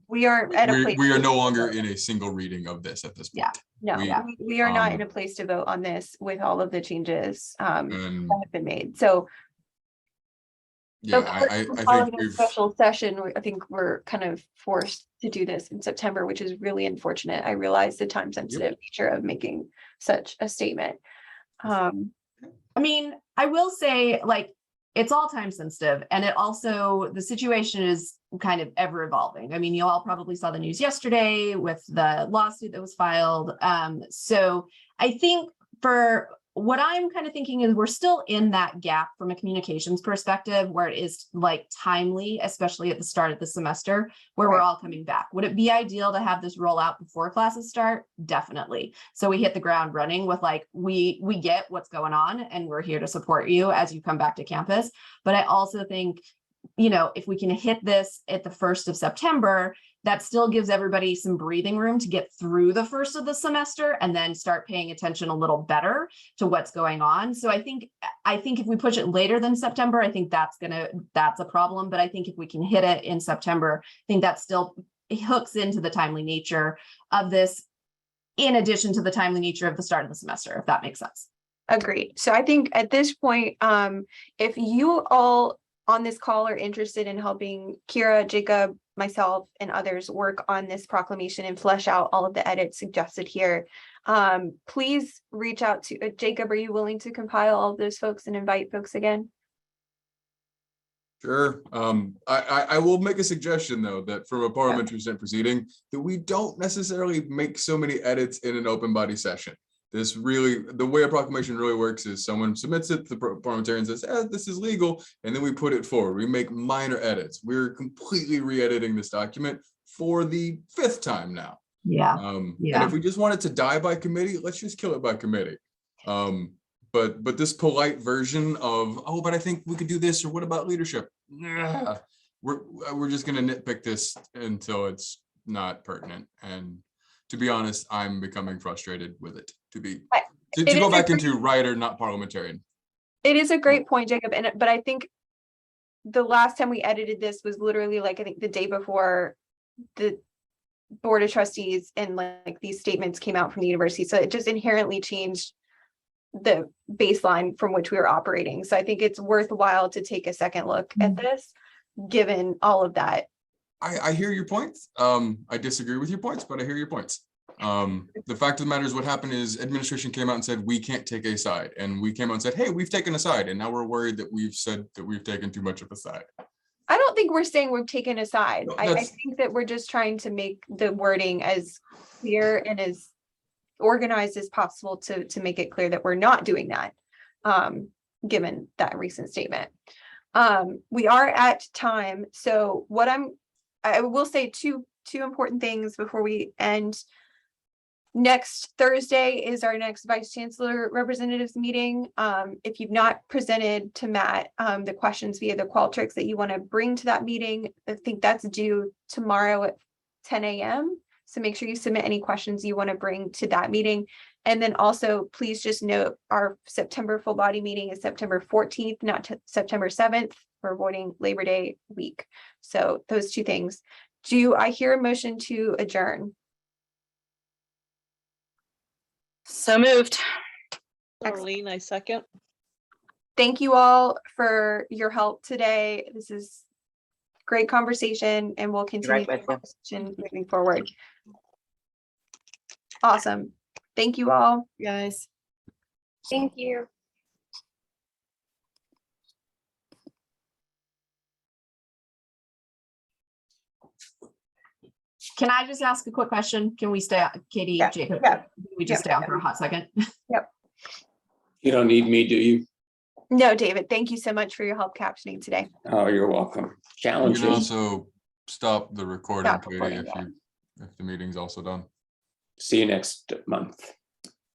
we are at a place. We are no longer in a single reading of this at this point. No, we are not in a place to vote on this with all of the changes that have been made. So I think a special session. I think we're kind of forced to do this in September, which is really unfortunate. I realize the time sensitive nature of making such a statement. I mean, I will say, like, it's all time sensitive, and it also, the situation is kind of ever evolving. I mean, you all probably saw the news yesterday with the lawsuit that was filed. So I think for what I'm kind of thinking is we're still in that gap from a communications perspective where it is like timely, especially at the start of the semester where we're all coming back. Would it be ideal to have this roll out before classes start? Definitely. So we hit the ground running with like, we get what's going on and we're here to support you as you come back to campus. But I also think, you know, if we can hit this at the 1st of September, that still gives everybody some breathing room to get through the first of the semester and then start paying attention a little better to what's going on. So I think if we push it later than September, I think that's a problem. But I think if we can hit it in September, I think that still hooks into the timely nature of this, in addition to the timely nature of the start of the semester, if that makes sense. Agreed. So I think at this point, if you all on this call are interested in helping Kira, Jacob, myself, and others work on this proclamation and flesh out all of the edits suggested here, please reach out to Jacob. Are you willing to compile all of those folks and invite folks again? Sure. I will make a suggestion though, that from a parliamentary Senate proceeding, that we don't necessarily make so many edits in an open body session. This really, the way a proclamation really works is someone submits it, the parliamentarian says, this is legal, and then we put it forward. We make minor edits. We're completely re-editing this document for the 5th time now. Yeah. And if we just want it to die by committee, let's just kill it by committee. But this polite version of, oh, but I think we could do this, or what about leadership? Nah, we're just gonna nitpick this until it's not pertinent. And to be honest, I'm becoming frustrated with it. To go back into writer, not parliamentarian. It is a great point, Jacob. But I think the last time we edited this was literally like, I think the day before the Board of Trustees and like these statements came out from the university. So it just inherently changed the baseline from which we were operating. So I think it's worthwhile to take a second look at this, given all of that. I hear your points. I disagree with your points, but I hear your points. The fact of the matter is, what happened is administration came out and said, we can't take a side. And we came out and said, hey, we've taken a side. And now we're worried that we've said that we've taken too much of a side. I don't think we're saying we've taken a side. No, I think that we're just trying to make the wording as clear and as organized as possible to make it clear that we're not doing that, given that recent statement. We are at time. So I will say two important things before we end. Next Thursday is our next Vice Chancellor Representatives meeting. If you've not presented to Matt the questions via the Qualtrics that you want to bring to that meeting, I think that's due tomorrow at 10 a.m. So make sure you submit any questions you want to bring to that meeting. And then also, please just note our September full body meeting is September 14th, not September 7th. We're avoiding Labor Day week. So those two things. Do I hear a motion to adjourn? So moved. Darlene, I second. Thank you all for your help today. This is great conversation, and we'll continue the conversation moving forward. Awesome. Thank you all. Guys. Thank you. Can I just ask a quick question? Can we stay, Katie, Jacob? Yeah. We just stay on for a hot second? Yep. You don't need me, do you? No, David, thank you so much for your help captioning today. Oh, you're welcome. You Challenging. can also stop the recording, Stop Katie, recording, if the meeting's also done. See you next month.